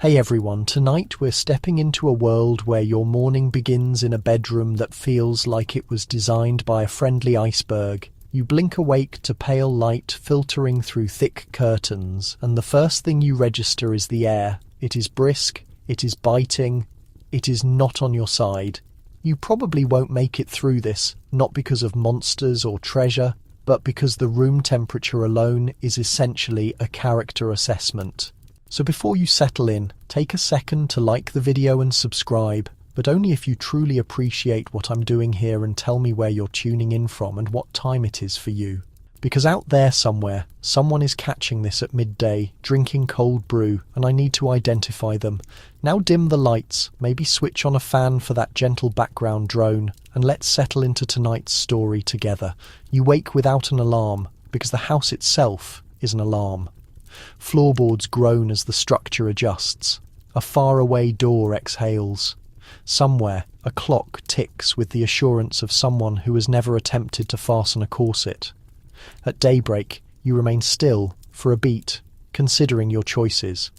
Hey everyone, tonight we're stepping into a world where your morning begins in a bedroom that feels like it was designed by a friendly iceberg. You blink awake to pale light filtering through thick curtains, and the first thing you register is the air. It is brisk, it is biting, it is not on your side. You probably won't make it through this, not because of monsters or treasure, but because the room temperature alone is essentially a character assessment. So before you settle in, take a second to like the video and subscribe, but only if you truly appreciate what I'm doing here and tell me where you're tuning in from and what time it is for you. Because out there somewhere, someone is catching this at midday, drinking cold brew, and I need to identify them. Now dim the lights, maybe switch on a fan for that gentle background drone, and let's settle into tonight's story together. You wake without an alarm, because the house itself is an alarm. Floorboards groan as the structure adjusts. A faraway door exhales. Somewhere, a clock ticks with the assurance of someone who has never attempted to fasten a corset. At daybreak, you remain still for a beat, considering your choices.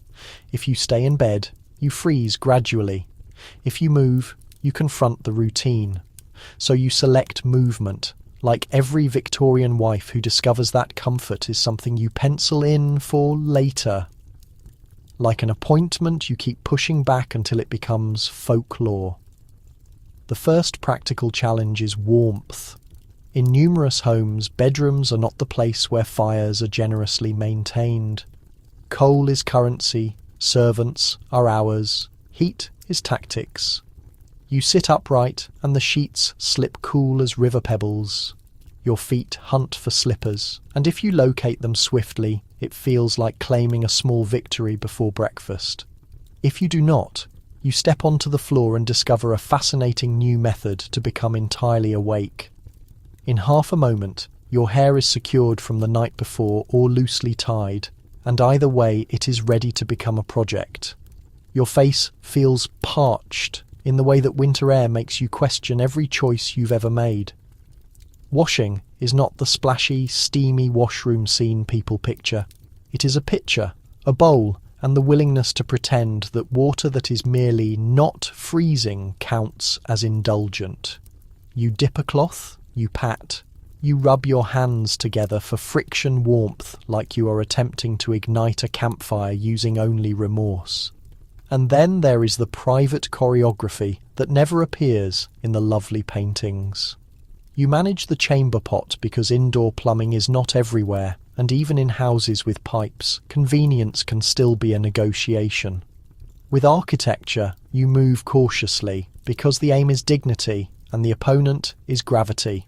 If you stay in bed, you freeze gradually. If you move, you confront the routine. So you select movement, like every Victorian wife who discovers that comfort is something you pencil in for later. Like an appointment, you keep pushing back until it becomes folklore. The first practical challenge is warmth. In numerous homes, bedrooms are not the place where fires are generously maintained. Coal is currency, servants are hours, heat is tactics. You sit upright and the sheets slip cool as river pebbles. Your feet hunt for slippers, and if you locate them swiftly, it feels like claiming a small victory before breakfast. If you do not, you step onto the floor and discover a fascinating new method to become entirely awake. In half a moment, your hair is secured from the night before or loosely tied, and either way it is ready to become a project. Your face feels parched in the way that winter air makes you question every choice you've ever made. Washing is not the splashy, steamy washroom scene people picture. It is a pitcher, a bowl, and the willingness to pretend that water that is merely not freezing counts as indulgent. You dip a cloth, you pat, you rub your hands together for friction warmth like you are attempting to ignite a campfire using only remorse. And then there is the private choreography that never appears in the lovely paintings. You manage the chamber pot because indoor plumbing is not everywhere, and even in houses with pipes, convenience can still be a negotiation. With architecture, you move cautiously because the aim is dignity and the opponent is gravity.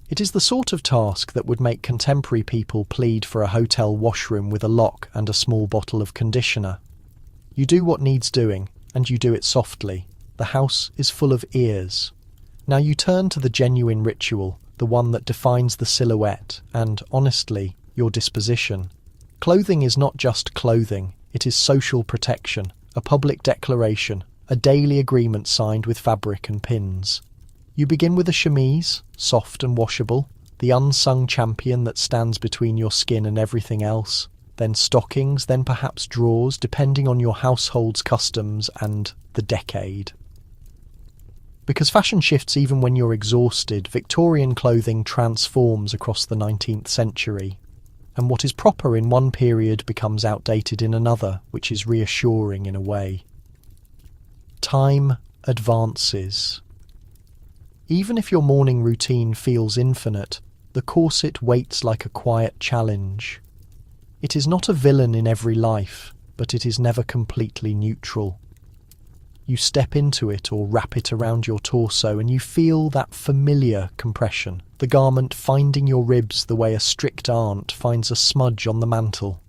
It is the sort of task that would make contemporary people plead for a hotel washroom with a lock and a small bottle of conditioner. You do what needs doing, and you do it softly. The house is full of ears. Now you turn to the genuine ritual, the one that defines the silhouette and, honestly, your disposition. Clothing is not just clothing, it is social protection, a public declaration, a daily agreement signed with fabric and pins. You begin with a chemise, soft and washable, the unsung champion that stands between your skin and everything else. Then stockings, then perhaps drawers, depending on your household's customs and the decade. Because fashion shifts even when you're exhausted, Victorian clothing transforms across the 19th century. And what is proper in one period becomes outdated in another, which is reassuring in a way. Time advances. Even if your morning routine feels infinite, the corset waits like a quiet challenge. It is not a villain in every life, but it is never completely neutral. You step into it or wrap it around your torso and you feel that familiar compression, the garment finding your ribs the way a strict aunt finds a smudge on the mantle.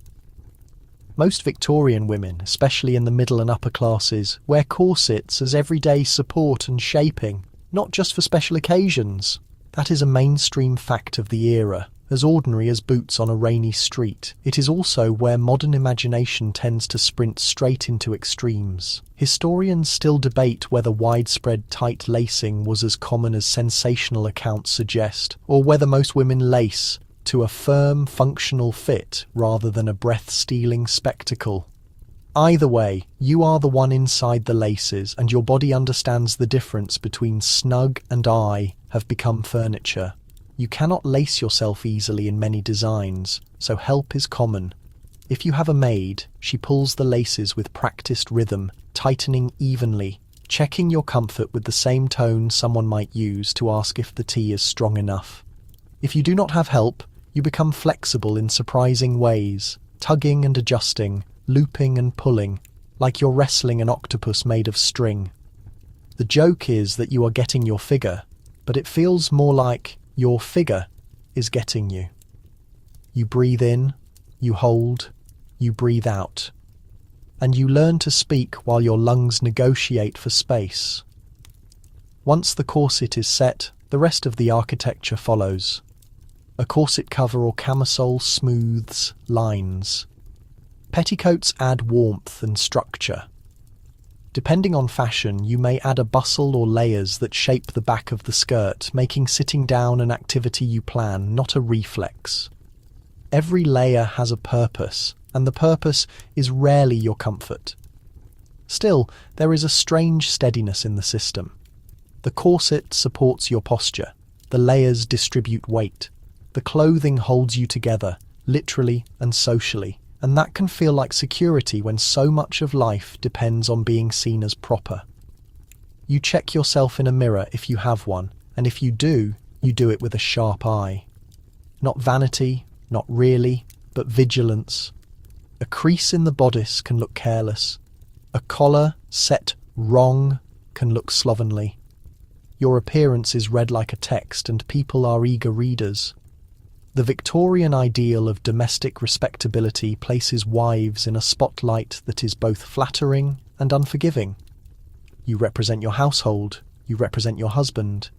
Most Victorian women, especially in the middle and upper classes, wear corsets as everyday support and shaping, not just for special occasions. That is a mainstream fact of the era. As ordinary as boots on a rainy street, it is also where modern imagination tends to sprint straight into extremes. Historians still debate whether widespread tight lacing was as common as sensational accounts suggest, or whether most women lace to a firm, functional fit rather than a breath-stealing spectacle. Either way, you are the one inside the laces, and your body understands the difference between snug and I have become furniture. You cannot lace yourself easily in many designs, so help is common. If you have a maid, she pulls the laces with practiced rhythm, tightening evenly, checking your comfort with the same tone someone might use to ask if the tea is strong enough. If you do not have help, you become flexible in surprising ways, tugging and adjusting, looping and pulling, like you're wrestling an octopus made of string. The joke is that you are getting your figure, but it feels more like your figure is getting you. You breathe in, you hold, you breathe out, and you learn to speak while your lungs negotiate for space. Once the corset is set, the rest of the architecture follows. A corset cover or camisole smooths lines. Petticoats add warmth and structure. Depending on fashion, you may add a bustle or layers that shape the back of the skirt, making sitting down an activity you plan, not a reflex. Every layer has a purpose, and the purpose is rarely your comfort. Still, there is a strange steadiness in the system. The corset supports your posture. The layers distribute weight. The clothing holds you together, literally and socially, and that can feel like security when so much of life depends on being seen as proper. You check yourself in a mirror if you have one, and if you do it with a sharp eye. Not vanity, not really, but vigilance. A crease in the bodice can look careless. A collar set wrong can look slovenly. Your appearance is read like a text, and people are eager readers. The Victorian ideal of domestic respectability places wives in a spotlight that is both flattering and unforgiving. You represent your household, you represent your husband.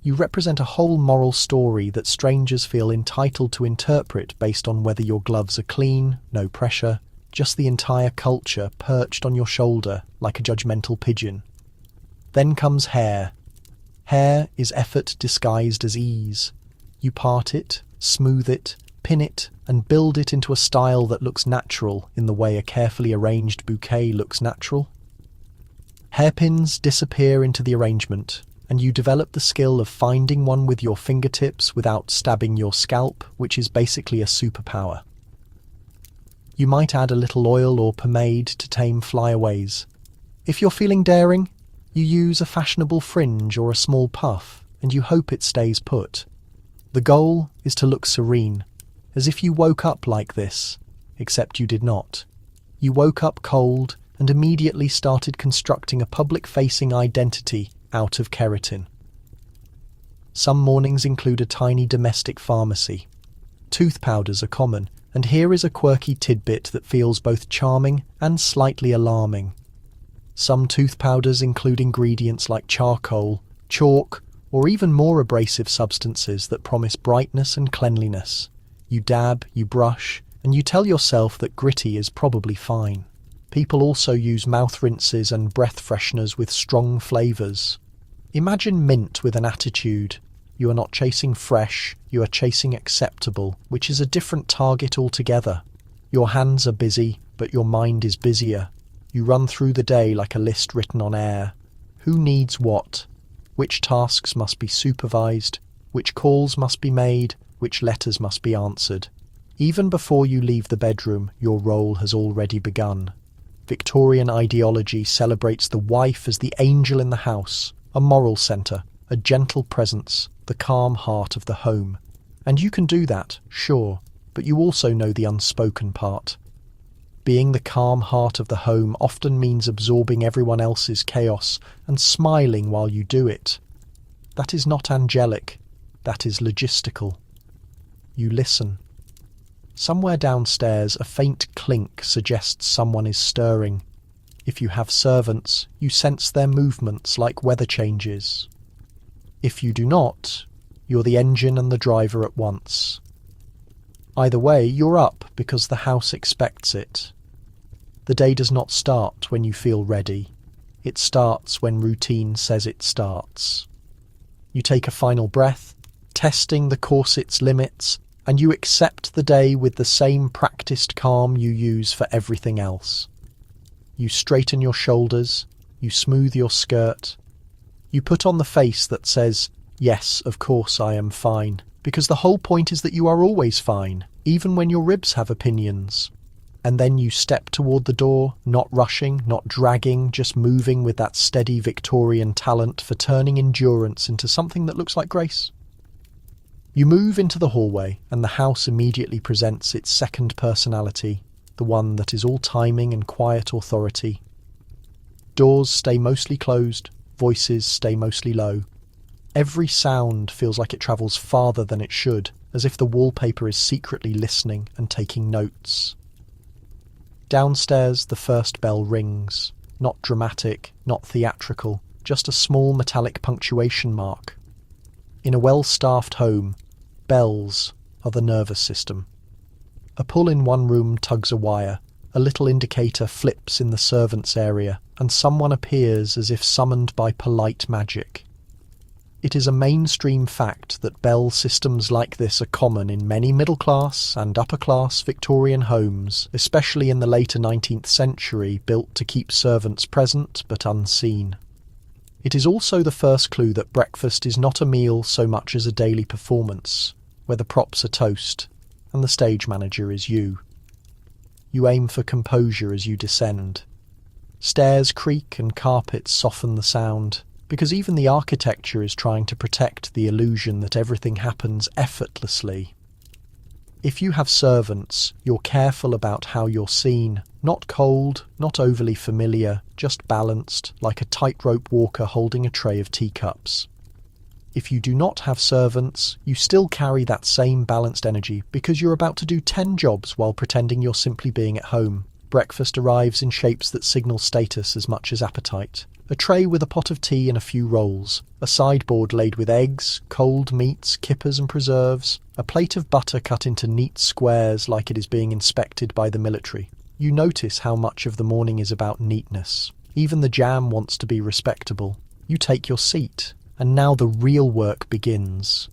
You represent a whole moral story that strangers feel entitled to interpret based on whether your gloves are clean, no pressure, just the entire culture perched on your shoulder like a judgmental pigeon. Then comes hair. Hair is effort disguised as ease. You part it, smooth it, pin it, and build it into a style that looks natural in the way a carefully arranged bouquet looks natural. Hairpins disappear into the arrangement, and you develop the skill of finding one with your fingertips without stabbing your scalp, which is basically a superpower. You might add a little oil or pomade to tame flyaways. If you're feeling daring, you use a fashionable fringe or a small puff, and you hope it stays put. The goal is to look serene, as if you woke up like this, except you did not. You woke up cold and immediately started constructing a public-facing identity out of keratin. Some mornings include a tiny domestic pharmacy. Tooth powders are common, and here is a quirky tidbit that feels both charming and slightly alarming. Some tooth powders include ingredients like charcoal, chalk, or even more abrasive substances that promise brightness and cleanliness. You dab, you brush, and you tell yourself that gritty is probably fine. People also use mouth rinses and breath fresheners with strong flavours. Imagine mint with an attitude. You are not chasing fresh, you are chasing acceptable, which is a different target altogether. Your hands are busy, but your mind is busier. You run through the day like a list written on air. Who needs what? Which tasks must be supervised? Which calls must be made? Which letters must be answered? Even before you leave the bedroom, your role has already begun. Victorian ideology celebrates the wife as the angel in the house, a moral centre, a gentle presence, the calm heart of the home. And you can do that, sure, but you also know the unspoken part. Being the calm heart of the home often means absorbing everyone else's chaos and smiling while you do it. That is not angelic, that is logistical. You listen. Somewhere downstairs, a faint clink suggests someone is stirring. If you have servants, you sense their movements like weather changes. If you do not, you're the engine and the driver at once. Either way, you're up because the house expects it. The day does not start when you feel ready. It starts when routine says it starts. You take a final breath, testing the corset's limits, and you accept the day with the same practiced calm you use for everything else. You straighten your shoulders, you smooth your skirt. You put on the face that says, "Yes, of course I am fine," because the whole point is that you are always fine, even when your ribs have opinions. And then you step toward the door, not rushing, not dragging, just moving with that steady Victorian talent for turning endurance into something that looks like grace. You move into the hallway, and the house immediately presents its second personality, the one that is all timing and quiet authority. Doors stay mostly closed, voices stay mostly low. Every sound feels like it travels farther than it should, as if the wallpaper is secretly listening and taking notes. Downstairs, the first bell rings. Not dramatic, not theatrical, just a small metallic punctuation mark. In a well-staffed home, bells are the nervous system. A pull in one room tugs a wire, a little indicator flips in the servants' area, and someone appears as if summoned by polite magic. It is a mainstream fact that bell systems like this are common in many middle-class and upper-class Victorian homes, especially in the later 19th century, built to keep servants present but unseen. It is also the first clue that breakfast is not a meal so much as a daily performance, where the props are toast, and the stage manager is you. You aim for composure as you descend. Stairs creak and carpets soften the sound, because even the architecture is trying to protect the illusion that everything happens effortlessly. If you have servants, you're careful about how you're seen. Not cold, not overly familiar, just balanced, like a tightrope walker holding a tray of teacups. If you do not have servants, you still carry that same balanced energy because you're about to do 10 jobs while pretending you're simply being at home. Breakfast arrives in shapes that signal status as much as appetite. A tray with a pot of tea and a few rolls, a sideboard laid with eggs, cold meats, kippers and preserves, a plate of butter cut into neat squares like it is being inspected by the military. You notice how much of the morning is about neatness. Even the jam wants to be respectable. You take your seat, and now the real work begins.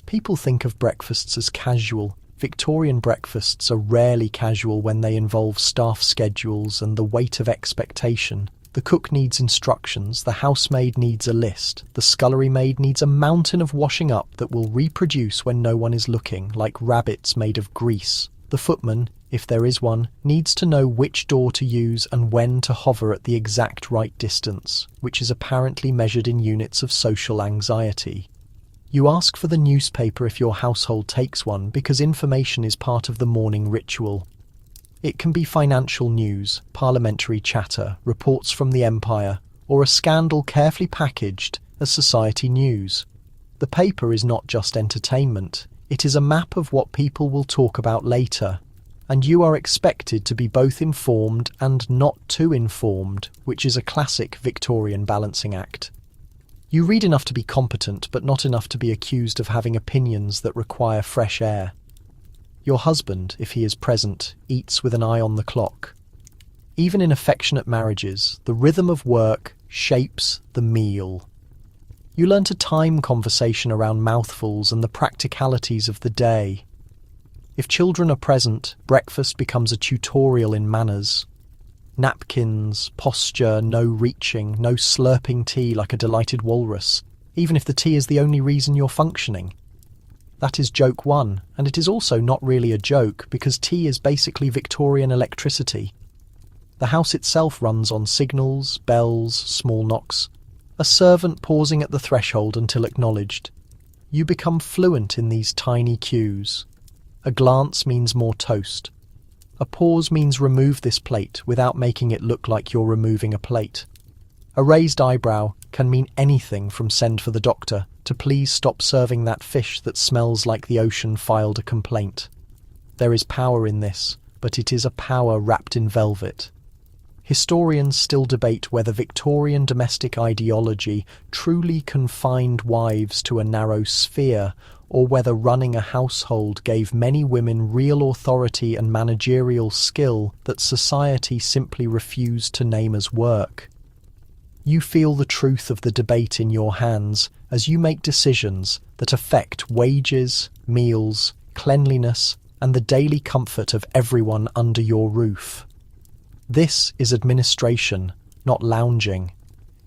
People think of breakfasts as casual. Victorian breakfasts are rarely casual when they involve staff schedules and the weight of expectation. The cook needs instructions, the housemaid needs a list, the scullery maid needs a mountain of washing up that will reproduce when no one is looking, like rabbits made of grease. The footman, if there is one, needs to know which door to use and when to hover at the exact right distance, which is apparently measured in units of social anxiety. You ask for the newspaper if your household takes one because information is part of the morning ritual. It can be financial news, parliamentary chatter, reports from the Empire, or a scandal carefully packaged as society news. The paper is not just entertainment, it is a map of what people will talk about later, and you are expected to be both informed and not too informed, which is a classic Victorian balancing act. You read enough to be competent, but not enough to be accused of having opinions that require fresh air. Your husband, if he is present, eats with an eye on the clock. Even in affectionate marriages, the rhythm of work shapes the meal. You learn to time conversation around mouthfuls and the practicalities of the day. If children are present, breakfast becomes a tutorial in manners. Napkins, posture, no reaching, no slurping tea like a delighted walrus, even if the tea is the only reason you're functioning. That is joke one, and it is also not really a joke because tea is basically Victorian electricity. The house itself runs on signals, bells, small knocks, a servant pausing at the threshold until acknowledged. You become fluent in these tiny cues. A glance means more toast. A pause means remove this plate without making it look like you're removing a plate. A raised eyebrow can mean anything from send for the doctor to please stop serving that fish that smells like the ocean filed a complaint. There is power in this, but it is a power wrapped in velvet. Historians still debate whether Victorian domestic ideology truly confined wives to a narrow sphere, or whether running a household gave many women real authority and managerial skill that society simply refused to name as work. You feel the truth of the debate in your hands as you make decisions that affect wages, meals, cleanliness, and the daily comfort of everyone under your roof. This is administration, not lounging.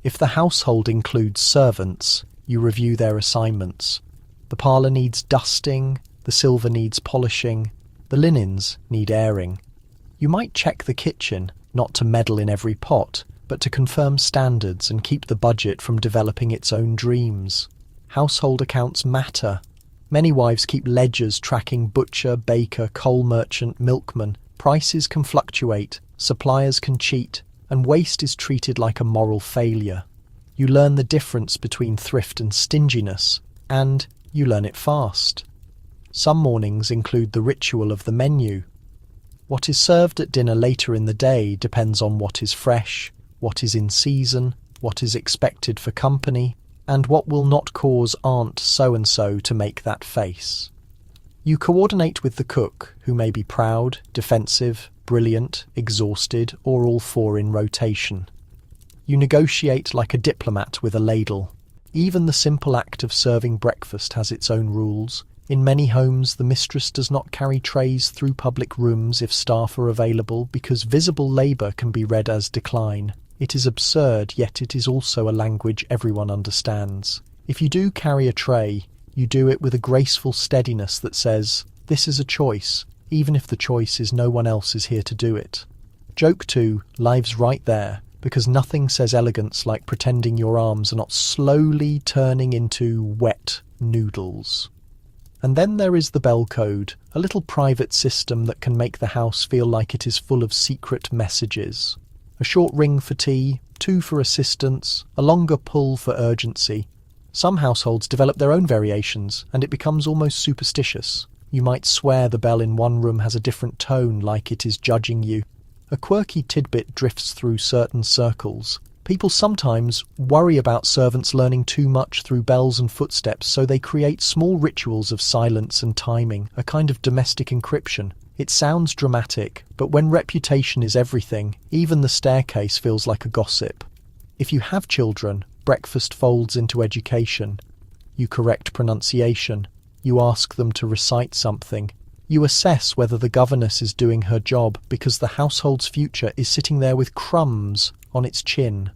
If the household includes servants, you review their assignments. The parlour needs dusting, the silver needs polishing, the linens need airing. You might check the kitchen, not to meddle in every pot, but to confirm standards and keep the budget from developing its own dreams. Household accounts matter. Many wives keep ledgers tracking butcher, baker, coal merchant, milkman. Prices can fluctuate, suppliers can cheat, and waste is treated like a moral failure. You learn the difference between thrift and stinginess, and you learn it fast. Some mornings include the ritual of the menu. What is served at dinner later in the day depends on what is fresh, what is in season, what is expected for company, and what will not cause Aunt so-and-so to make that face. You coordinate with the cook, who may be proud, defensive, brilliant, exhausted, or all four in rotation. You negotiate like a diplomat with a ladle. Even the simple act of serving breakfast has its own rules. In many homes, the mistress does not carry trays through public rooms if staff are available because visible labour can be read as decline. It is absurd, yet it is also a language everyone understands. If you do carry a tray, you do it with a graceful steadiness that says, "This is a choice, even if the choice is no one else is here to do it." Joke 2 lives right there, because nothing says elegance like pretending your arms are not slowly turning into wet noodles. And then there is the bell code, a little private system that can make the house feel like it is full of secret messages. A short ring for tea, 2 for assistance, a longer pull for urgency. Some households develop their own variations, and it becomes almost superstitious. You might swear the bell in one room has a different tone, like it is judging you. A quirky tidbit drifts through certain circles. People sometimes worry about servants learning too much through bells and footsteps, so they create small rituals of silence and timing, a kind of domestic encryption. It sounds dramatic, but when reputation is everything, even the staircase feels like a gossip. If you have children, breakfast folds into education. You correct pronunciation. You ask them to recite something. You assess whether the governess is doing her job because the household's future is sitting there with crumbs on its chin.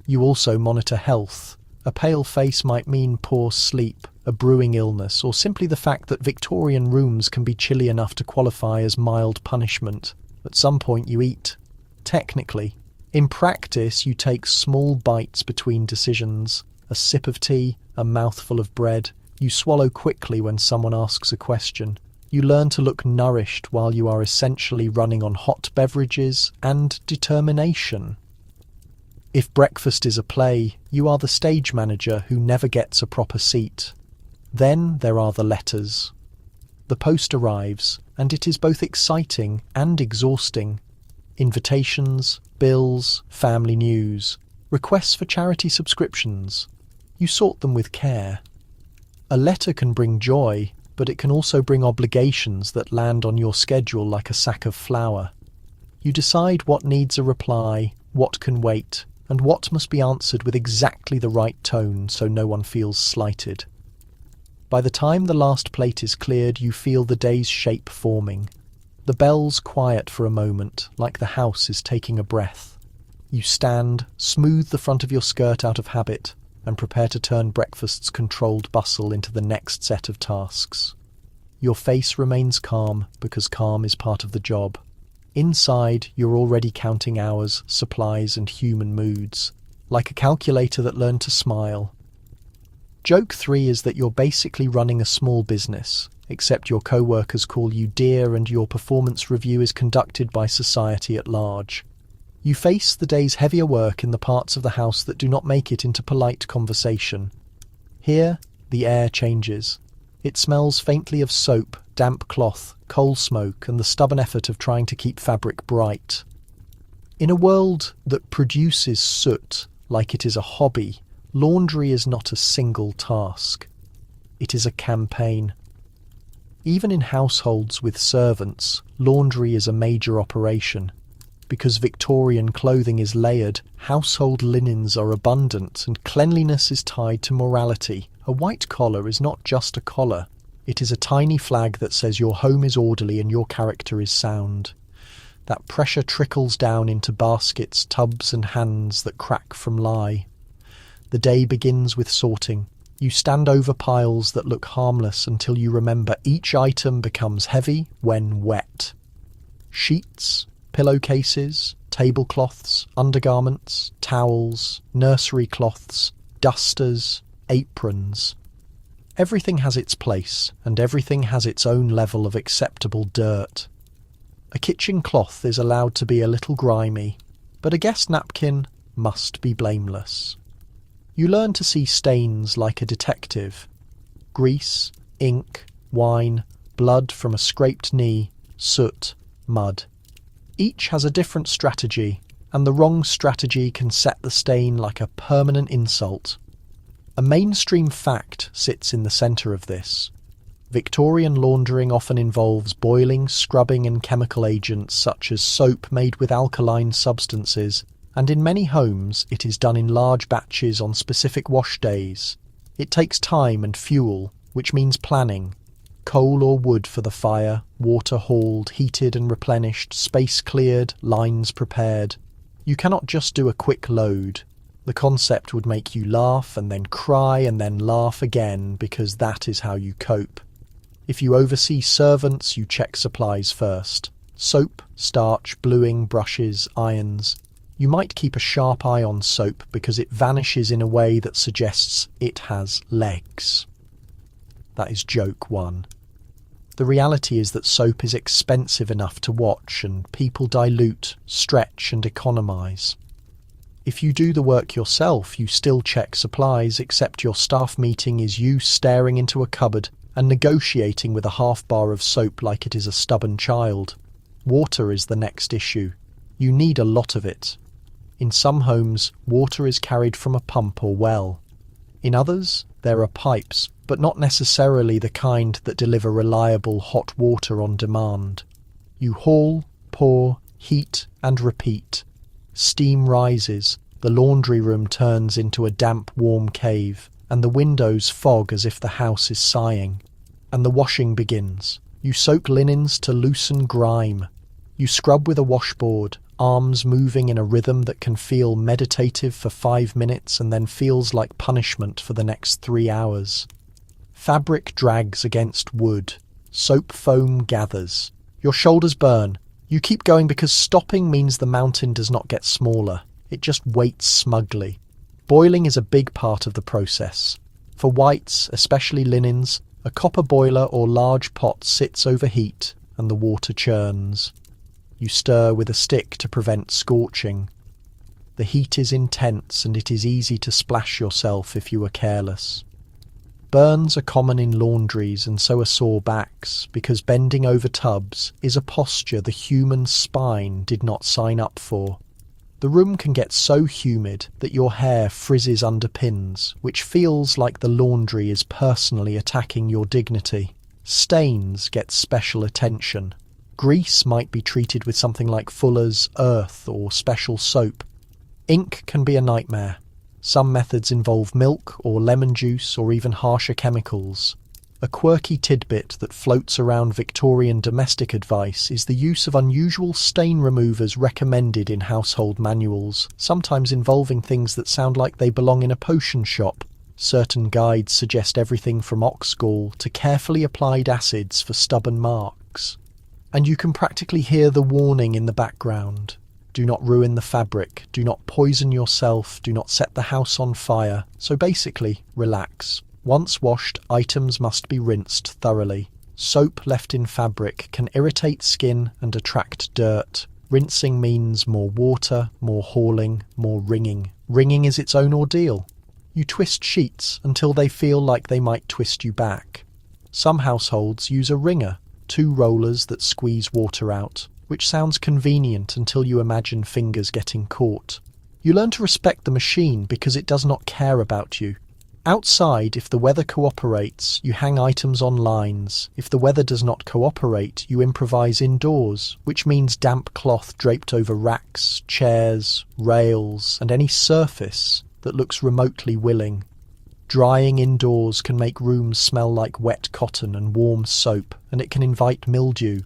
You also monitor health. A pale face might mean poor sleep, a brewing illness, or simply the fact that Victorian rooms can be chilly enough to qualify as mild punishment. At some point you eat. Technically. In practice, you take small bites between decisions. A sip of tea, a mouthful of bread. You swallow quickly when someone asks a question. You learn to look nourished while you are essentially running on hot beverages and determination. If breakfast is a play, you are the stage manager who never gets a proper seat. Then there are the letters. The post arrives, and it is both exciting and exhausting. Invitations, bills, family news, requests for charity subscriptions. You sort them with care. A letter can bring joy, but it can also bring obligations that land on your schedule like a sack of flour. You decide what needs a reply, what can wait, and what must be answered with exactly the right tone so no one feels slighted. By the time the last plate is cleared, you feel the day's shape forming. The bells quiet for a moment, like the house is taking a breath. You stand, smooth the front of your skirt out of habit, and prepare to turn breakfast's controlled bustle into the next set of tasks. Your face remains calm, because calm is part of the job. Inside, you're already counting hours, supplies, and human moods, like a calculator that learned to smile. Joke 3 is that you're basically running a small business, except your co-workers call you dear and your performance review is conducted by society at large. You face the day's heavier work in the parts of the house that do not make it into polite conversation. Here, the air changes. It smells faintly of soap, damp cloth, coal smoke, and the stubborn effort of trying to keep fabric bright. In a world that produces soot like it is a hobby, laundry is not a single task. It is a campaign. Even in households with servants, laundry is a major operation. Because Victorian clothing is layered, household linens are abundant, and cleanliness is tied to morality. A white collar is not just a collar. It is a tiny flag that says your home is orderly and your character is sound. That pressure trickles down into baskets, tubs and hands that crack from lye. The day begins with sorting. You stand over piles that look harmless until you remember each item becomes heavy when wet. Sheets, pillowcases, tablecloths, undergarments, towels, nursery cloths, dusters, aprons. Everything has its place, and everything has its own level of acceptable dirt. A kitchen cloth is allowed to be a little grimy, but a guest napkin must be blameless. You learn to see stains like a detective. Grease, ink, wine, blood from a scraped knee, soot, mud. Each has a different strategy, and the wrong strategy can set the stain like a permanent insult. A mainstream fact sits in the centre of this. Victorian laundering often involves boiling, scrubbing and chemical agents such as soap made with alkaline substances, and in many homes it is done in large batches on specific wash days. It takes time and fuel, which means planning. Coal or wood for the fire, water hauled, heated and replenished, space cleared, lines prepared. You cannot just do a quick load. The concept would make you laugh and then cry and then laugh again because that is how you cope. If you oversee servants, you check supplies first. Soap, starch, bluing, brushes, irons. You might keep a sharp eye on soap because it vanishes in a way that suggests it has legs. That is joke one. The reality is that soap is expensive enough to watch and people dilute, stretch and economise. If you do the work yourself, you still check supplies, except your staff meeting is you staring into a cupboard and negotiating with a half bar of soap like it is a stubborn child. Water is the next issue. You need a lot of it. In some homes, water is carried from a pump or well. In others, there are pipes, but not necessarily the kind that deliver reliable hot water on demand. You haul, pour, heat and repeat. Steam rises, the laundry room turns into a damp, warm cave, and the windows fog as if the house is sighing. And the washing begins. You soak linens to loosen grime. You scrub with a washboard, arms moving in a rhythm that can feel meditative for 5 minutes and then feels like punishment for the next 3 hours. Fabric drags against wood. Soap foam gathers. Your shoulders burn. You keep going because stopping means the mountain does not get smaller. It just waits smugly. Boiling is a big part of the process. For whites, especially linens, a copper boiler or large pot sits over heat and the water churns. You stir with a stick to prevent scorching. The heat is intense and it is easy to splash yourself if you are careless. Burns are common in laundries and so are sore backs, because bending over tubs is a posture the human spine did not sign up for. The room can get so humid that your hair frizzes under pins, which feels like the laundry is personally attacking your dignity. Stains get special attention. Grease might be treated with something like Fuller's Earth or special soap. Ink can be a nightmare. Some methods involve milk or lemon juice or even harsher chemicals. A quirky tidbit that floats around Victorian domestic advice is the use of unusual stain removers recommended in household manuals, sometimes involving things that sound like they belong in a potion shop. Certain guides suggest everything from ox gall to carefully applied acids for stubborn marks. And you can practically hear the warning in the background. Do not ruin the fabric, do not poison yourself, do not set the house on fire. So basically, relax. Once washed, items must be rinsed thoroughly. Soap left in fabric can irritate skin and attract dirt. Rinsing means more water, more hauling, more wringing. Wringing is its own ordeal. You twist sheets until they feel like they might twist you back. Some households use a wringer, 2 rollers that squeeze water out, which sounds convenient until you imagine fingers getting caught. You learn to respect the machine because it does not care about you. Outside, if the weather cooperates, you hang items on lines. If the weather does not cooperate, you improvise indoors, which means damp cloth draped over racks, chairs, rails, and any surface that looks remotely willing. Drying indoors can make rooms smell like wet cotton and warm soap, and it can invite mildew.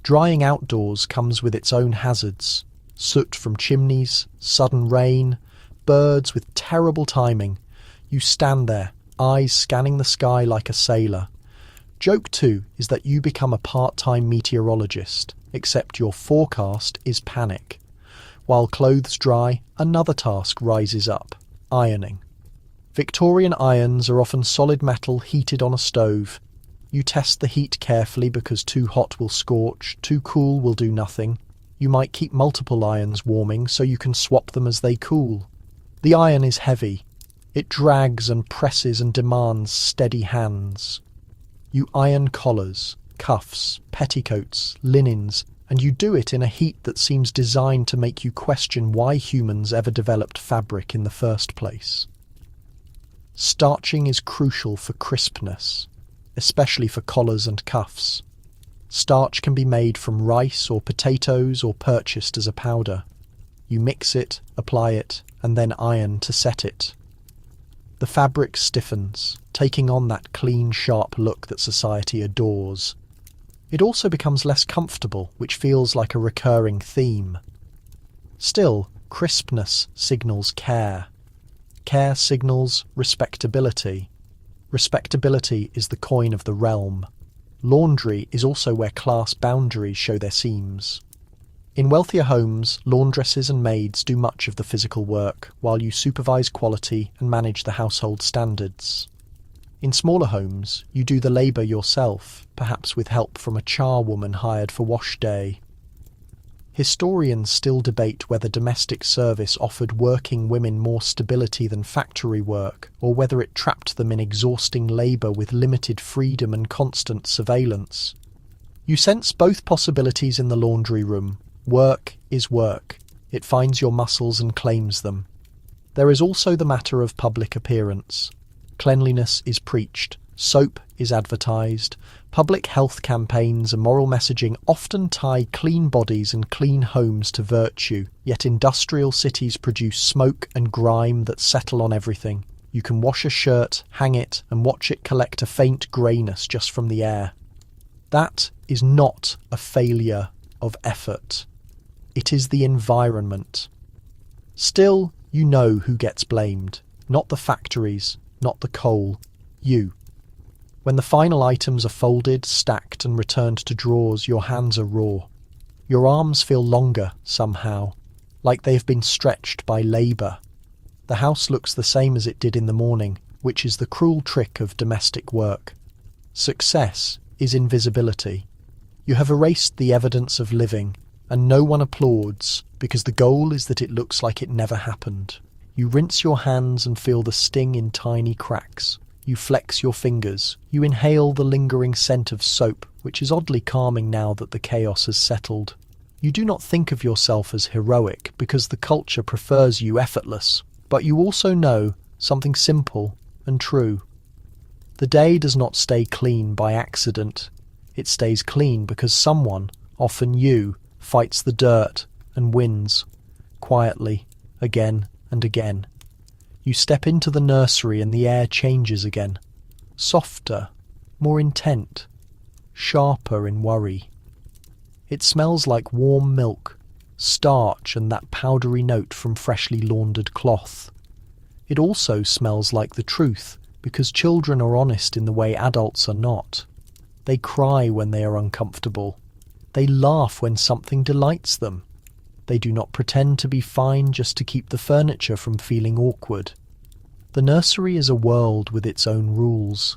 Drying outdoors comes with its own hazards. Soot from chimneys, sudden rain, birds with terrible timing. You stand there, eyes scanning the sky like a sailor. Joke 2 is that you become a part-time meteorologist, except your forecast is panic. While clothes dry, another task rises up: ironing. Victorian irons are often solid metal heated on a stove. You test the heat carefully because too hot will scorch, too cool will do nothing. You might keep multiple irons warming so you can swap them as they cool. The iron is heavy. It drags and presses and demands steady hands. You iron collars, cuffs, petticoats, linens, and you do it in a heat that seems designed to make you question why humans ever developed fabric in the first place. Starching is crucial for crispness, especially for collars and cuffs. Starch can be made from rice or potatoes or purchased as a powder. You mix it, apply it, and then iron to set it. The fabric stiffens, taking on that clean, sharp look that society adores. It also becomes less comfortable, which feels like a recurring theme. Still, crispness signals care. Care signals respectability. Respectability is the coin of the realm. Laundry is also where class boundaries show their seams. In wealthier homes, laundresses and maids do much of the physical work, while you supervise quality and manage the household standards. In smaller homes, you do the labour yourself, perhaps with help from a charwoman hired for wash day. Historians still debate whether domestic service offered working women more stability than factory work, or whether it trapped them in exhausting labour with limited freedom and constant surveillance. You sense both possibilities in the laundry room. Work is work. It finds your muscles and claims them. There is also the matter of public appearance. Cleanliness is preached. Soap is advertised. Public health campaigns and moral messaging often tie clean bodies and clean homes to virtue, yet industrial cities produce smoke and grime that settle on everything. You can wash a shirt, hang it, and watch it collect a faint greyness just from the air. That is not a failure of effort. It is the environment. Still, you know who gets blamed. Not the factories, not the coal. You. When the final items are folded, stacked and returned to drawers, your hands are raw. Your arms feel longer, somehow, like they've been stretched by labour. The house looks the same as it did in the morning, which is the cruel trick of domestic work. Success is invisibility. You have erased the evidence of living, and no one applauds, because the goal is that it looks like it never happened. You rinse your hands and feel the sting in tiny cracks. You flex your fingers. You inhale the lingering scent of soap, which is oddly calming now that the chaos has settled. You do not think of yourself as heroic because the culture prefers you effortless, but you also know something simple and true. The day does not stay clean by accident. It stays clean because someone, often you, fights the dirt and wins, quietly, again and again. You step into the nursery and the air changes again. Softer, more intent, sharper in worry. It smells like warm milk, starch and that powdery note from freshly laundered cloth. It also smells like the truth, because children are honest in the way adults are not. They cry when they are uncomfortable. They laugh when something delights them. They do not pretend to be fine just to keep the furniture from feeling awkward. The nursery is a world with its own rules.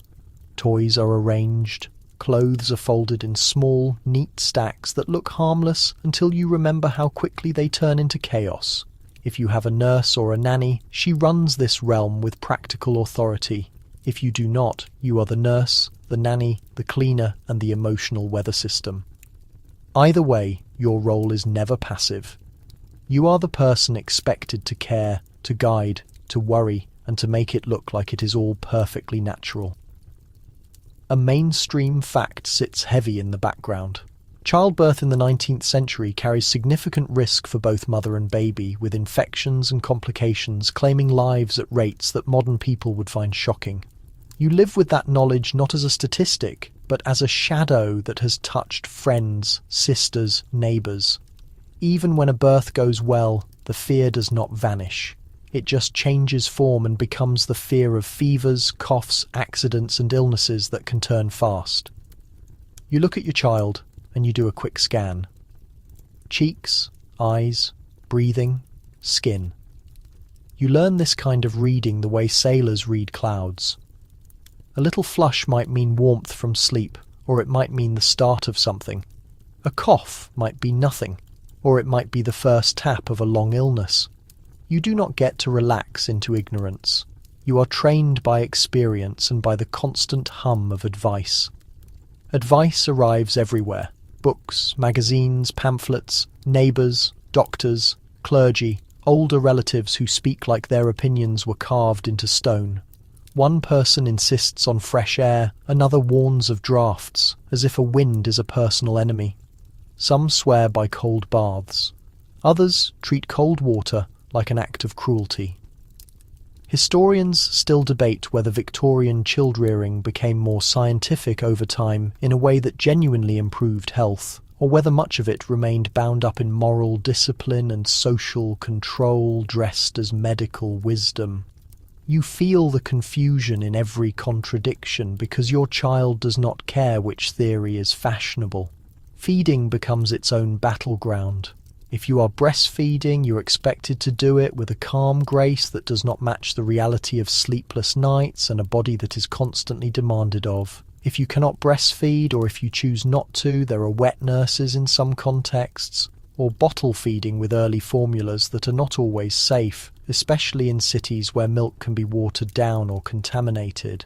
Toys are arranged. Clothes are folded in small, neat stacks that look harmless until you remember how quickly they turn into chaos. If you have a nurse or a nanny, she runs this realm with practical authority. If you do not, you are the nurse, the nanny, the cleaner, and the emotional weather system. Either way, your role is never passive. You are the person expected to care, to guide, to worry, and to make it look like it is all perfectly natural. A mainstream fact sits heavy in the background. Childbirth in the 19th century carries significant risk for both mother and baby, with infections and complications claiming lives at rates that modern people would find shocking. You live with that knowledge not as a statistic, but as a shadow that has touched friends, sisters, neighbours. Even when a birth goes well, the fear does not vanish. It just changes form and becomes the fear of fevers, coughs, accidents and illnesses that can turn fast. You look at your child and you do a quick scan. Cheeks, eyes, breathing, skin. You learn this kind of reading the way sailors read clouds. A little flush might mean warmth from sleep, or it might mean the start of something. A cough might be nothing, or it might be the first tap of a long illness. You do not get to relax into ignorance. You are trained by experience and by the constant hum of advice. Advice arrives everywhere. Books, magazines, pamphlets, neighbours, doctors, clergy, older relatives who speak like their opinions were carved into stone. One person insists on fresh air, another warns of draughts, as if a wind is a personal enemy. Some swear by cold baths. Others treat cold water like an act of cruelty. Historians still debate whether Victorian child-rearing became more scientific over time in a way that genuinely improved health, or whether much of it remained bound up in moral discipline and social control dressed as medical wisdom. You feel the confusion in every contradiction because your child does not care which theory is fashionable. Feeding becomes its own battleground. If you are breastfeeding, you're expected to do it with a calm grace that does not match the reality of sleepless nights and a body that is constantly demanded of. If you cannot breastfeed, or if you choose not to, there are wet nurses in some contexts, or bottle feeding with early formulas that are not always safe, especially in cities where milk can be watered down or contaminated.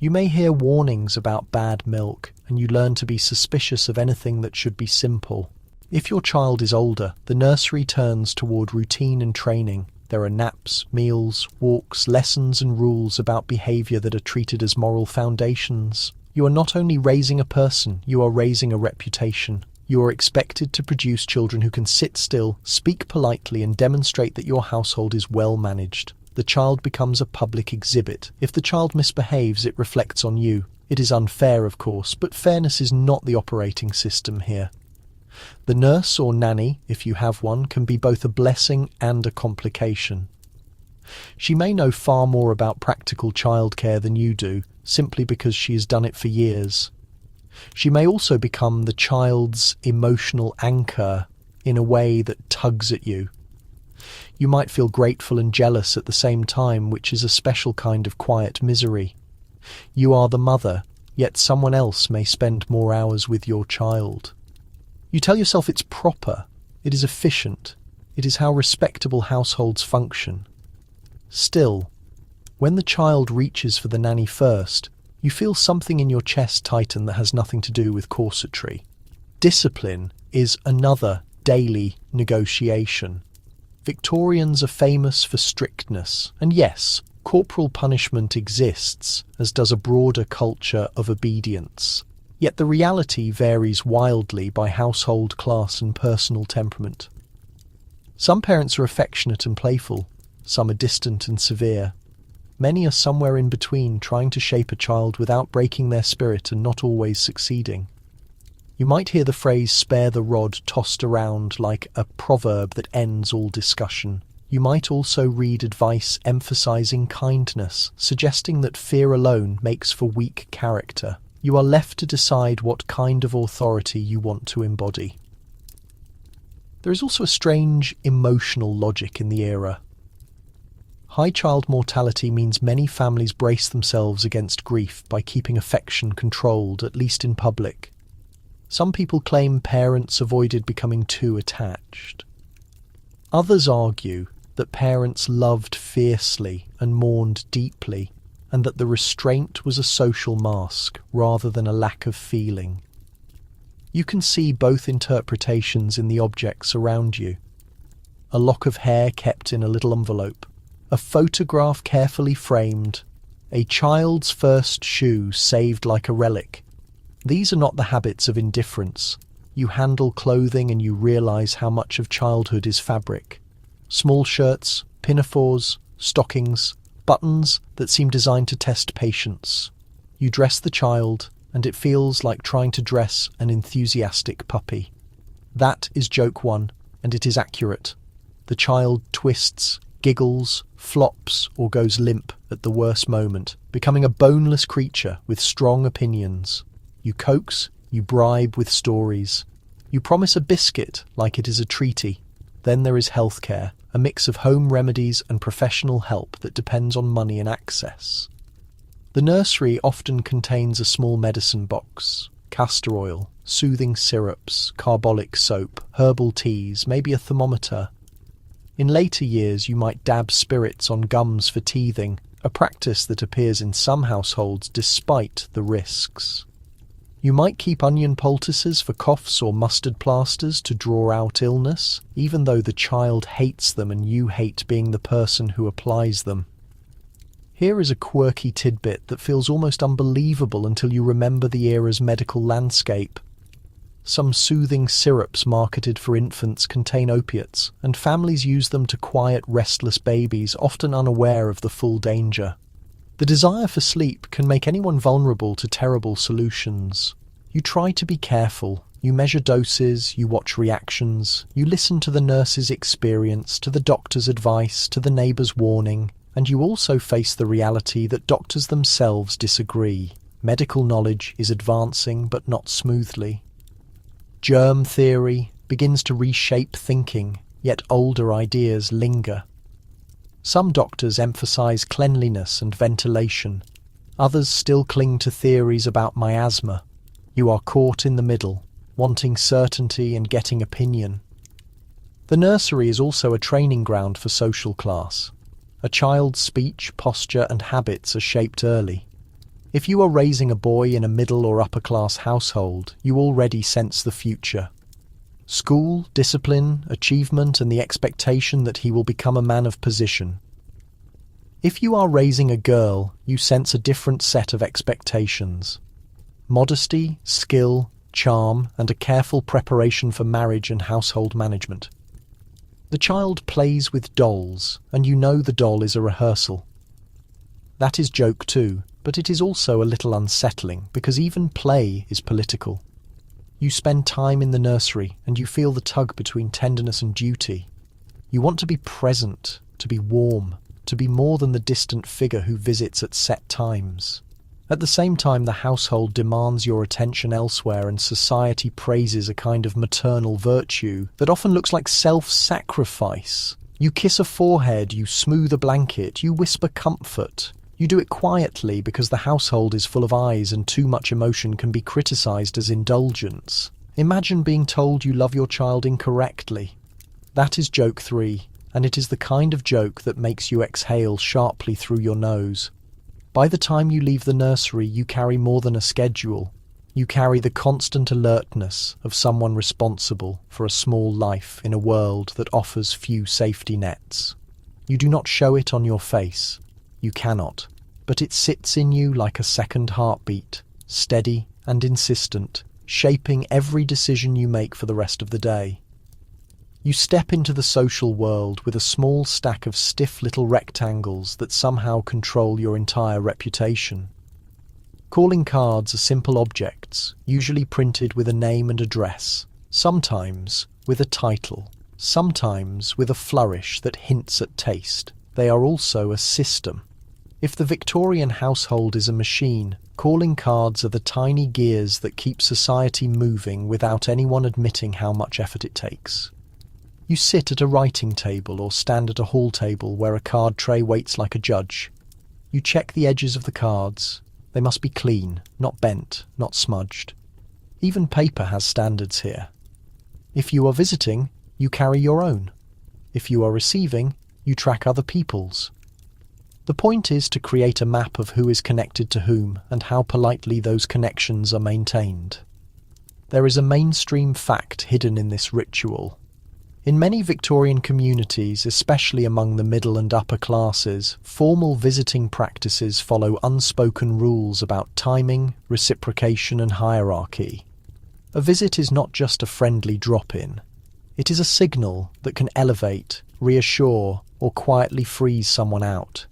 You may hear warnings about bad milk, and you learn to be suspicious of anything that should be simple. If your child is older, the nursery turns toward routine and training. There are naps, meals, walks, lessons and rules about behaviour that are treated as moral foundations. You are not only raising a person, you are raising a reputation. You are expected to produce children who can sit still, speak politely and demonstrate that your household is well managed. The child becomes a public exhibit. If the child misbehaves, it reflects on you. It is unfair, of course, but fairness is not the operating system here. The nurse or nanny, if you have one, can be both a blessing and a complication. She may know far more about practical childcare than you do, simply because she has done it for years. She may also become the child's emotional anchor in a way that tugs at you. You might feel grateful and jealous at the same time, which is a special kind of quiet misery. You are the mother, yet someone else may spend more hours with your child. You tell yourself it's proper, it is efficient, it is how respectable households function. Still, when the child reaches for the nanny first, you feel something in your chest tighten that has nothing to do with corsetry. Discipline is another daily negotiation. Victorians are famous for strictness, and yes, corporal punishment exists, as does a broader culture of obedience. Yet the reality varies wildly by household class and personal temperament. Some parents are affectionate and playful, some are distant and severe. Many are somewhere in between, trying to shape a child without breaking their spirit and not always succeeding. You might hear the phrase "spare the rod" tossed around like a proverb that ends all discussion. You might also read advice emphasizing kindness, suggesting that fear alone makes for weak character. You are left to decide what kind of authority you want to embody. There is also a strange emotional logic in the era. High child mortality means many families brace themselves against grief by keeping affection controlled, at least in public. Some people claim parents avoided becoming too attached. Others argue that parents loved fiercely and mourned deeply, and that the restraint was a social mask rather than a lack of feeling. You can see both interpretations in the objects around you. A lock of hair kept in a little envelope, a photograph carefully framed, a child's first shoe saved like a relic. These are not the habits of indifference. You handle clothing and you realize how much of childhood is fabric. Small shirts, pinafores, stockings, buttons that seem designed to test patience. You dress the child, and it feels like trying to dress an enthusiastic puppy. That is joke one, and it is accurate. The child twists, giggles, flops, or goes limp at the worst moment, becoming a boneless creature with strong opinions. You coax, you bribe with stories. You promise a biscuit like it is a treaty. Then there is healthcare, a mix of home remedies and professional help that depends on money and access. The nursery often contains a small medicine box, castor oil, soothing syrups, carbolic soap, herbal teas, maybe a thermometer. In later years you might dab spirits on gums for teething, a practice that appears in some households despite the risks. You might keep onion poultices for coughs or mustard plasters to draw out illness, even though the child hates them and you hate being the person who applies them. Here is a quirky tidbit that feels almost unbelievable until you remember the era's medical landscape. Some soothing syrups marketed for infants contain opiates, and families use them to quiet restless babies, often unaware of the full danger. The desire for sleep can make anyone vulnerable to terrible solutions. You try to be careful. You measure doses, you watch reactions, you listen to the nurse's experience, to the doctor's advice, to the neighbour's warning, and you also face the reality that doctors themselves disagree. Medical knowledge is advancing, but not smoothly. Germ theory begins to reshape thinking, yet older ideas linger. Some doctors emphasize cleanliness and ventilation. Others still cling to theories about miasma. You are caught in the middle, wanting certainty and getting opinion. The nursery is also a training ground for social class. A child's speech, posture, and habits are shaped early. If you are raising a boy in a middle or upper class household, you already sense the future. School, discipline, achievement, and the expectation that he will become a man of position. If you are raising a girl, you sense a different set of expectations. Modesty, skill, charm, and a careful preparation for marriage and household management. The child plays with dolls, and you know the doll is a rehearsal. That is joke too, but it is also a little unsettling because even play is political. You spend time in the nursery and you feel the tug between tenderness and duty. You want to be present, to be warm, to be more than the distant figure who visits at set times. At the same time, the household demands your attention elsewhere and society praises a kind of maternal virtue that often looks like self-sacrifice. You kiss a forehead, you smooth a blanket, you whisper comfort. You do it quietly because the household is full of eyes and too much emotion can be criticized as indulgence. Imagine being told you love your child incorrectly. That is joke 3, and it is the kind of joke that makes you exhale sharply through your nose. By the time you leave the nursery, you carry more than a schedule. You carry the constant alertness of someone responsible for a small life in a world that offers few safety nets. You do not show it on your face. You cannot, but it sits in you like a second heartbeat, steady and insistent, shaping every decision you make for the rest of the day. You step into the social world with a small stack of stiff little rectangles that somehow control your entire reputation. Calling cards are simple objects, usually printed with a name and address, sometimes with a title, sometimes with a flourish that hints at taste. They are also a system. If the Victorian household is a machine, calling cards are the tiny gears that keep society moving without anyone admitting how much effort it takes. You sit at a writing table or stand at a hall table where a card tray waits like a judge. You check the edges of the cards. They must be clean, not bent, not smudged. Even paper has standards here. If you are visiting, you carry your own. If you are receiving, you track other people's. The point is to create a map of who is connected to whom and how politely those connections are maintained. There is a mainstream fact hidden in this ritual. In many Victorian communities, especially among the middle and upper classes, formal visiting practices follow unspoken rules about timing, reciprocation, and hierarchy. A visit is not just a friendly drop-in. It is a signal that can elevate, reassure, or quietly freeze someone out.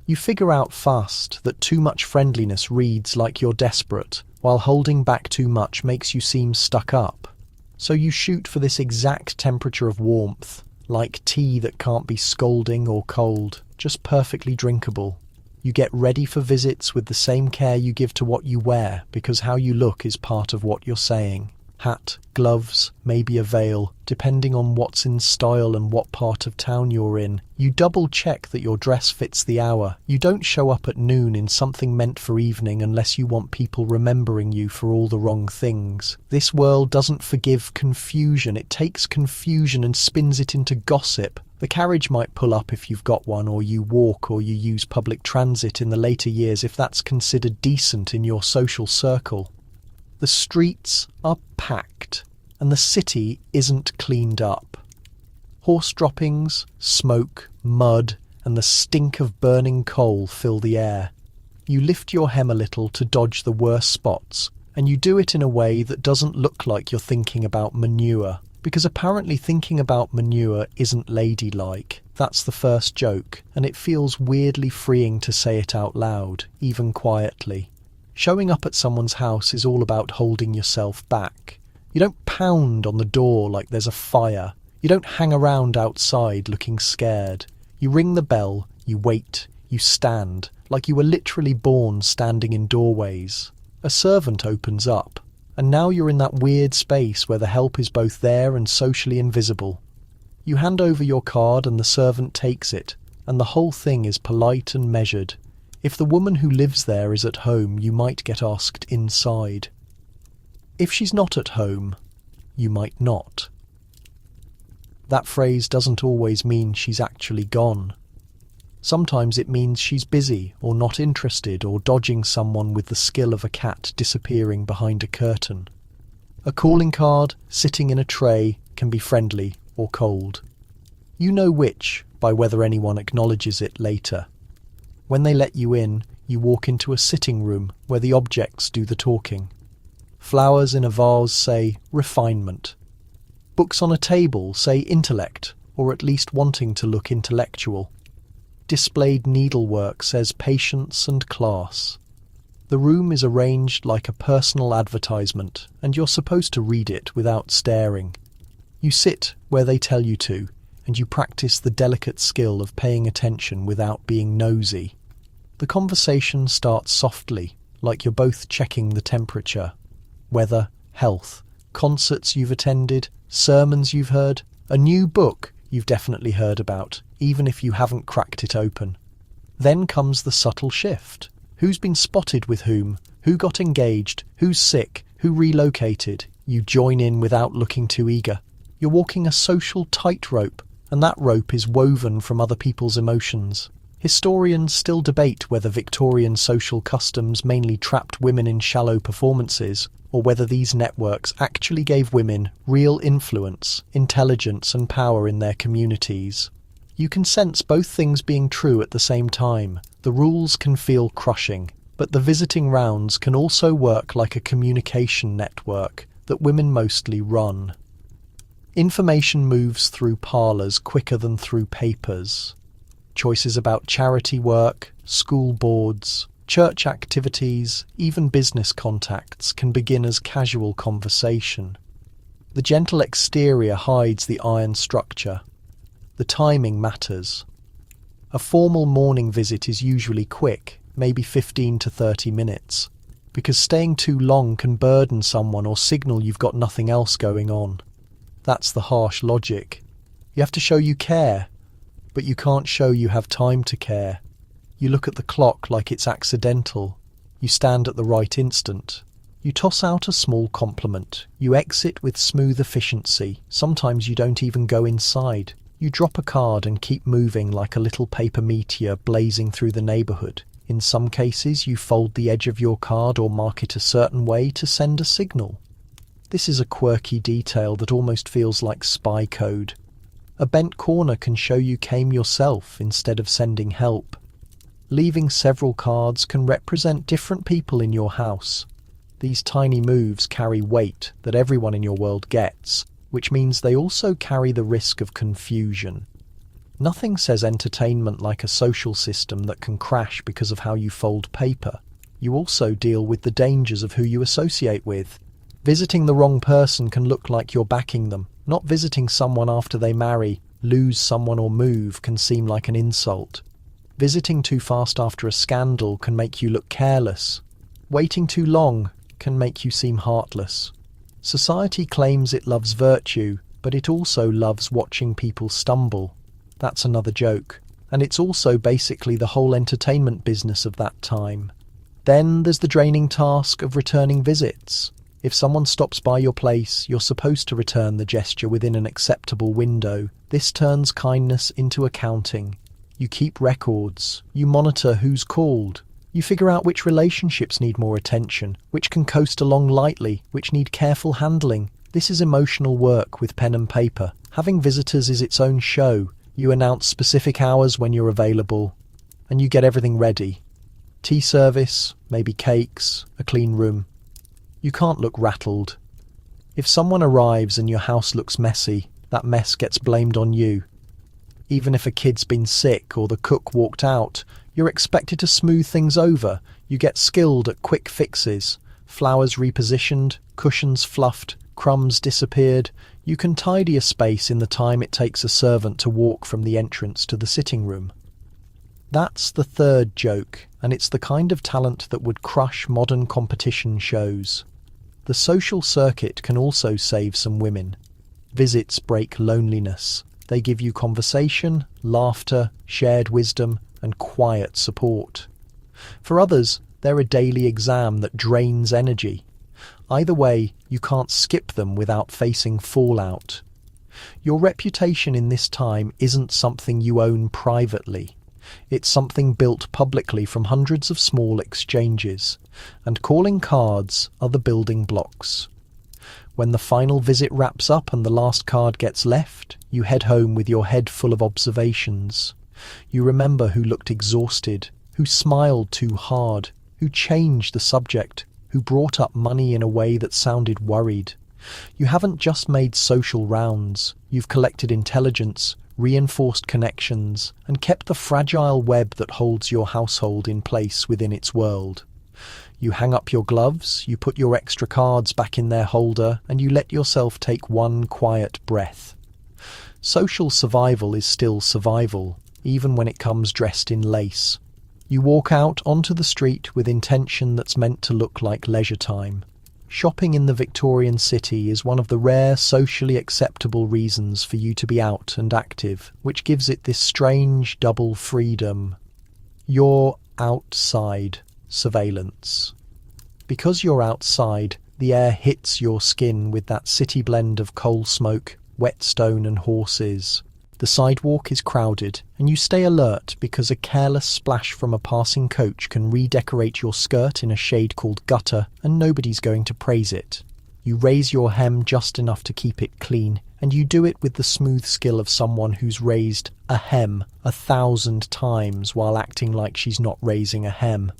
You figure out fast that too much friendliness reads like you're desperate, while holding back too much makes you seem stuck up. So you shoot for this exact temperature of warmth, like tea that can't be scalding or cold, just perfectly drinkable. You get ready for visits with the same care you give to what you wear, because how you look is part of what you're saying. Hat, gloves, maybe a veil, depending on what's in style and what part of town you're in. You double check that your dress fits the hour. You don't show up at noon in something meant for evening unless you want people remembering you for all the wrong things. This world doesn't forgive confusion. It takes confusion and spins it into gossip. The carriage might pull up if you've got one, or you walk, or you use public transit in the later years if that's considered decent in your social circle. The streets are packed, and the city isn't cleaned up. Horse droppings, smoke, mud, and the stink of burning coal fill the air. You lift your hem a little to dodge the worst spots, and you do it in a way that doesn't look like you're thinking about manure, because apparently thinking about manure isn't ladylike. That's the first joke, and it feels weirdly freeing to say it out loud, even quietly. Showing up at someone's house is all about holding yourself back. You don't pound on the door like there's a fire. You don't hang around outside looking scared. You ring the bell, you wait, you stand, like you were literally born standing in doorways. A servant opens up, and now you're in that weird space where the help is both there and socially invisible. You hand over your card and the servant takes it, and the whole thing is polite and measured. If the woman who lives there is at home, you might get asked inside. If she's not at home, you might not. That phrase doesn't always mean she's actually gone. Sometimes it means she's busy or not interested or dodging someone with the skill of a cat disappearing behind a curtain. A calling card sitting in a tray can be friendly or cold. You know which by whether anyone acknowledges it later. When they let you in, you walk into a sitting room where the objects do the talking. Flowers in a vase say refinement. Books on a table say intellect, or at least wanting to look intellectual. Displayed needlework says patience and class. The room is arranged like a personal advertisement, and you're supposed to read it without staring. You sit where they tell you to, and you practice the delicate skill of paying attention without being nosy. The conversation starts softly, like you're both checking the temperature. Weather, health, concerts you've attended, sermons you've heard, a new book you've definitely heard about, even if you haven't cracked it open. Then comes the subtle shift. Who's been spotted with whom? Who got engaged? Who's sick? Who relocated? You join in without looking too eager. You're walking a social tightrope, and that rope is woven from other people's emotions. Historians still debate whether Victorian social customs mainly trapped women in shallow performances, or whether these networks actually gave women real influence, intelligence and power in their communities. You can sense both things being true at the same time. The rules can feel crushing, but the visiting rounds can also work like a communication network that women mostly run. Information moves through parlours quicker than through papers. Choices about charity work, school boards, church activities, even business contacts can begin as casual conversation. The gentle exterior hides the iron structure. The timing matters. A formal morning visit is usually quick, maybe 15 to 30 minutes, because staying too long can burden someone or signal you've got nothing else going on. That's the harsh logic. You have to show you care, but you can't show you have time to care. You look at the clock like it's accidental. You stand at the right instant. You toss out a small compliment. You exit with smooth efficiency. Sometimes you don't even go inside. You drop a card and keep moving like a little paper meteor blazing through the neighbourhood. In some cases, you fold the edge of your card or mark it a certain way to send a signal. This is a quirky detail that almost feels like spy code. A bent corner can show you came yourself instead of sending help. Leaving several cards can represent different people in your house. These tiny moves carry weight that everyone in your world gets, which means they also carry the risk of confusion. Nothing says entertainment like a social system that can crash because of how you fold paper. You also deal with the dangers of who you associate with. Visiting the wrong person can look like you're backing them. Not visiting someone after they marry, lose someone or move can seem like an insult. Visiting too fast after a scandal can make you look careless. Waiting too long can make you seem heartless. Society claims it loves virtue, but it also loves watching people stumble. That's another joke. And it's also basically the whole entertainment business of that time. Then there's the draining task of returning visits. If someone stops by your place, you're supposed to return the gesture within an acceptable window. This turns kindness into accounting. You keep records. You monitor who's called. You figure out which relationships need more attention, which can coast along lightly, which need careful handling. This is emotional work with pen and paper. Having visitors is its own show. You announce specific hours when you're available, and you get everything ready. Tea service, maybe cakes, a clean room. You can't look rattled. If someone arrives and your house looks messy, that mess gets blamed on you. Even if a kid's been sick or the cook walked out, you're expected to smooth things over. You get skilled at quick fixes. Flowers repositioned, cushions fluffed, crumbs disappeared. You can tidy a space in the time it takes a servant to walk from the entrance to the sitting room. That's the third joke, and it's the kind of talent that would crush modern competition shows. The social circuit can also save some women. Visits break loneliness. They give you conversation, laughter, shared wisdom, and quiet support. For others, they're a daily exam that drains energy. Either way, you can't skip them without facing fallout. Your reputation in this time isn't something you own privately. It's something built publicly from hundreds of small exchanges, and calling cards are the building blocks. When the final visit wraps up and the last card gets left, you head home with your head full of observations. You remember who looked exhausted, who smiled too hard, who changed the subject, who brought up money in a way that sounded worried. You haven't just made social rounds, you've collected intelligence, reinforced connections, and kept the fragile web that holds your household in place within its world. You hang up your gloves, you put your extra cards back in their holder, and you let yourself take one quiet breath. Social survival is still survival, even when it comes dressed in lace. You walk out onto the street with intention that's meant to look like leisure time. Shopping in the Victorian city is one of the rare socially acceptable reasons for you to be out and active, which gives it this strange double freedom. You're outside surveillance. Because you're outside, the air hits your skin with that city blend of coal smoke, wet stone and horses. The sidewalk is crowded, and you stay alert because a careless splash from a passing coach can redecorate your skirt in a shade called gutter, and nobody's going to praise it. You raise your hem just enough to keep it clean, and you do it with the smooth skill of someone who's raised a hem 1,000 times while acting like she's not raising a hem.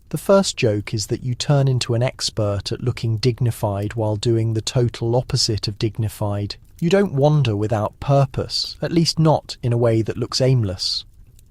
The first joke is that you turn into an expert at looking dignified while doing the total opposite of dignified. You don't wander without purpose, at least not in a way that looks aimless.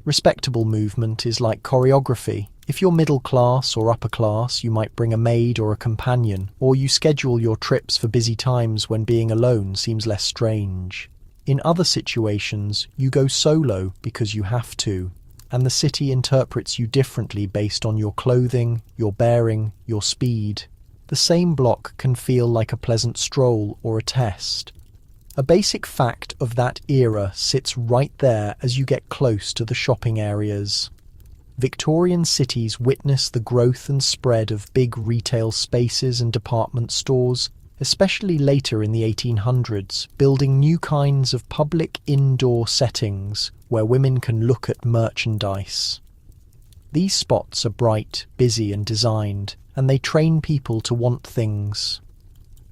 Respectable movement is like choreography. If you're middle class or upper class, you might bring a maid or a companion, or you schedule your trips for busy times when being alone seems less strange. In other situations, you go solo because you have to, and the city interprets you differently based on your clothing, your bearing, your speed. The same block can feel like a pleasant stroll or a test. A basic fact of that era sits right there as you get close to the shopping areas. Victorian cities witness the growth and spread of big retail spaces and department stores, especially later in the 1800s, building new kinds of public indoor settings where women can look at merchandise. These spots are bright, busy and designed, and they train people to want things.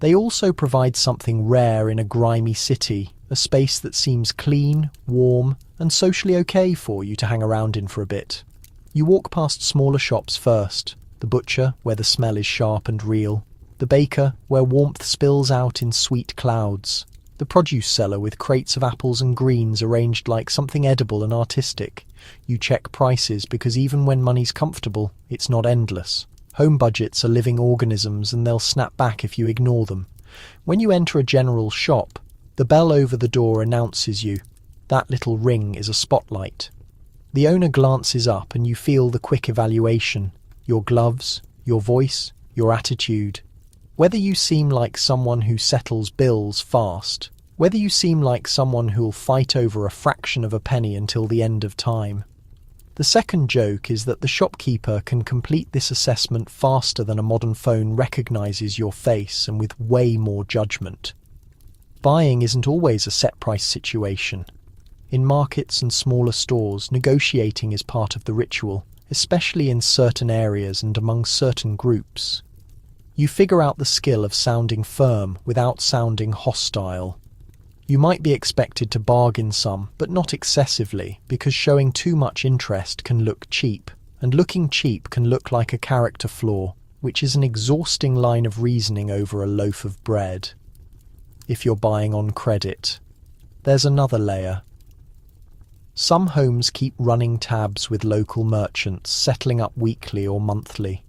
They also provide something rare in a grimy city, a space that seems clean, warm, and socially okay for you to hang around in for a bit. You walk past smaller shops first, the butcher, where the smell is sharp and real, the baker, where warmth spills out in sweet clouds, The produce seller with crates of apples and greens arranged like something edible and artistic. You check prices because even when money's comfortable, it's not endless. Home budgets are living organisms and they'll snap back if you ignore them. When you enter a general shop, the bell over the door announces you. That little ring is a spotlight. The owner glances up and you feel the quick evaluation. Your gloves, your voice, your attitude. Whether you seem like someone who settles bills fast, whether you seem like someone who'll fight over a fraction of a penny until the end of time. The second joke is that the shopkeeper can complete this assessment faster than a modern phone recognizes your face and with way more judgment. Buying isn't always a set price situation. In markets and smaller stores, negotiating is part of the ritual, especially in certain areas and among certain groups. You figure out the skill of sounding firm without sounding hostile. You might be expected to bargain some, but not excessively, because showing too much interest can look cheap, and looking cheap can look like a character flaw, which is an exhausting line of reasoning over a loaf of bread. If you're buying on credit, there's another layer. Some homes keep running tabs with local merchants, settling up weekly or monthly.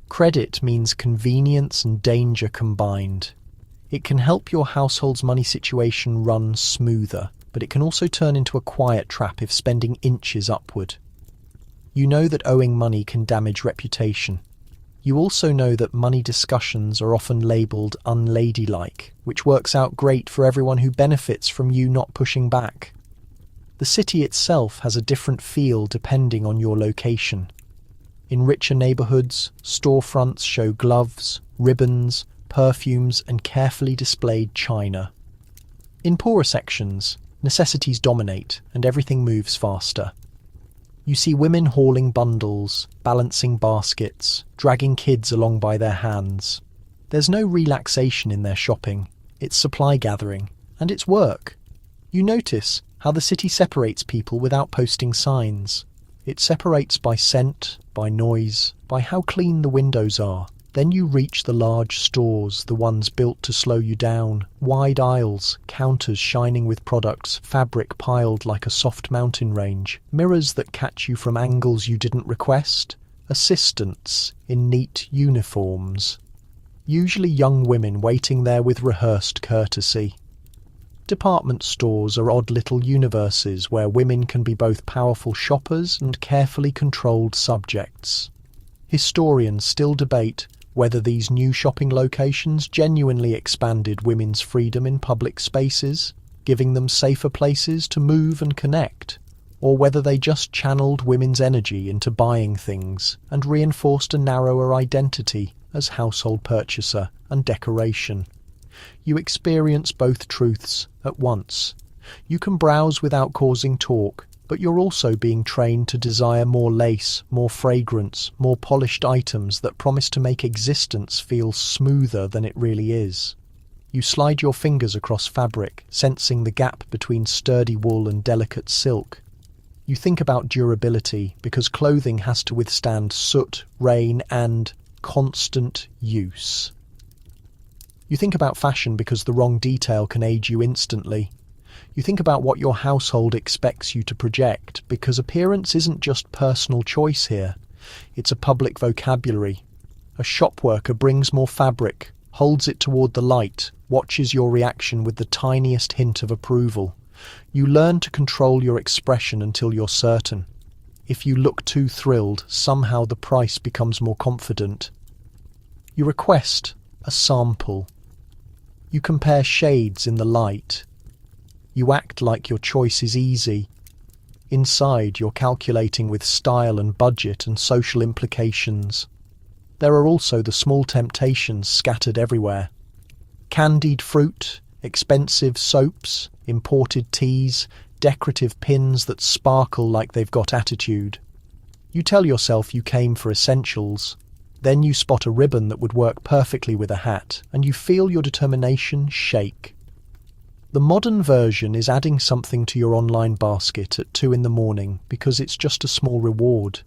Credit means convenience and danger combined. It can help your household's money situation run smoother, but it can also turn into a quiet trap if spending inches upward. You know that owing money can damage reputation. You also know that money discussions are often labelled unladylike, which works out great for everyone who benefits from you not pushing back. The city itself has a different feel depending on your location. In richer neighbourhoods, storefronts show gloves, ribbons, perfumes and carefully displayed china. In poorer sections, necessities dominate and everything moves faster. You see women hauling bundles, balancing baskets, dragging kids along by their hands. There's no relaxation in their shopping, it's supply gathering, and it's work. You notice how the city separates people without posting signs. It separates by scent, by noise, by how clean the windows are. Then you reach the large stores, the ones built to slow you down. Wide aisles, counters shining with products, fabric piled like a soft mountain range, mirrors that catch you from angles you didn't request, assistants in neat uniforms. Usually young women waiting there with rehearsed courtesy. Department stores are odd little universes where women can be both powerful shoppers and carefully controlled subjects. Historians still debate whether these new shopping locations genuinely expanded women's freedom in public spaces, giving them safer places to move and connect, or whether they just channeled women's energy into buying things and reinforced a narrower identity as household purchaser and decoration. You experience both truths at once. You can browse without causing talk, but you're also being trained to desire more lace, more fragrance, more polished items that promise to make existence feel smoother than it really is. You slide your fingers across fabric, sensing the gap between sturdy wool and delicate silk. You think about durability because clothing has to withstand soot, rain, and constant use. You think about fashion because the wrong detail can age you instantly. You think about what your household expects you to project because appearance isn't just personal choice here. It's a public vocabulary. A shop worker brings more fabric, holds it toward the light, watches your reaction with the tiniest hint of approval. You learn to control your expression until you're certain. If you look too thrilled, somehow the price becomes more confident. You request a sample. You compare shades in the light. You act like your choice is easy. Inside, you're calculating with style and budget and social implications. There are also the small temptations scattered everywhere. Candied fruit, expensive soaps, imported teas, decorative pins that sparkle like they've got attitude. You tell yourself you came for essentials. Then you spot a ribbon that would work perfectly with a hat, and you feel your determination shake. The modern version is adding something to your online basket at 2 a.m. because it's just a small reward.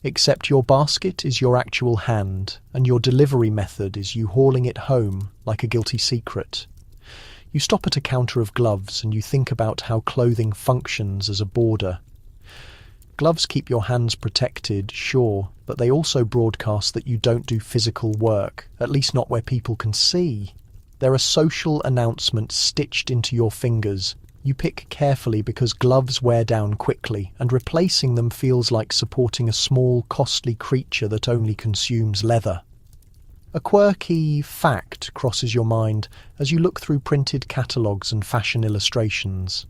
Except your basket is your actual hand, and your delivery method is you hauling it home like a guilty secret. You stop at a counter of gloves and you think about how clothing functions as a border. Gloves keep your hands protected, sure, but they also broadcast that you don't do physical work, at least not where people can see. There are social announcements stitched into your fingers. You pick carefully because gloves wear down quickly, and replacing them feels like supporting a small, costly creature that only consumes leather. A quirky fact crosses your mind as you look through printed catalogues and fashion illustrations.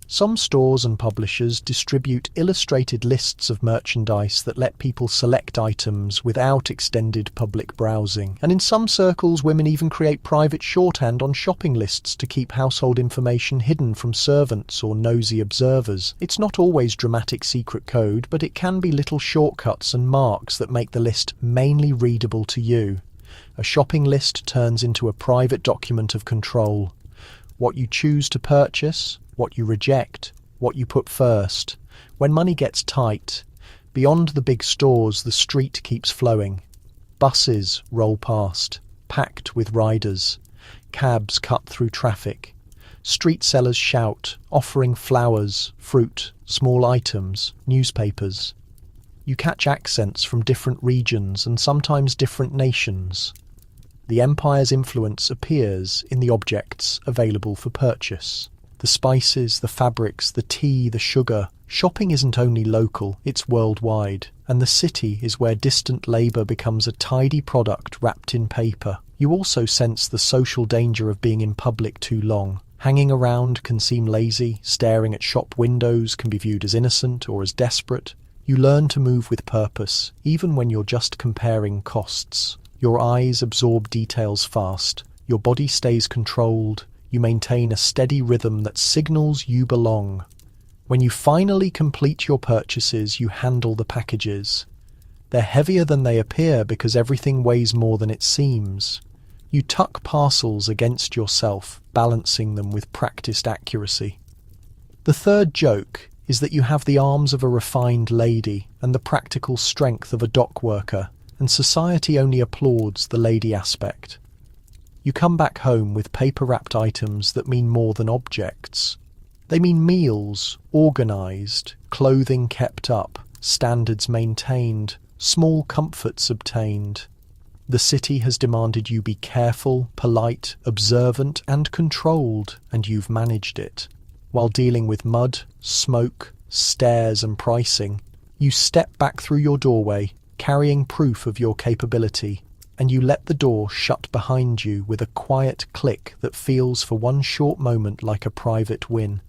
Some stores and publishers distribute illustrated lists of merchandise that let people select items without extended public browsing, and in some circles women even create private shorthand on shopping lists to keep household information hidden from servants or nosy observers. It's not always dramatic secret code, but it can be little shortcuts and marks that make the list mainly readable to you. A shopping list turns into a private document of control. What you choose to purchase, what you reject, what you put first. When money gets tight, beyond the big stores, the street keeps flowing. Buses roll past, packed with riders. Cabs cut through traffic. Street sellers shout, offering flowers, fruit, small items, newspapers. You catch accents from different regions and sometimes different nations. The empire's influence appears in the objects available for purchase. The spices, the fabrics, the tea, the sugar. Shopping isn't only local, it's worldwide. And the city is where distant labour becomes a tidy product wrapped in paper. You also sense the social danger of being in public too long. Hanging around can seem lazy, staring at shop windows can be viewed as innocent or as desperate. You learn to move with purpose, even when you're just comparing costs. Your eyes absorb details fast. Your body stays controlled. You maintain a steady rhythm that signals you belong. When you finally complete your purchases, you handle the packages. They're heavier than they appear because everything weighs more than it seems. You tuck parcels against yourself, balancing them with practiced accuracy. The third joke is that you have the arms of a refined lady and the practical strength of a dock worker, and society only applauds the lady aspect. You come back home with paper-wrapped items that mean more than objects. They mean meals, organised, clothing kept up, standards maintained, small comforts obtained. The city has demanded you be careful, polite, observant and controlled, and you've managed it. While dealing with mud, smoke, stairs and pricing, you step back through your doorway, carrying proof of your capability, and you let the door shut behind you with a quiet click that feels for one short moment like a private win.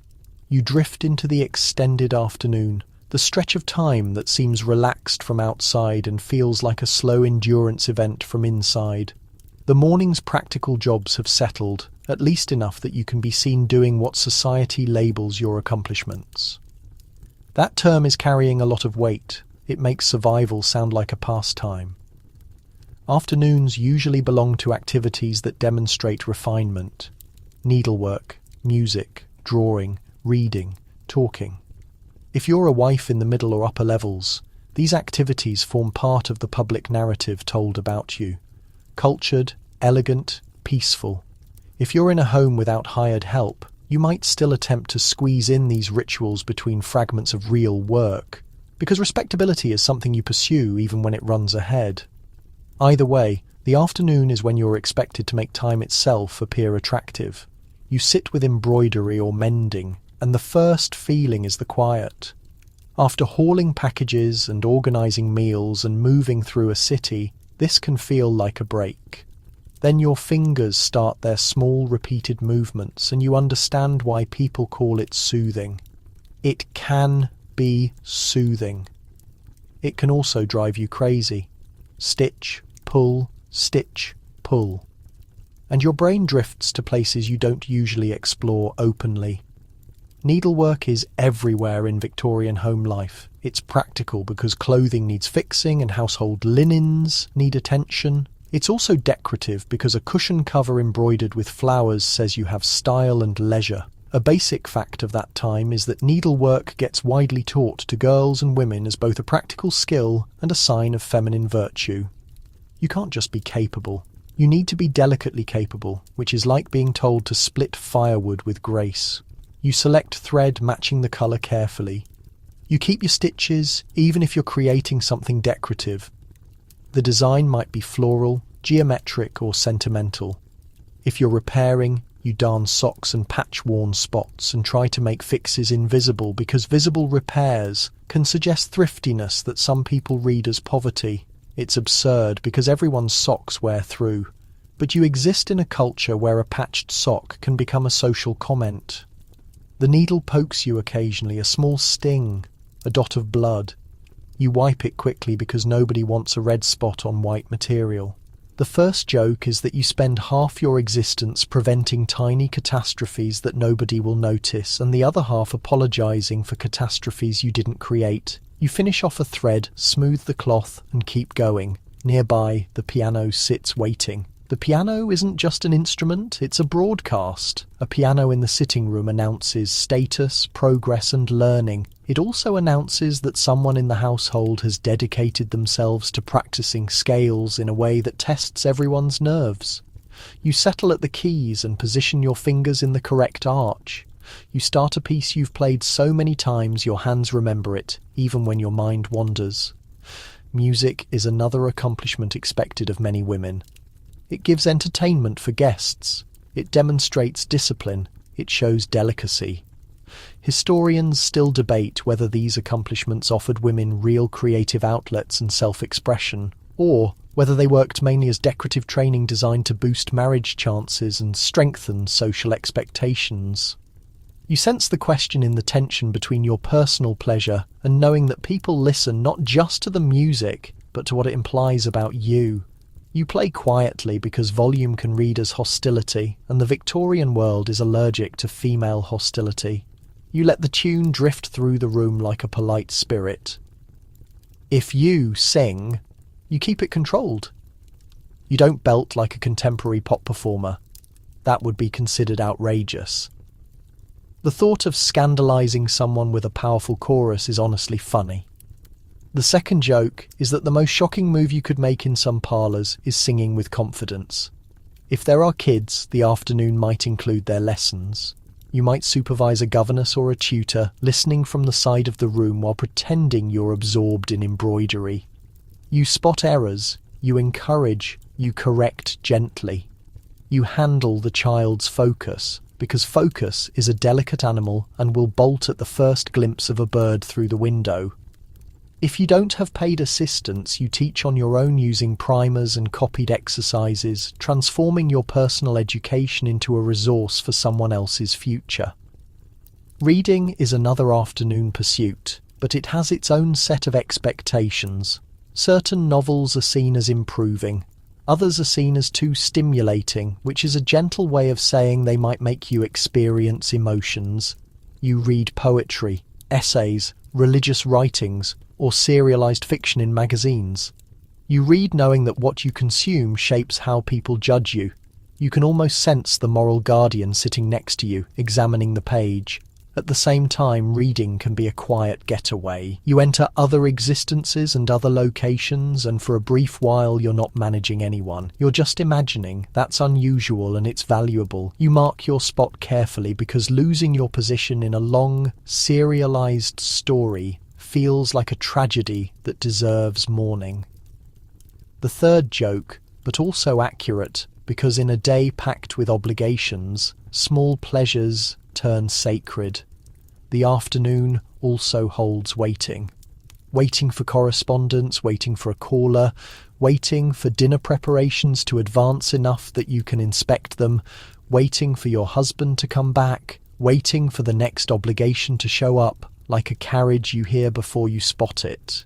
You drift into the extended afternoon, the stretch of time that seems relaxed from outside and feels like a slow endurance event from inside. The morning's practical jobs have settled, at least enough that you can be seen doing what society labels your accomplishments. That term is carrying a lot of weight. It makes survival sound like a pastime. Afternoons usually belong to activities that demonstrate refinement. Needlework, music, drawing, reading, talking. If you're a wife in the middle or upper levels, these activities form part of the public narrative told about you. Cultured, elegant, peaceful. If you're in a home without hired help, you might still attempt to squeeze in these rituals between fragments of real work, because respectability is something you pursue even when it runs ahead. Either way, the afternoon is when you're expected to make time itself appear attractive. You sit with embroidery or mending, and the first feeling is the quiet. After hauling packages and organising meals and moving through a city, this can feel like a break. Then your fingers start their small repeated movements and you understand why people call it soothing. It can be soothing. It can also drive you crazy. Stitch, pull, stitch, pull. And your brain drifts to places you don't usually explore openly. Needlework is everywhere in Victorian home life. It's practical because clothing needs fixing and household linens need attention. It's also decorative because a cushion cover embroidered with flowers says you have style and leisure. A basic fact of that time is that needlework gets widely taught to girls and women as both a practical skill and a sign of feminine virtue. You can't just be capable. You need to be delicately capable, which is like being told to split firewood with grace. You select thread matching the colour carefully. You keep your stitches, even if you're creating something decorative. The design might be floral, geometric, or sentimental. If you're repairing, you darn socks and patch worn spots and try to make fixes invisible, because visible repairs can suggest thriftiness that some people read as poverty. It's absurd because everyone's socks wear through. But you exist in a culture where a patched sock can become a social comment. The needle pokes you occasionally, a small sting, a dot of blood. You wipe it quickly because nobody wants a red spot on white material. The first joke is that you spend half your existence preventing tiny catastrophes that nobody will notice, and the other half apologising for catastrophes you didn't create. You finish off a thread, smooth the cloth, and keep going. Nearby, the piano sits waiting. The piano isn't just an instrument, it's a broadcast. A piano in the sitting room announces status, progress, and learning. It also announces that someone in the household has dedicated themselves to practicing scales in a way that tests everyone's nerves. You settle at the keys and position your fingers in the correct arch. You start a piece you've played so many times your hands remember it, even when your mind wanders. Music is another accomplishment expected of many women. It gives entertainment for guests. It demonstrates discipline. It shows delicacy. Historians still debate whether these accomplishments offered women real creative outlets and self-expression, or whether they worked mainly as decorative training designed to boost marriage chances and strengthen social expectations. You sense the question in the tension between your personal pleasure and knowing that people listen not just to the music, but to what it implies about you. You play quietly because volume can read as hostility, and the Victorian world is allergic to female hostility. You let the tune drift through the room like a polite spirit. If you sing, you keep it controlled. You don't belt like a contemporary pop performer. That would be considered outrageous. The thought of scandalising someone with a powerful chorus is honestly funny. The second joke is that the most shocking move you could make in some parlours is singing with confidence. If there are kids, the afternoon might include their lessons. You might supervise a governess or a tutor, listening from the side of the room while pretending you're absorbed in embroidery. You spot errors, you encourage, you correct gently. You handle the child's focus, because focus is a delicate animal and will bolt at the first glimpse of a bird through the window. If you don't have paid assistants, you teach on your own using primers and copied exercises, transforming your personal education into a resource for someone else's future. Reading is another afternoon pursuit, but it has its own set of expectations. Certain novels are seen as improving. Others are seen as too stimulating, which is a gentle way of saying they might make you experience emotions. You read poetry, essays, religious writings, or serialized fiction in magazines. You read knowing that what you consume shapes how people judge you. You can almost sense the moral guardian sitting next to you, examining the page. At the same time, reading can be a quiet getaway. You enter other existences and other locations, and for a brief while you're not managing anyone. You're just imagining. That's unusual and it's valuable. You mark your spot carefully because losing your position in a long, serialized story feels like a tragedy that deserves mourning. The third joke, but also accurate, because in a day packed with obligations, small pleasures turn sacred. The afternoon also holds waiting. Waiting for correspondence, waiting for a caller, waiting for dinner preparations to advance enough that you can inspect them, waiting for your husband to come back, waiting for the next obligation to show up, like a carriage you hear before you spot it.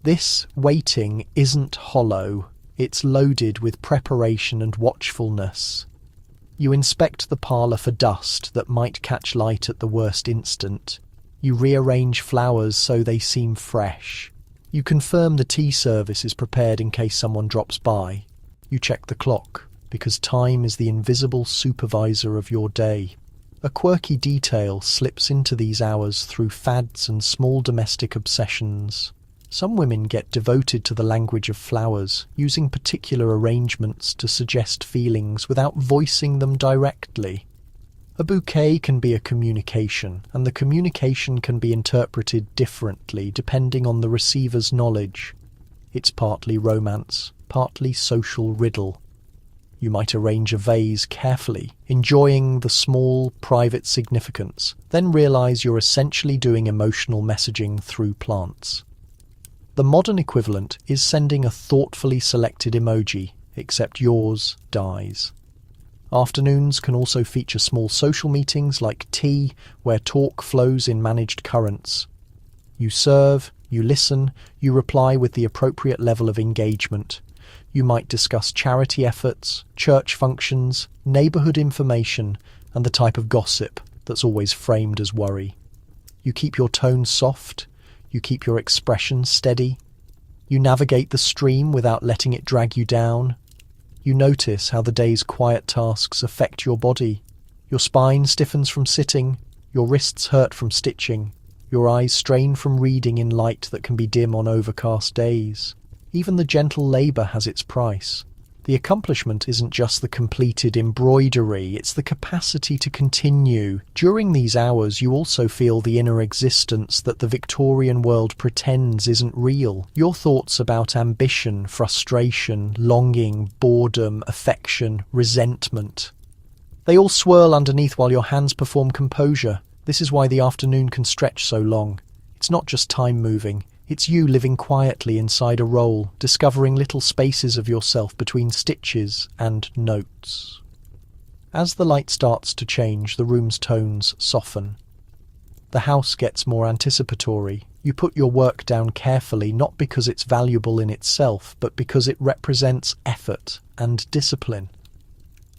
This waiting isn't hollow, it's loaded with preparation and watchfulness. You inspect the parlour for dust that might catch light at the worst instant. You rearrange flowers so they seem fresh. You confirm the tea service is prepared in case someone drops by. You check the clock, because time is the invisible supervisor of your day. A quirky detail slips into these hours through fads and small domestic obsessions. Some women get devoted to the language of flowers, using particular arrangements to suggest feelings without voicing them directly. A bouquet can be a communication, and the communication can be interpreted differently depending on the receiver's knowledge. It's partly romance, partly social riddle. You might arrange a vase carefully, enjoying the small, private significance, then realize you're essentially doing emotional messaging through plants. The modern equivalent is sending a thoughtfully selected emoji, except yours dies. Afternoons can also feature small social meetings like tea, where talk flows in managed currents. You serve, you listen, you reply with the appropriate level of engagement. You might discuss charity efforts, church functions, neighbourhood information, and the type of gossip that's always framed as worry. You keep your tone soft. You keep your expression steady. You navigate the stream without letting it drag you down. You notice how the day's quiet tasks affect your body. Your spine stiffens from sitting. Your wrists hurt from stitching. Your eyes strain from reading in light that can be dim on overcast days. Even the gentle labour has its price. The accomplishment isn't just the completed embroidery, it's the capacity to continue. During these hours, you also feel the inner existence that the Victorian world pretends isn't real. Your thoughts about ambition, frustration, longing, boredom, affection, resentment. They all swirl underneath while your hands perform composure. This is why the afternoon can stretch so long. It's not just time moving. It's you living quietly inside a roll, discovering little spaces of yourself between stitches and notes. As the light starts to change, the room's tones soften. The house gets more anticipatory. You put your work down carefully, not because it's valuable in itself, but because it represents effort and discipline.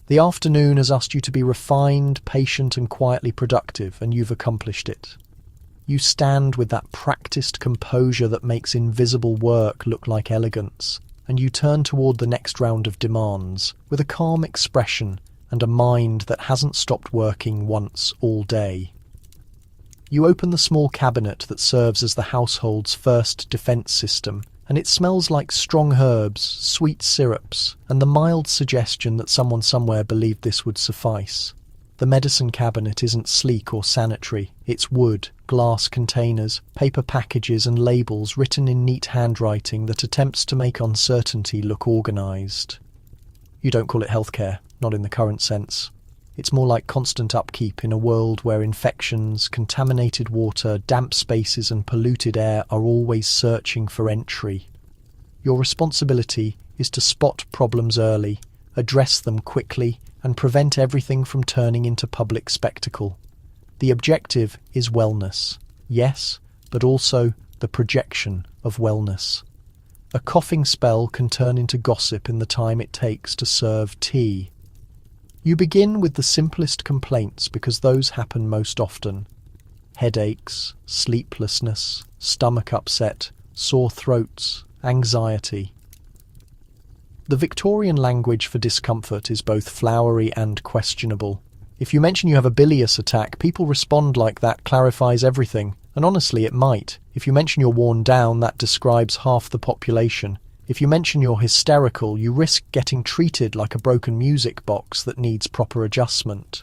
The afternoon has asked you to be refined, patient, and quietly productive, and you've accomplished it. You stand with that practiced composure that makes invisible work look like elegance, and you turn toward the next round of demands with a calm expression and a mind that hasn't stopped working once all day. You open the small cabinet that serves as the household's first defense system, and it smells like strong herbs, sweet syrups, and the mild suggestion that someone somewhere believed this would suffice. The medicine cabinet isn't sleek or sanitary. It's wood, glass containers, paper packages and labels written in neat handwriting that attempts to make uncertainty look organised. You don't call it healthcare, not in the current sense. It's more like constant upkeep in a world where infections, contaminated water, damp spaces and polluted air are always searching for entry. Your responsibility is to spot problems early, address them quickly, and prevent everything from turning into public spectacle. The objective is wellness, yes, but also the projection of wellness. A coughing spell can turn into gossip in the time it takes to serve tea. You begin with the simplest complaints because those happen most often. Headaches, sleeplessness, stomach upset, sore throats, anxiety. The Victorian language for discomfort is both flowery and questionable. If you mention you have a bilious attack, people respond like that clarifies everything. And honestly, it might. If you mention you're worn down, that describes half the population. If you mention you're hysterical, you risk getting treated like a broken music box that needs proper adjustment.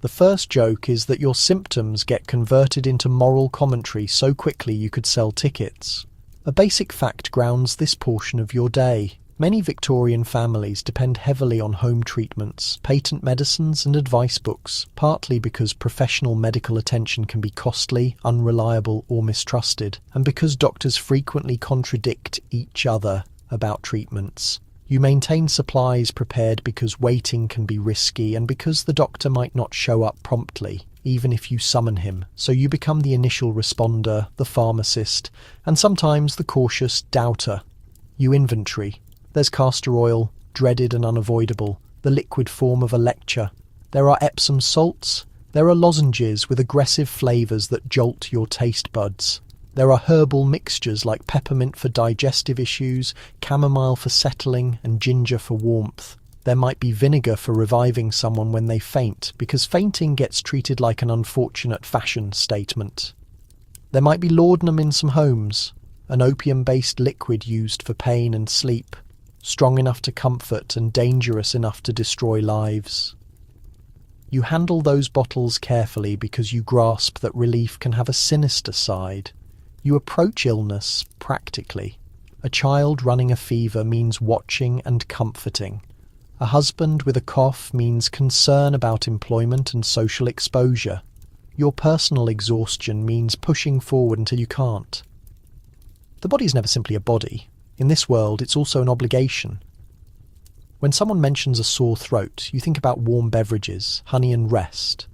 The first joke is that your symptoms get converted into moral commentary so quickly you could sell tickets. A basic fact grounds this portion of your day. Many Victorian families depend heavily on home treatments, patent medicines and advice books, partly because professional medical attention can be costly, unreliable or mistrusted, and because doctors frequently contradict each other about treatments. You maintain supplies prepared because waiting can be risky and because the doctor might not show up promptly, even if you summon him, so you become the initial responder, the pharmacist, and sometimes the cautious doubter. You inventory. There's castor oil, dreaded and unavoidable, the liquid form of a lecture. There are Epsom salts. There are lozenges with aggressive flavours that jolt your taste buds. There are herbal mixtures like peppermint for digestive issues, chamomile for settling, and ginger for warmth. There might be vinegar for reviving someone when they faint, because fainting gets treated like an unfortunate fashion statement. There might be laudanum in some homes, an opium-based liquid used for pain and sleep, strong enough to comfort and dangerous enough to destroy lives. You handle those bottles carefully because you grasp that relief can have a sinister side. You approach illness practically. A child running a fever means watching and comforting. A husband with a cough means concern about employment and social exposure. Your personal exhaustion means pushing forward until you can't. The body is never simply a body. In this world, it's also an obligation. When someone mentions a sore throat, you think about warm beverages, honey and rest.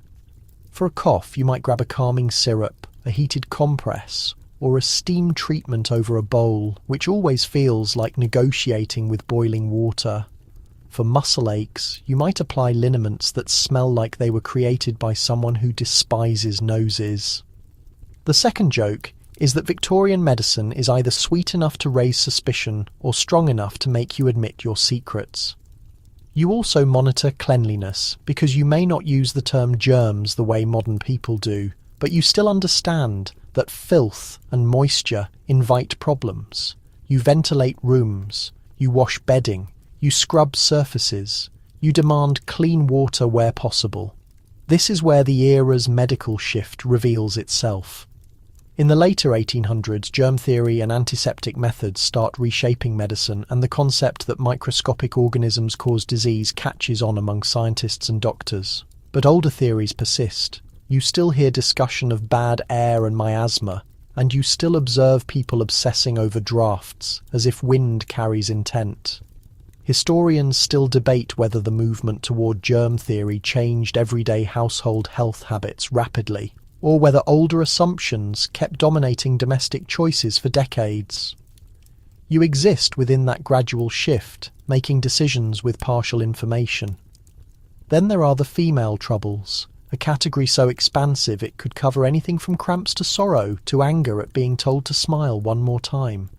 For a cough, you might grab a calming syrup, a heated compress, or a steam treatment over a bowl, which always feels like negotiating with boiling water. For muscle aches, you might apply liniments that smell like they were created by someone who despises noses. The second joke is that Victorian medicine is either sweet enough to raise suspicion or strong enough to make you admit your secrets. You also monitor cleanliness because you may not use the term germs the way modern people do, but you still understand that filth and moisture invite problems. You ventilate rooms, you wash bedding, you scrub surfaces, you demand clean water where possible. This is where the era's medical shift reveals itself. In the later 1800s, germ theory and antiseptic methods start reshaping medicine, and the concept that microscopic organisms cause disease catches on among scientists and doctors. But older theories persist. You still hear discussion of bad air and miasma, and you still observe people obsessing over drafts, as if wind carries intent. Historians still debate whether the movement toward germ theory changed everyday household health habits rapidly, or whether older assumptions kept dominating domestic choices for decades. You exist within that gradual shift, making decisions with partial information. Then there are the female troubles, a category so expansive it could cover anything from cramps to sorrow to anger at being told to smile one more time.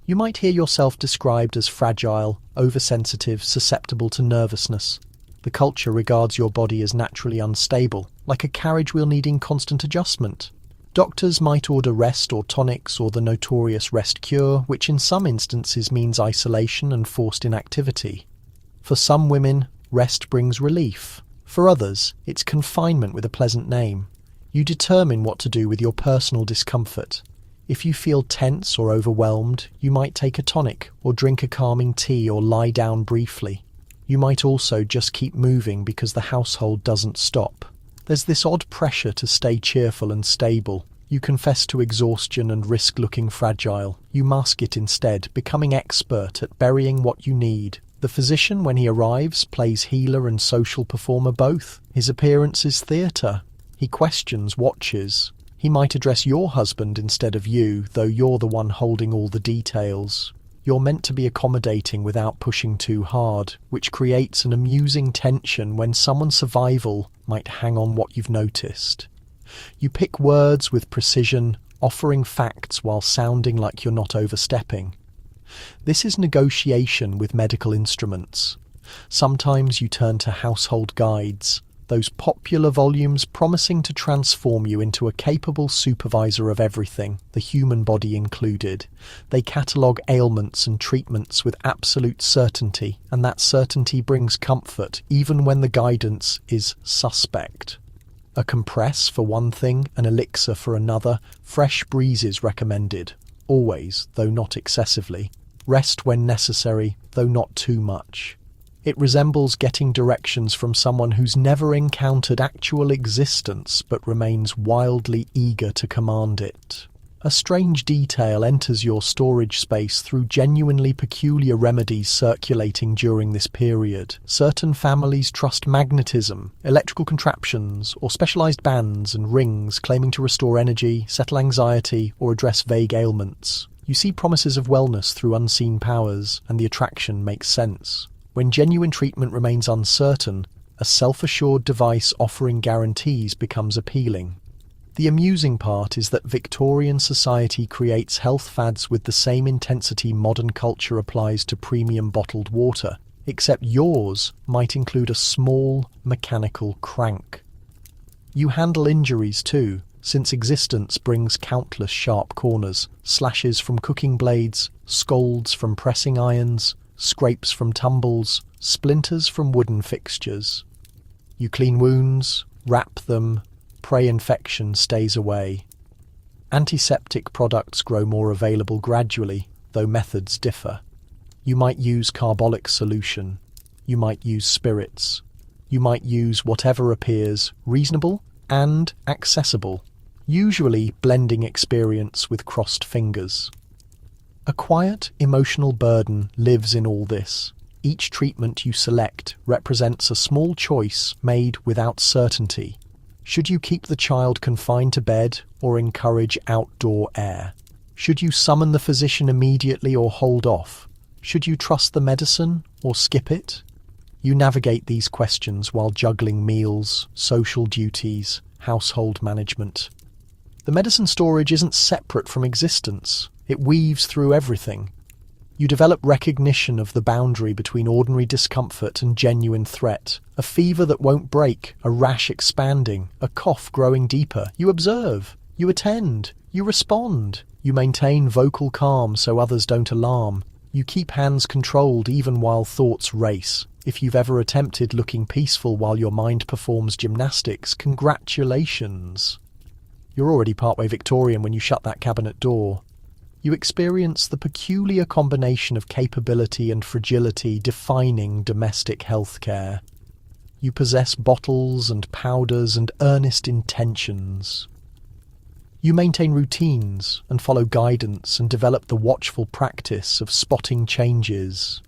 You might hear yourself described as fragile, oversensitive, susceptible to nervousness. The culture regards your body as naturally unstable, like a carriage wheel needing constant adjustment. Doctors might order rest or tonics or the notorious rest cure, which in some instances means isolation and forced inactivity. For some women, rest brings relief. For others, it's confinement with a pleasant name. You determine what to do with your personal discomfort. If you feel tense or overwhelmed, you might take a tonic or drink a calming tea or lie down briefly. You might also just keep moving because the household doesn't stop. There's this odd pressure to stay cheerful and stable. You confess to exhaustion and risk looking fragile. You mask it instead, becoming expert at burying what you need. The physician, when he arrives, plays healer and social performer both. His appearance is theatre. He questions, watches. He might address your husband instead of you, though you're the one holding all the details. You're meant to be accommodating without pushing too hard, which creates an amusing tension when someone's survival might hang on what you've noticed. You pick words with precision, offering facts while sounding like you're not overstepping. This is negotiation with medical instruments. Sometimes you turn to household guides, those popular volumes promising to transform you into a capable supervisor of everything, the human body included. They catalogue ailments and treatments with absolute certainty, and that certainty brings comfort even when the guidance is suspect. A compress for one thing, an elixir for another, fresh breezes recommended, always, though not excessively. Rest when necessary, though not too much. It resembles getting directions from someone who's never encountered actual existence but remains wildly eager to command it. A strange detail enters your storage space through genuinely peculiar remedies circulating during this period. Certain families trust magnetism, electrical contraptions, or specialized bands and rings claiming to restore energy, settle anxiety, or address vague ailments. You see promises of wellness through unseen powers, and the attraction makes sense. When genuine treatment remains uncertain, a self-assured device offering guarantees becomes appealing. The amusing part is that Victorian society creates health fads with the same intensity modern culture applies to premium bottled water, except yours might include a small, mechanical crank. You handle injuries too, since existence brings countless sharp corners, slashes from cooking blades, scalds from pressing irons, scrapes from tumbles, splinters from wooden fixtures. You clean wounds, wrap them, pray infection stays away. Antiseptic products grow more available gradually, though methods differ. You might use carbolic solution. You might use spirits. You might use whatever appears reasonable and accessible, usually blending experience with crossed fingers. A quiet, emotional burden lives in all this. Each treatment you select represents a small choice made without certainty. Should you keep the child confined to bed or encourage outdoor air? Should you summon the physician immediately or hold off? Should you trust the medicine or skip it? You navigate these questions while juggling meals, social duties, household management. The medicine storage isn't separate from existence. It weaves through everything. You develop recognition of the boundary between ordinary discomfort and genuine threat. A fever that won't break, a rash expanding, a cough growing deeper. You observe, you attend, you respond. You maintain vocal calm so others don't alarm. You keep hands controlled even while thoughts race. If you've ever attempted looking peaceful while your mind performs gymnastics, congratulations. You're already partway Victorian when you shut that cabinet door. You experience the peculiar combination of capability and fragility defining domestic healthcare. You possess bottles and powders and earnest intentions. You maintain routines and follow guidance and develop the watchful practice of spotting changes.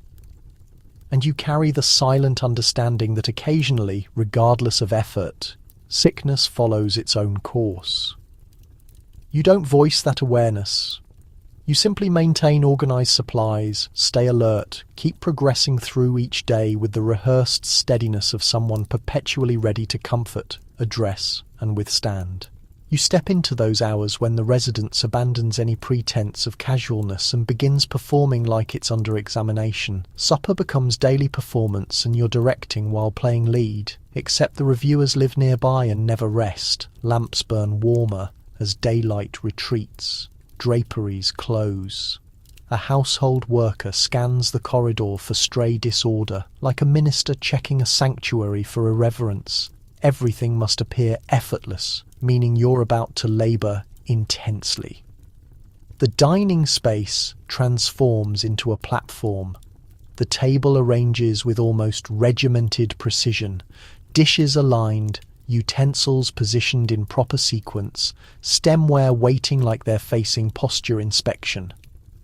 And you carry the silent understanding that occasionally, regardless of effort, sickness follows its own course. You don't voice that awareness. You simply maintain organized supplies, stay alert, keep progressing through each day with the rehearsed steadiness of someone perpetually ready to comfort, address, and withstand. You step into those hours when the residence abandons any pretense of casualness and begins performing like it's under examination. Supper becomes daily performance and you're directing while playing lead, except the reviewers live nearby and never rest. Lamps burn warmer as daylight retreats. Draperies close. A household worker scans the corridor for stray disorder, like a minister checking a sanctuary for irreverence. Everything must appear effortless, meaning you're about to labour intensely. The dining space transforms into a platform. The table arranges with almost regimented precision, dishes aligned, utensils positioned in proper sequence, stemware waiting like they're facing posture inspection.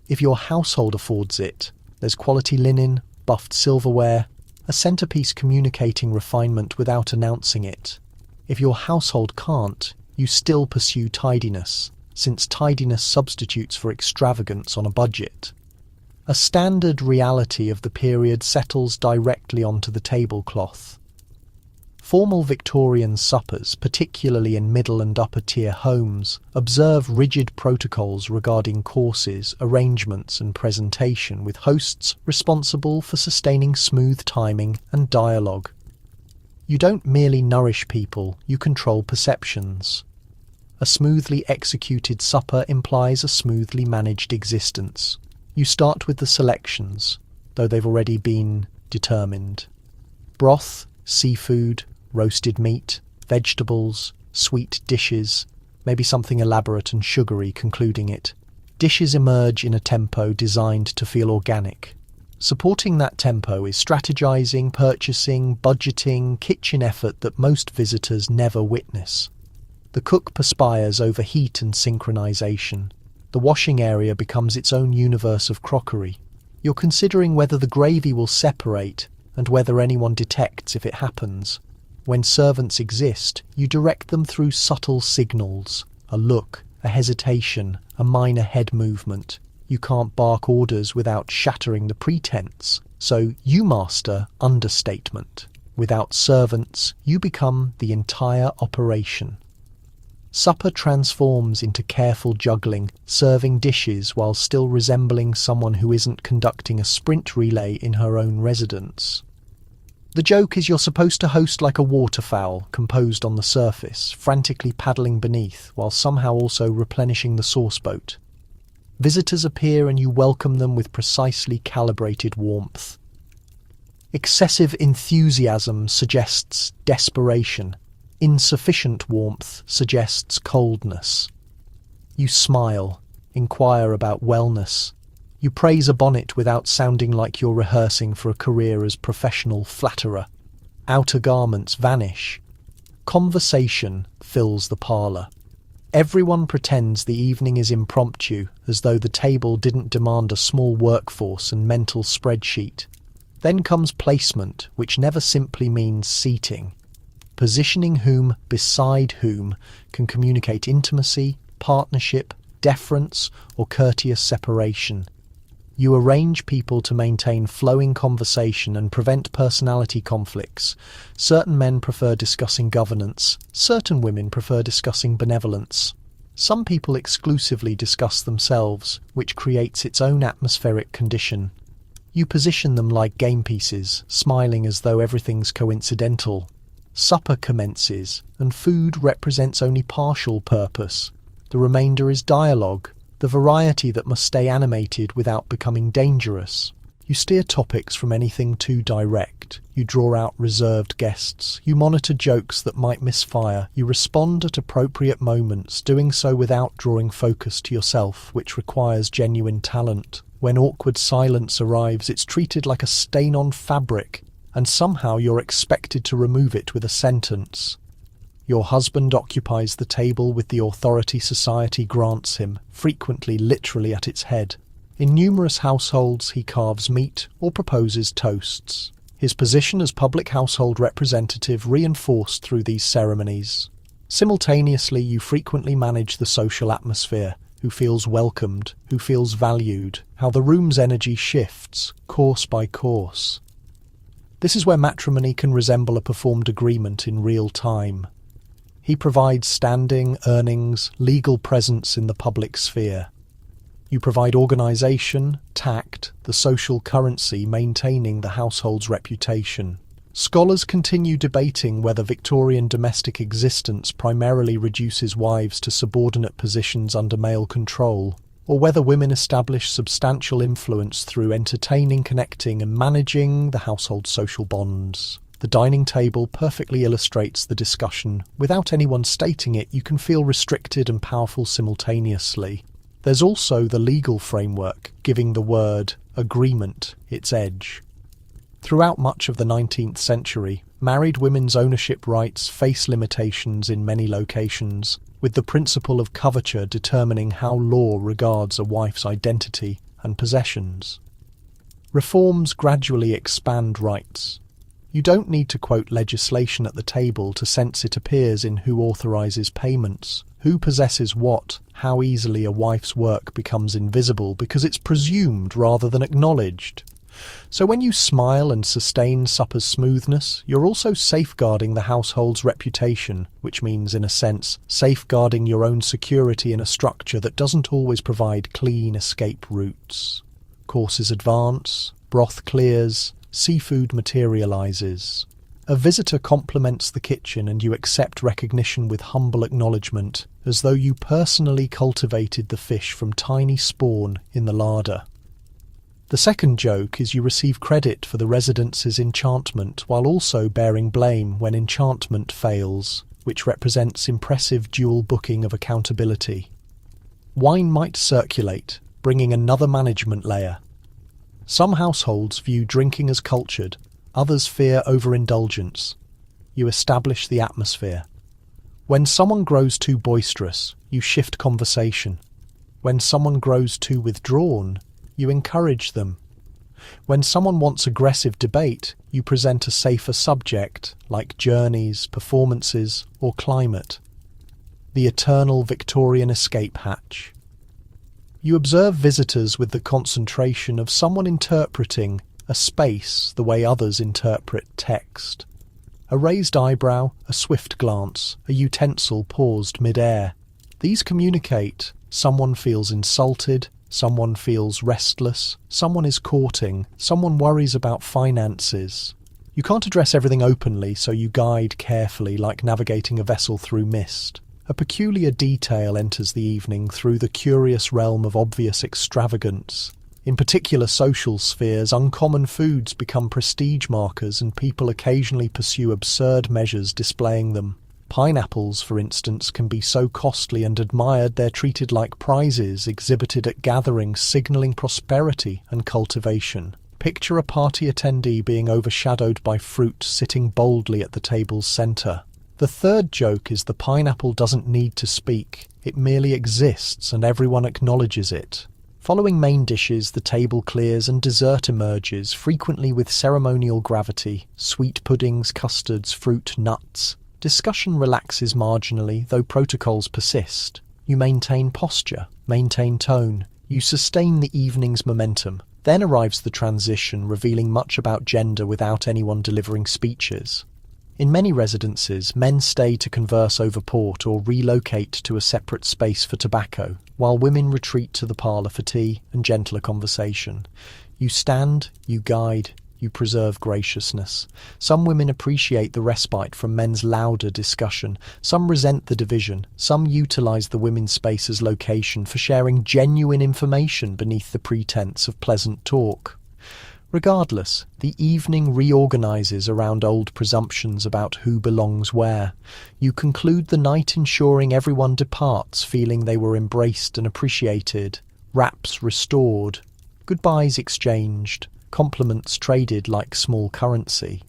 If your household affords it, there's quality linen, buffed silverware, a centerpiece communicating refinement without announcing it. If your household can't, you still pursue tidiness, since tidiness substitutes for extravagance on a budget. A standard reality of the period settles directly onto the tablecloth. Formal Victorian suppers, particularly in middle and upper-tier homes, observe rigid protocols regarding courses, arrangements and presentation, with hosts responsible for sustaining smooth timing and dialogue. You don't merely nourish people, you control perceptions. A smoothly executed supper implies a smoothly managed existence. You start with the selections, though they've already been determined. Broth, seafood, roasted meat, vegetables, sweet dishes, maybe something elaborate and sugary concluding it. Dishes emerge in a tempo designed to feel organic. Supporting that tempo is strategizing, purchasing, budgeting, kitchen effort that most visitors never witness. The cook perspires over heat and synchronization. The washing area becomes its own universe of crockery. You're considering whether the gravy will separate and whether anyone detects if it happens. When servants exist, you direct them through subtle signals, a look, a hesitation, a minor head movement. You can't bark orders without shattering the pretense, so you master understatement. Without servants, you become the entire operation. Supper transforms into careful juggling, serving dishes while still resembling someone who isn't conducting a sprint relay in her own residence. The joke is you're supposed to host like a waterfowl, composed on the surface, frantically paddling beneath, while somehow also replenishing the source boat. Visitors appear and you welcome them with precisely calibrated warmth. Excessive enthusiasm suggests desperation. Insufficient warmth suggests coldness. You smile, inquire about wellness. You praise a bonnet without sounding like you're rehearsing for a career as professional flatterer. Outer garments vanish. Conversation fills the parlour. Everyone pretends the evening is impromptu, as though the table didn't demand a small workforce and mental spreadsheet. Then comes placement, which never simply means seating. Positioning whom beside whom can communicate intimacy, partnership, deference, or courteous separation. You arrange people to maintain flowing conversation and prevent personality conflicts. Certain men prefer discussing governance. Certain women prefer discussing benevolence. Some people exclusively discuss themselves, which creates its own atmospheric condition. You position them like game pieces, smiling as though everything's coincidental. Supper commences, and food represents only partial purpose. The remainder is dialogue, the variety that must stay animated without becoming dangerous. You steer topics from anything too direct. You draw out reserved guests. You monitor jokes that might misfire. You respond at appropriate moments, doing so without drawing focus to yourself, which requires genuine talent. When awkward silence arrives, it's treated like a stain on fabric, and somehow you're expected to remove it with a sentence. Your husband occupies the table with the authority society grants him, frequently literally at its head. In numerous households he carves meat or proposes toasts. His position as public household representative reinforced through these ceremonies. Simultaneously, you frequently manage the social atmosphere, who feels welcomed, who feels valued, how the room's energy shifts, course by course. This is where matrimony can resemble a performed agreement in real time. He provides standing, earnings, legal presence in the public sphere. You provide organisation, tact, the social currency maintaining the household's reputation. Scholars continue debating whether Victorian domestic existence primarily reduces wives to subordinate positions under male control, or whether women establish substantial influence through entertaining, connecting, and managing the household's social bonds. The dining table perfectly illustrates the discussion. Without anyone stating it, you can feel restricted and powerful simultaneously. There's also the legal framework, giving the word agreement its edge. Throughout much of the 19th century, married women's ownership rights face limitations in many locations, with the principle of coverture determining how law regards a wife's identity and possessions. Reforms gradually expand rights. You don't need to quote legislation at the table to sense it appears in who authorises payments, who possesses what, how easily a wife's work becomes invisible because it's presumed rather than acknowledged. So when you smile and sustain supper's smoothness, you're also safeguarding the household's reputation, which means, in a sense, safeguarding your own security in a structure that doesn't always provide clean escape routes. Courses advance, broth clears, seafood materializes. A visitor compliments the kitchen and you accept recognition with humble acknowledgement, as though you personally cultivated the fish from tiny spawn in the larder. The second joke is you receive credit for the residence's enchantment while also bearing blame when enchantment fails, which represents impressive dual booking of accountability. Wine might circulate, bringing another management layer. Some households view drinking as cultured, others fear overindulgence. You establish the atmosphere. When someone grows too boisterous, you shift conversation. When someone grows too withdrawn, you encourage them. When someone wants aggressive debate, you present a safer subject, like journeys, performances, or climate. The eternal Victorian escape hatch. You observe visitors with the concentration of someone interpreting a space the way others interpret text. A raised eyebrow, a swift glance, a utensil paused mid-air. These communicate. Someone feels insulted, someone feels restless, someone is courting, someone worries about finances. You can't address everything openly, so you guide carefully, like navigating a vessel through mist. A peculiar detail enters the evening through the curious realm of obvious extravagance. In particular social spheres, uncommon foods become prestige markers and people occasionally pursue absurd measures displaying them. Pineapples, for instance, can be so costly and admired they're treated like prizes, exhibited at gatherings signalling prosperity and cultivation. Picture a party attendee being overshadowed by fruit sitting boldly at the table's centre. The third joke is the pineapple doesn't need to speak, it merely exists and everyone acknowledges it. Following main dishes, the table clears and dessert emerges, frequently with ceremonial gravity: sweet puddings, custards, fruit, nuts. Discussion relaxes marginally, though protocols persist. You maintain posture, maintain tone. You sustain the evening's momentum. Then arrives the transition, revealing much about gender without anyone delivering speeches. In many residences, men stay to converse over port or relocate to a separate space for tobacco, while women retreat to the parlour for tea and gentler conversation. You stand, you guide, you preserve graciousness. Some women appreciate the respite from men's louder discussion. Some resent the division. Some utilise the women's space as location for sharing genuine information beneath the pretense of pleasant talk. Regardless, the evening reorganises around old presumptions about who belongs where. You conclude the night ensuring everyone departs feeling they were embraced and appreciated, wraps restored, goodbyes exchanged, compliments traded like small currency.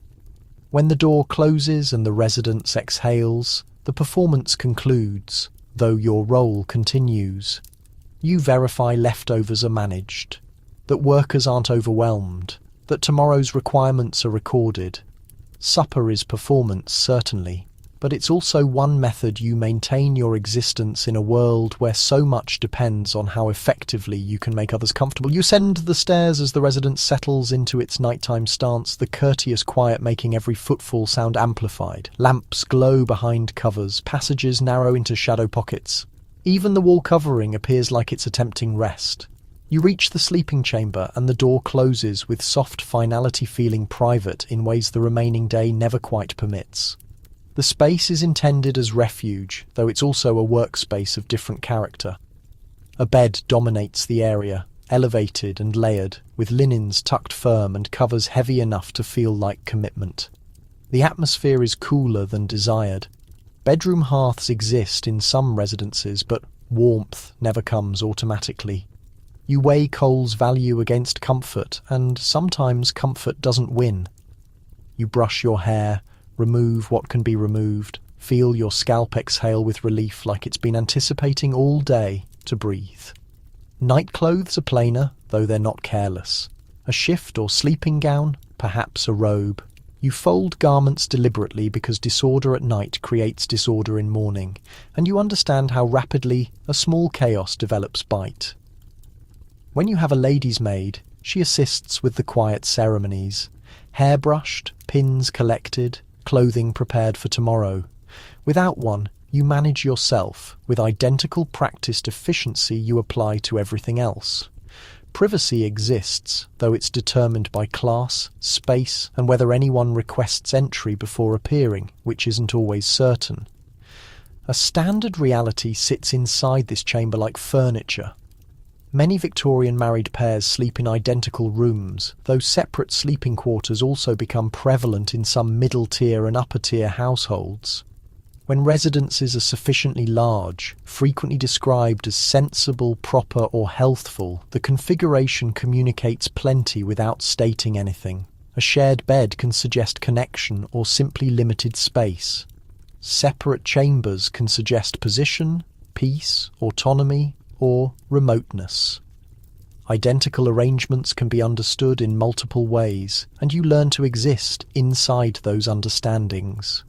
When the door closes and the residence exhales, the performance concludes, though your role continues. You verify leftovers are managed, that workers aren't overwhelmed, that tomorrow's requirements are recorded. Supper is performance, certainly, but it's also one method you maintain your existence in a world where so much depends on how effectively you can make others comfortable. You ascend the stairs as the residence settles into its nighttime stance, the courteous quiet making every footfall sound amplified. Lamps glow behind covers, passages narrow into shadow pockets. Even the wall covering appears like it's attempting rest. You reach the sleeping chamber and the door closes with soft finality, feeling private in ways the remaining day never quite permits. The space is intended as refuge, though it's also a workspace of different character. A bed dominates the area, elevated and layered, with linens tucked firm and covers heavy enough to feel like commitment. The atmosphere is cooler than desired. Bedroom hearths exist in some residences, but warmth never comes automatically. You weigh coal's value against comfort, and sometimes comfort doesn't win. You brush your hair, remove what can be removed, feel your scalp exhale with relief like it's been anticipating all day to breathe. Night clothes are plainer, though they're not careless. A shift or sleeping gown, perhaps a robe. You fold garments deliberately because disorder at night creates disorder in morning, and you understand how rapidly a small chaos develops bite. When you have a lady's maid, she assists with the quiet ceremonies. Hair brushed, pins collected, clothing prepared for tomorrow. Without one, you manage yourself. With identical practiced efficiency you apply to everything else. Privacy exists, though it's determined by class, space, and whether anyone requests entry before appearing, which isn't always certain. A standard reality sits inside this chamber like furniture. Many Victorian married pairs sleep in identical rooms, though separate sleeping quarters also become prevalent in some middle-tier and upper-tier households. When residences are sufficiently large, frequently described as sensible, proper or healthful, the configuration communicates plenty without stating anything. A shared bed can suggest connection or simply limited space. Separate chambers can suggest position, peace, autonomy, or remoteness. Identical arrangements can be understood in multiple ways, and you learn to exist inside those understandings.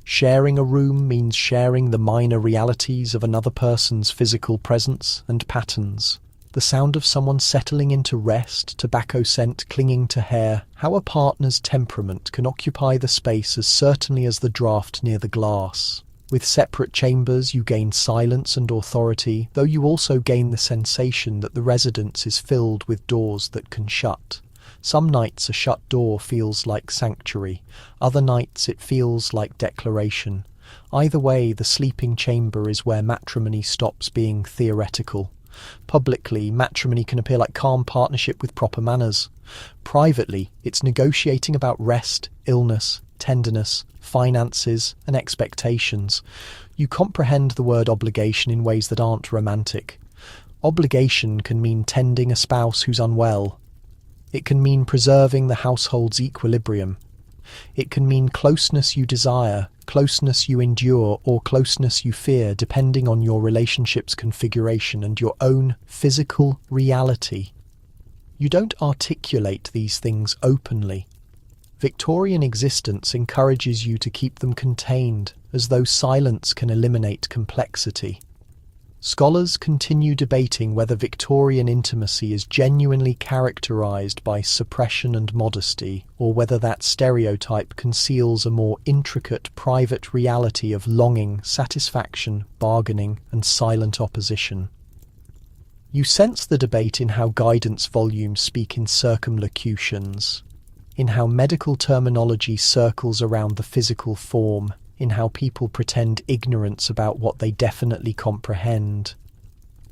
Sharing a room means sharing the minor realities of another person's physical presence and patterns. The sound of someone settling into rest, tobacco scent clinging to hair, how a partner's temperament can occupy the space as certainly as the draught near the glass. With separate chambers you gain silence and authority, though you also gain the sensation that the residence is filled with doors that can shut. Some nights a shut door feels like sanctuary, other nights it feels like declaration. Either way, the sleeping chamber is where matrimony stops being theoretical. Publicly, matrimony can appear like calm partnership with proper manners. Privately, it's negotiating about rest, illness, tenderness, finances, and expectations. You comprehend the word obligation in ways that aren't romantic. Obligation can mean tending a spouse who's unwell. It can mean preserving the household's equilibrium. It can mean closeness you desire, closeness you endure, or closeness you fear, depending on your relationship's configuration and your own physical reality. You don't articulate these things openly. Victorian existence encourages you to keep them contained, as though silence can eliminate complexity. Scholars continue debating whether Victorian intimacy is genuinely characterized by suppression and modesty, or whether that stereotype conceals a more intricate private reality of longing, satisfaction, bargaining, and silent opposition. You sense the debate in how guidance volumes speak in circumlocutions, in how medical terminology circles around the physical form, in how people pretend ignorance about what they definitely comprehend.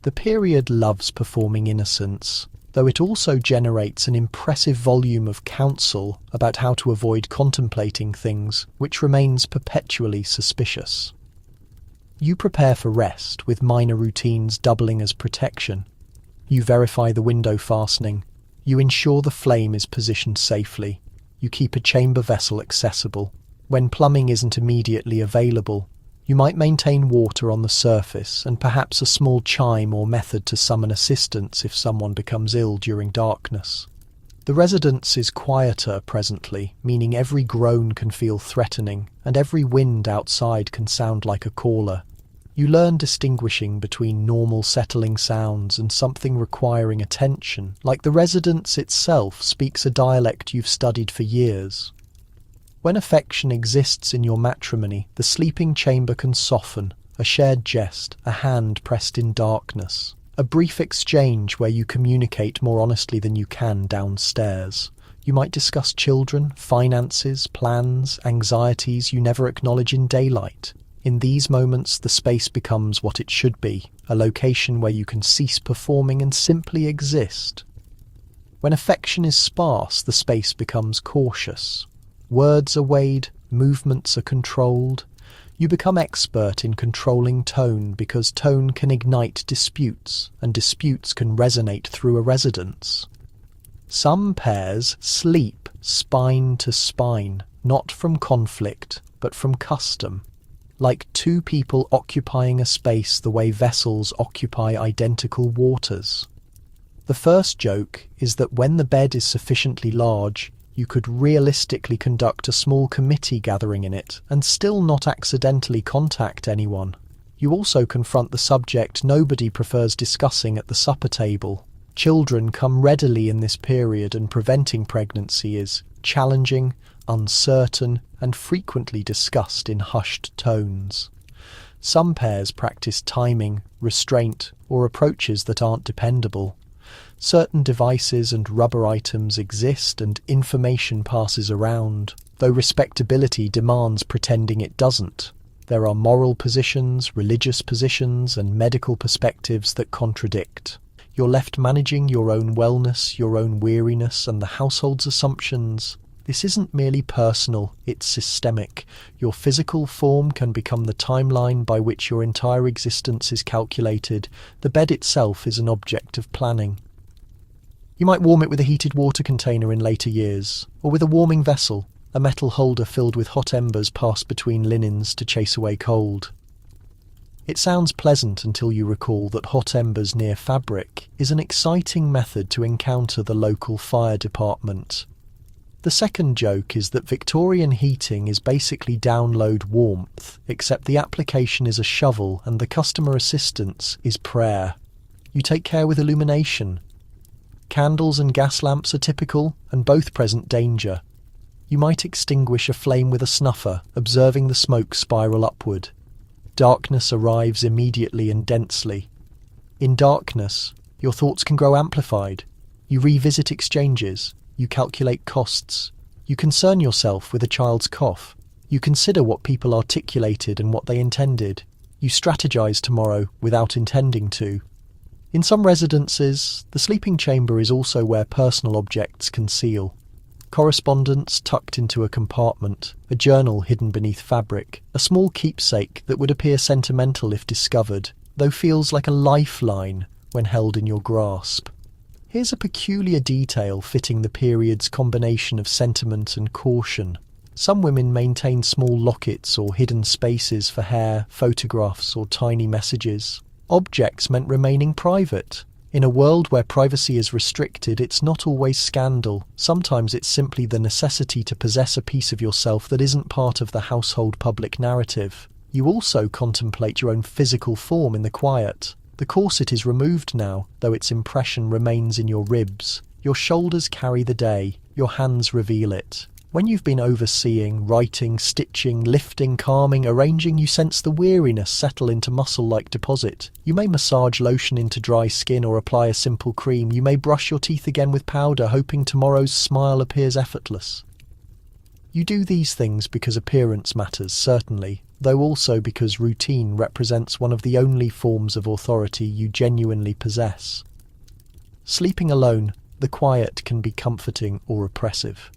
The period loves performing innocence, though it also generates an impressive volume of counsel about how to avoid contemplating things, which remains perpetually suspicious. You prepare for rest, with minor routines doubling as protection. You verify the window fastening. You ensure the flame is positioned safely. You keep a chamber vessel accessible. When plumbing isn't immediately available, you might maintain water on the surface and perhaps a small chime or method to summon assistance if someone becomes ill during darkness. The residence is quieter presently, meaning every groan can feel threatening and every wind outside can sound like a caller. You learn distinguishing between normal settling sounds and something requiring attention, like the residence itself speaks a dialect you've studied for years. When affection exists in your matrimony, the sleeping chamber can soften, a shared jest, a hand pressed in darkness, a brief exchange where you communicate more honestly than you can downstairs. You might discuss children, finances, plans, anxieties you never acknowledge in daylight. In these moments, the space becomes what it should be, a location where you can cease performing and simply exist. When affection is sparse, the space becomes cautious. Words are weighed, movements are controlled. You become expert in controlling tone because tone can ignite disputes, and disputes can resonate through a residence. Some pairs sleep spine to spine, not from conflict, but from custom, like two people occupying a space the way vessels occupy identical waters. The first joke is that when the bed is sufficiently large, you could realistically conduct a small committee gathering in it and still not accidentally contact anyone. You also confront the subject nobody prefers discussing at the supper table. Children come readily in this period, and preventing pregnancy is challenging, uncertain, and frequently discussed in hushed tones. Some pairs practice timing, restraint, or approaches that aren't dependable. Certain devices and rubber items exist and information passes around, though respectability demands pretending it doesn't. There are moral positions, religious positions, and medical perspectives that contradict. You're left managing your own wellness, your own weariness, and the household's assumptions. This isn't merely personal, it's systemic. Your physical form can become the timeline by which your entire existence is calculated. The bed itself is an object of planning. You might warm it with a heated water container in later years, or with a warming vessel, a metal holder filled with hot embers passed between linens to chase away cold. It sounds pleasant until you recall that hot embers near fabric is an exciting method to encounter the local fire department. The second joke is that Victorian heating is basically download warmth, except the application is a shovel and the customer assistance is prayer. You take care with illumination. Candles and gas lamps are typical, and both present danger. You might extinguish a flame with a snuffer, observing the smoke spiral upward. Darkness arrives immediately and densely. In darkness, your thoughts can grow amplified. You revisit exchanges. You calculate costs. You concern yourself with a child's cough. You consider what people articulated and what they intended. You strategize tomorrow without intending to. In some residences, the sleeping chamber is also where personal objects conceal. Correspondence tucked into a compartment, a journal hidden beneath fabric, a small keepsake that would appear sentimental if discovered, though feels like a lifeline when held in your grasp. Here's a peculiar detail fitting the period's combination of sentiment and caution. Some women maintain small lockets or hidden spaces for hair, photographs, or tiny messages. Objects meant remaining private. In a world where privacy is restricted, it's not always scandal. Sometimes it's simply the necessity to possess a piece of yourself that isn't part of the household public narrative. You also contemplate your own physical form in the quiet. The corset is removed now, though its impression remains in your ribs. Your shoulders carry the day, your hands reveal it. When you've been overseeing, writing, stitching, lifting, calming, arranging, you sense the weariness settle into muscle-like deposit. You may massage lotion into dry skin or apply a simple cream. You may brush your teeth again with powder, hoping tomorrow's smile appears effortless. You do these things because appearance matters, certainly, though also because routine represents one of the only forms of authority you genuinely possess. Sleeping alone, the quiet can be comforting or oppressive.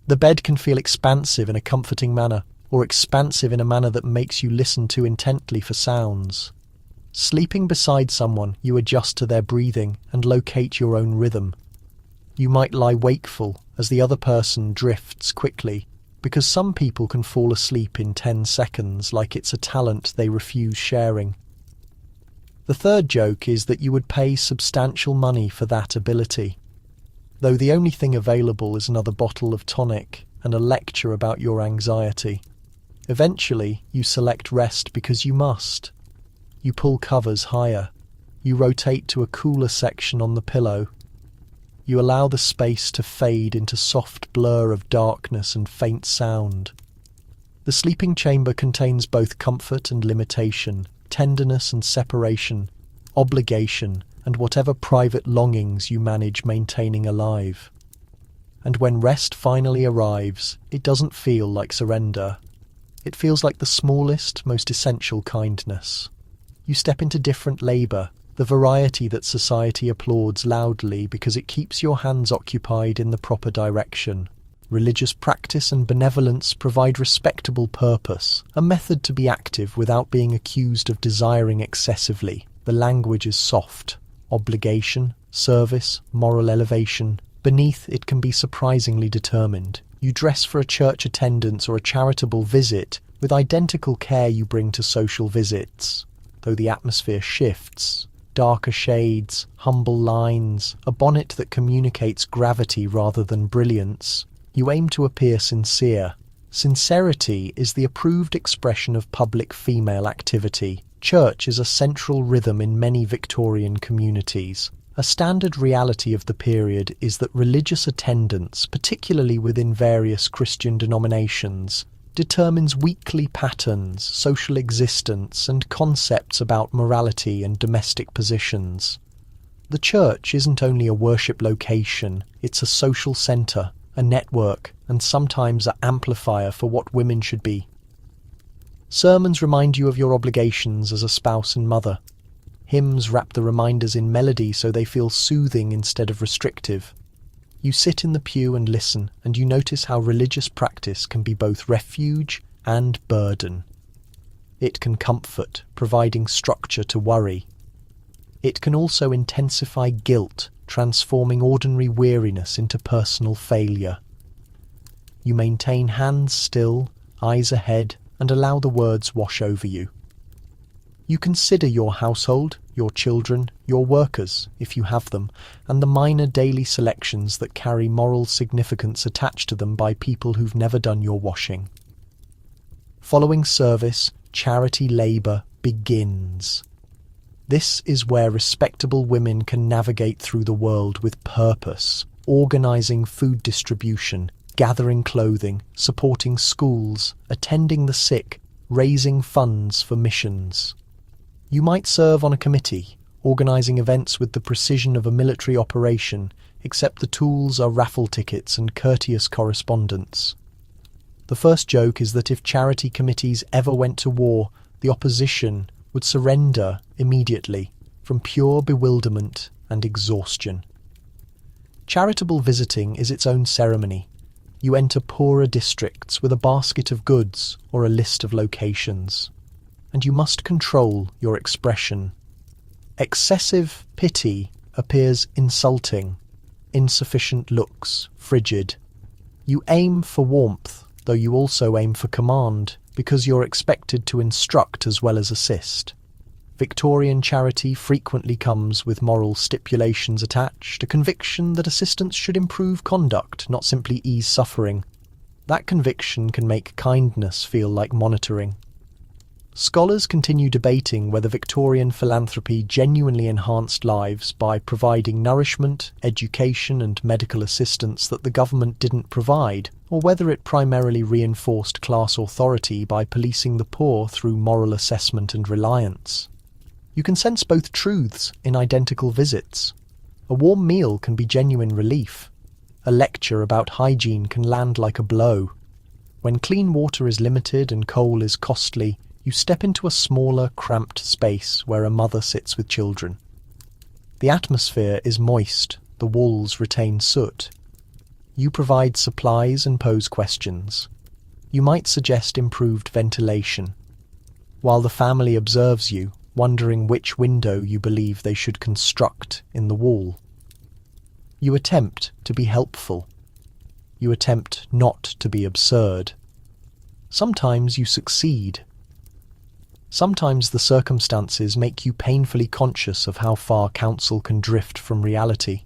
The bed can feel expansive in a comforting manner, or expansive in a manner that makes you listen too intently for sounds. Sleeping beside someone, you adjust to their breathing and locate your own rhythm. You might lie wakeful as the other person drifts quickly, because some people can fall asleep in 10 seconds like it's a talent they refuse sharing. The third joke is that you would pay substantial money for that ability. Though the only thing available is another bottle of tonic and a lecture about your anxiety. Eventually, you select rest because you must. You pull covers higher. You rotate to a cooler section on the pillow. You allow the space to fade into soft blur of darkness and faint sound. The sleeping chamber contains both comfort and limitation, tenderness and separation, obligation, and whatever private longings you manage maintaining alive. And when rest finally arrives, it doesn't feel like surrender. It feels like the smallest, most essential kindness. You step into different labour, the variety that society applauds loudly because it keeps your hands occupied in the proper direction. Religious practice and benevolence provide respectable purpose, a method to be active without being accused of desiring excessively. The language is soft. Obligation, service, moral elevation. Beneath it can be surprisingly determined. You dress for a church attendance or a charitable visit with identical care you bring to social visits. Though the atmosphere shifts, darker shades, humble lines, a bonnet that communicates gravity rather than brilliance, you aim to appear sincere. Sincerity is the approved expression of public female activity. Church is a central rhythm in many Victorian communities. A standard reality of the period is that religious attendance, particularly within various Christian denominations, determines weekly patterns, social existence, and concepts about morality and domestic positions. The church isn't only a worship location, it's a social centre, a network, and sometimes an amplifier for what women should be. Sermons remind you of your obligations as a spouse and mother. Hymns wrap the reminders in melody so they feel soothing instead of restrictive. You sit in the pew and listen, and you notice how religious practice can be both refuge and burden. It can comfort, providing structure to worry. It can also intensify guilt, transforming ordinary weariness into personal failure. You maintain hands still, eyes ahead, and allow the words wash over you. You consider your household, your children, your workers, if you have them, and the minor daily selections that carry moral significance attached to them by people who've never done your washing. Following service, charity labour begins. This is where respectable women can navigate through the world with purpose, organising food distribution, gathering clothing, supporting schools, attending the sick, raising funds for missions. You might serve on a committee, organising events with the precision of a military operation, except the tools are raffle tickets and courteous correspondence. The first joke is that if charity committees ever went to war, the opposition would surrender immediately from pure bewilderment and exhaustion. Charitable visiting is its own ceremony. You enter poorer districts with a basket of goods or a list of locations, and you must control your expression. Excessive pity appears insulting, insufficient looks frigid. You aim for warmth, though you also aim for command, because you're expected to instruct as well as assist. Victorian charity frequently comes with moral stipulations attached, a conviction that assistance should improve conduct, not simply ease suffering. That conviction can make kindness feel like monitoring. Scholars continue debating whether Victorian philanthropy genuinely enhanced lives by providing nourishment, education and medical assistance that the government didn't provide, or whether it primarily reinforced class authority by policing the poor through moral assessment and reliance. You can sense both truths in identical visits. A warm meal can be genuine relief. A lecture about hygiene can land like a blow. When clean water is limited and coal is costly, you step into a smaller, cramped space where a mother sits with children. The atmosphere is moist, the walls retain soot. You provide supplies and pose questions. You might suggest improved ventilation, while the family observes you, wondering which window you believe they should construct in the wall. You attempt to be helpful. You attempt not to be absurd. Sometimes you succeed. Sometimes the circumstances make you painfully conscious of how far counsel can drift from reality.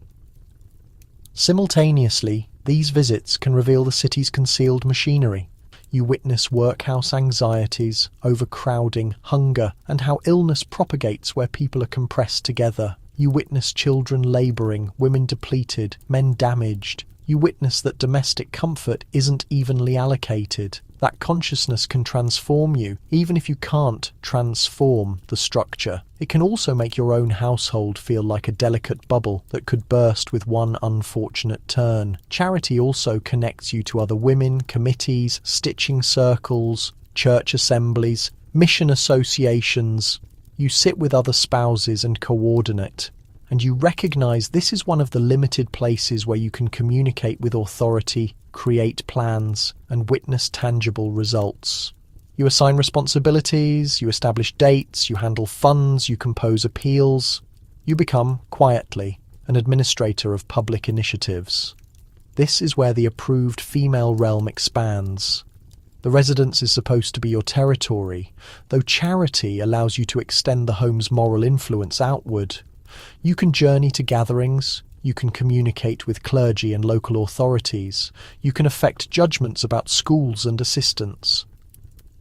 Simultaneously, these visits can reveal the city's concealed machinery. You witness workhouse anxieties, overcrowding, hunger, and how illness propagates where people are compressed together. You witness children labouring, women depleted, men damaged. You witness that domestic comfort isn't evenly allocated. That consciousness can transform you, even if you can't transform the structure. It can also make your own household feel like a delicate bubble that could burst with one unfortunate turn. Charity also connects you to other women, committees, stitching circles, church assemblies, mission associations. You sit with other spouses and coordinate, and you recognise this is one of the limited places where you can communicate with authority, create plans, and witness tangible results. You assign responsibilities, you establish dates, you handle funds, you compose appeals. You become, quietly, an administrator of public initiatives. This is where the approved female realm expands. The residence is supposed to be your territory, though charity allows you to extend the home's moral influence outward. You can journey to gatherings, you can communicate with clergy and local authorities, you can affect judgments about schools and assistants.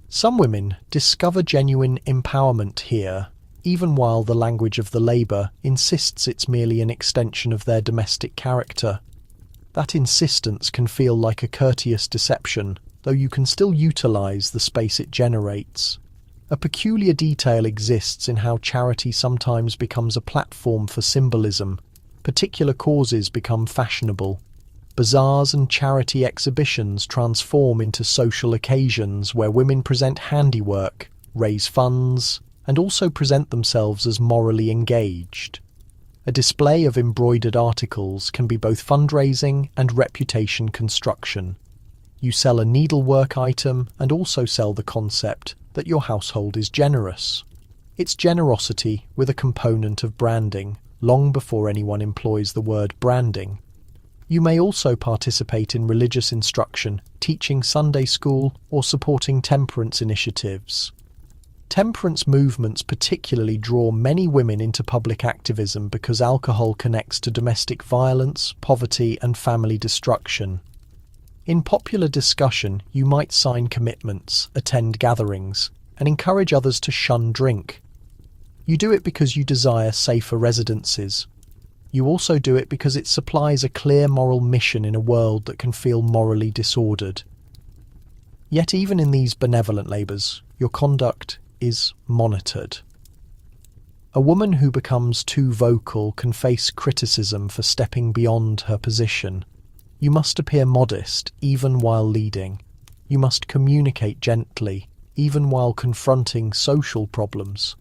Some women discover genuine empowerment here, even while the language of the labour insists it's merely an extension of their domestic character. That insistence can feel like a courteous deception, though you can still utilise the space it generates. A peculiar detail exists in how charity sometimes becomes a platform for symbolism. Particular causes become fashionable. Bazaars and charity exhibitions transform into social occasions where women present handiwork, raise funds, and also present themselves as morally engaged. A display of embroidered articles can be both fundraising and reputation construction. You sell a needlework item and also sell the concept that your household is generous. It's generosity with a component of branding, long before anyone employs the word branding. You may also participate in religious instruction, teaching Sunday school, or supporting temperance initiatives. Temperance movements particularly draw many women into public activism because alcohol connects to domestic violence, poverty, and family destruction. In popular discussion, you might sign commitments, attend gatherings, and encourage others to shun drink. You do it because you desire safer residences. You also do it because it supplies a clear moral mission in a world that can feel morally disordered. Yet even in these benevolent labours, your conduct is monitored. A woman who becomes too vocal can face criticism for stepping beyond her position. You must appear modest, even while leading. You must communicate gently, even while confronting social problems.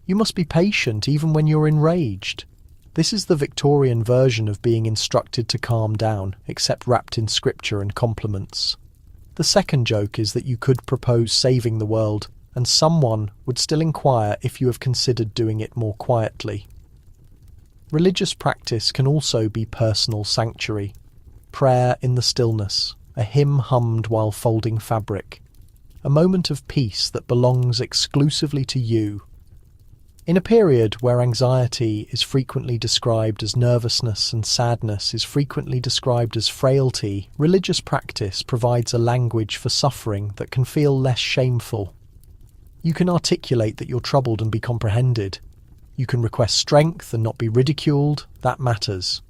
You must be patient even when you're enraged. This is the Victorian version of being instructed to calm down, except wrapped in scripture and compliments. The second joke is that you could propose saving the world, and someone would still inquire if you have considered doing it more quietly. Religious practice can also be personal sanctuary. Prayer in the stillness, a hymn hummed while folding fabric, a moment of peace that belongs exclusively to you. In a period where anxiety is frequently described as nervousness and sadness is frequently described as frailty, religious practice provides a language for suffering that can feel less shameful. You can articulate that you're troubled and be comprehended. You can request strength and not be ridiculed. That matters.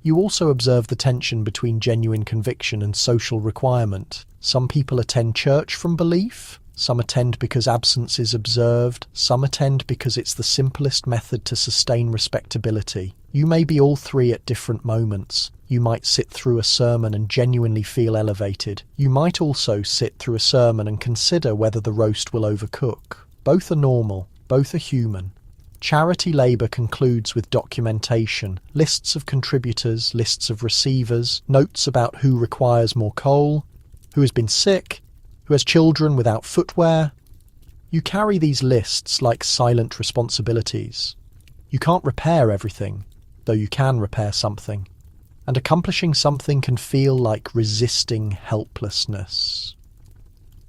You also observe the tension between genuine conviction and social requirement. Some people attend church from belief. Some attend because absence is observed. Some attend because it's the simplest method to sustain respectability. You may be all three at different moments. You might sit through a sermon and genuinely feel elevated. You might also sit through a sermon and consider whether the roast will overcook. Both are normal. Both are human. Charity labour concludes with documentation, lists of contributors, lists of receivers, notes about who requires more coal, who has been sick, who has children without footwear. You carry these lists like silent responsibilities. You can't repair everything, though you can repair something. And accomplishing something can feel like resisting helplessness.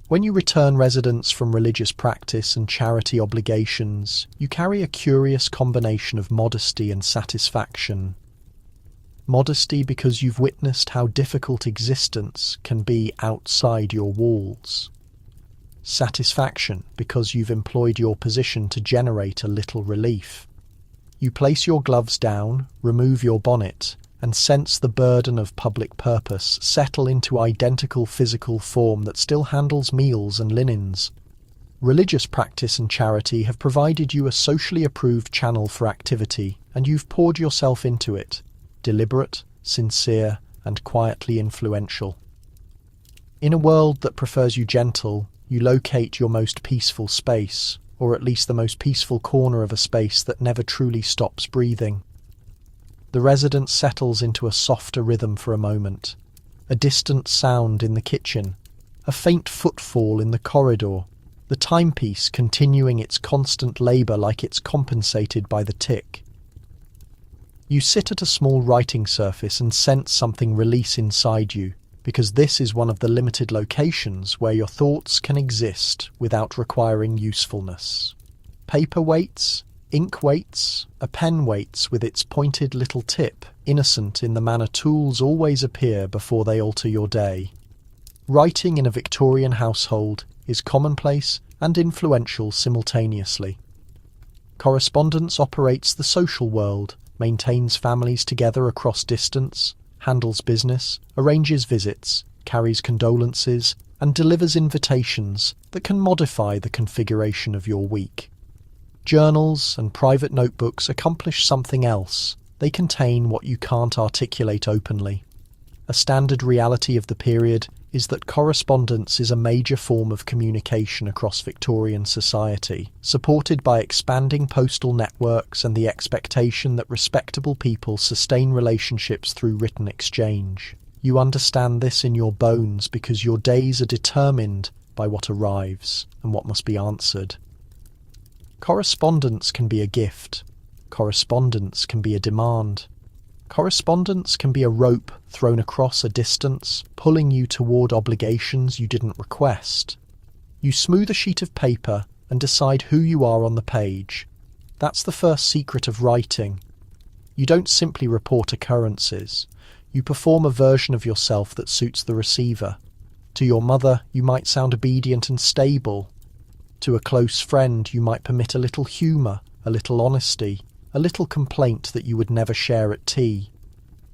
When you return residents from religious practice and charity obligations, you carry a curious combination of modesty and satisfaction. Modesty because you've witnessed how difficult existence can be outside your walls. Satisfaction because you've employed your position to generate a little relief. You place your gloves down, remove your bonnet, and sense the burden of public purpose settle into identical physical form that still handles meals and linens. Religious practice and charity have provided you a socially approved channel for activity, and you've poured yourself into it. Deliberate, sincere, and quietly influential. In a world that prefers you gentle, you locate your most peaceful space, or at least the most peaceful corner of a space that never truly stops breathing. The resident settles into a softer rhythm for a moment. A distant sound in the kitchen, a faint footfall in the corridor, the timepiece continuing its constant labour like it's compensated by the tick. You sit at a small writing surface and sense something release inside you, because this is one of the limited locations where your thoughts can exist without requiring usefulness. Paper waits, ink waits, a pen waits with its pointed little tip, innocent in the manner tools always appear before they alter your day. Writing in a Victorian household is commonplace and influential simultaneously. Correspondence operates the social world, maintains families together across distance, handles business, arranges visits, carries condolences, and delivers invitations that can modify the configuration of your week. Journals and private notebooks accomplish something else. They contain what you can't articulate openly. A standard reality of the period is that correspondence is a major form of communication across Victorian society, supported by expanding postal networks and the expectation that respectable people sustain relationships through written exchange. You understand this in your bones because your days are determined by what arrives and what must be answered. Correspondence can be a gift. Correspondence can be a demand. Correspondence can be a rope thrown across a distance, pulling you toward obligations you didn't request. You smooth a sheet of paper and decide who you are on the page. That's the first secret of writing. You don't simply report occurrences. You perform a version of yourself that suits the receiver. To your mother, you might sound obedient and stable. To a close friend, you might permit a little humour, a little honesty, a little complaint that you would never share at tea.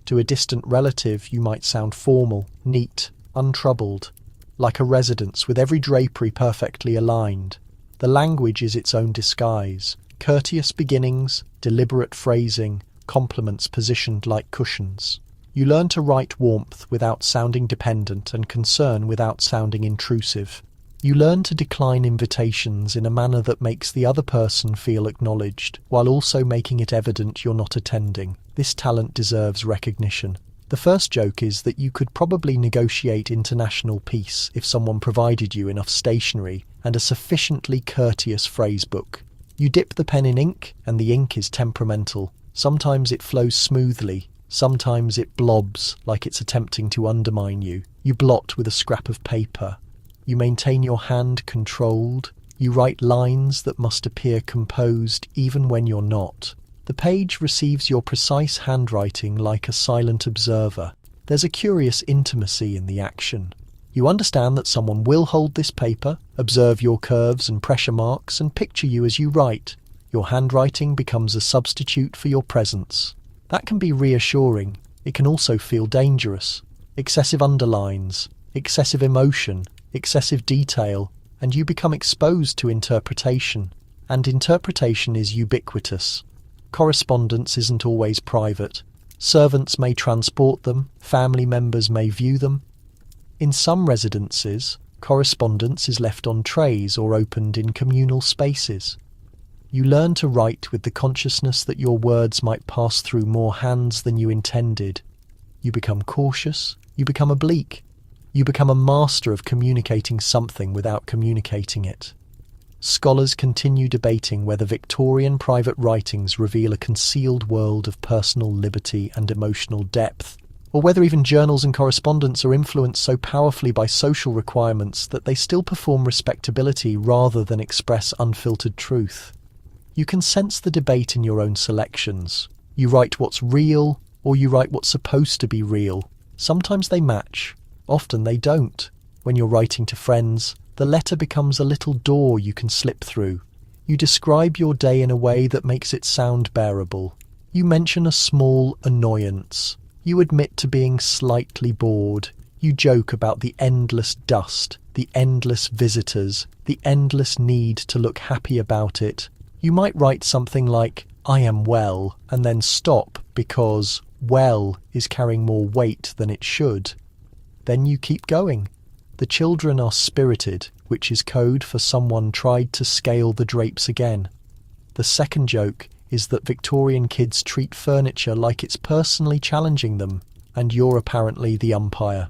To a distant relative, you might sound formal, neat, untroubled, like a residence with every drapery perfectly aligned. The language is its own disguise, Courteous beginnings, deliberate phrasing, compliments positioned like cushions. You learn to write warmth without sounding dependent and concern without sounding intrusive. You learn to decline invitations in a manner that makes the other person feel acknowledged, while also making it evident you're not attending. This talent deserves recognition. The first joke is that you could probably negotiate international peace if someone provided you enough stationery and a sufficiently courteous phrase book. You dip the pen in ink, and the ink is temperamental. Sometimes it flows smoothly, sometimes it blobs like it's attempting to undermine you. You blot with a scrap of paper. You maintain your hand controlled. You write lines that must appear composed even when you're not. The page receives your precise handwriting like a silent observer. There's a curious intimacy in the action. You understand that someone will hold this paper, observe your curves and pressure marks, and picture you as you write. Your handwriting becomes a substitute for your presence. That can be reassuring. It can also feel dangerous. Excessive underlines, excessive emotion, excessive detail, and you become exposed to interpretation. And interpretation is ubiquitous. Correspondence isn't always private. Servants may transport them, family members may view them. In some residences, correspondence is left on trays or opened in communal spaces. You learn to write with the consciousness that your words might pass through more hands than you intended. You become cautious, you become oblique. You become a master of communicating something without communicating it. Scholars continue debating whether Victorian private writings reveal a concealed world of personal liberty and emotional depth, or whether even journals and correspondence are influenced so powerfully by social requirements that they still perform respectability rather than express unfiltered truth. You can sense the debate in your own selections. You write what's real, or you write what's supposed to be real. Sometimes they match. Often they don't. When you're writing to friends, the letter becomes a little door you can slip through. You describe your day in a way that makes it sound bearable. You mention a small annoyance. You admit to being slightly bored. You joke about the endless dust, the endless visitors, the endless need to look happy about it. You might write something like, "I am well," and then stop because "well" is carrying more weight than it should. Then you keep going. The children are spirited, which is code for someone tried to scale the drapes again. The second joke is that Victorian kids treat furniture like it's personally challenging them, and you're apparently the umpire.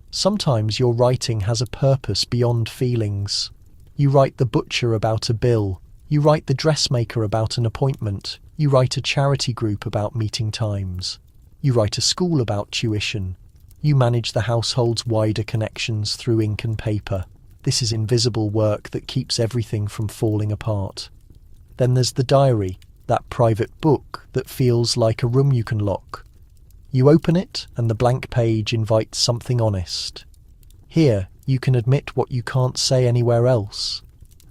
Sometimes your writing has a purpose beyond feelings. You write the butcher about a bill. You write the dressmaker about an appointment. You write a charity group about meeting times. You write a school about tuition. You manage the household's wider connections through ink and paper. This is invisible work that keeps everything from falling apart. Then there's the diary, that private book that feels like a room you can lock. You open it, and the blank page invites something honest. Here, you can admit what you can't say anywhere else.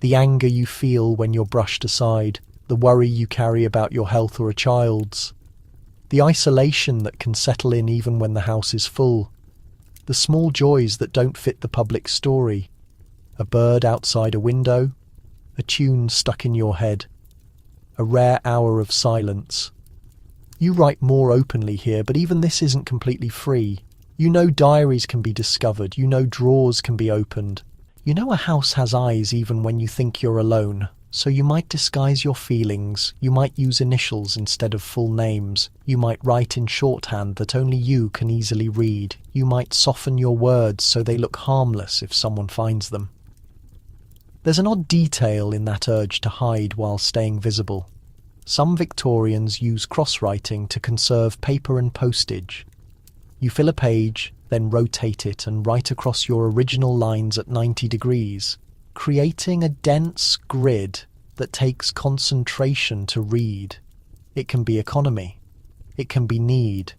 The anger you feel when you're brushed aside, the worry you carry about your health or a child's, the isolation that can settle in even when the house is full, the small joys that don't fit the public story, a bird outside a window, a tune stuck in your head, a rare hour of silence. You write more openly here, but even this isn't completely free. You know diaries can be discovered, you know drawers can be opened. You know a house has eyes even when you think you're alone. So you might disguise your feelings, you might use initials instead of full names, you might write in shorthand that only you can easily read, you might soften your words so they look harmless if someone finds them. There's an odd detail in that urge to hide while staying visible. Some Victorians use cross-writing to conserve paper and postage. You fill a page, then rotate it and write across your original lines at 90 degrees. Creating a dense grid that takes concentration to read. It can be economy. It can be need.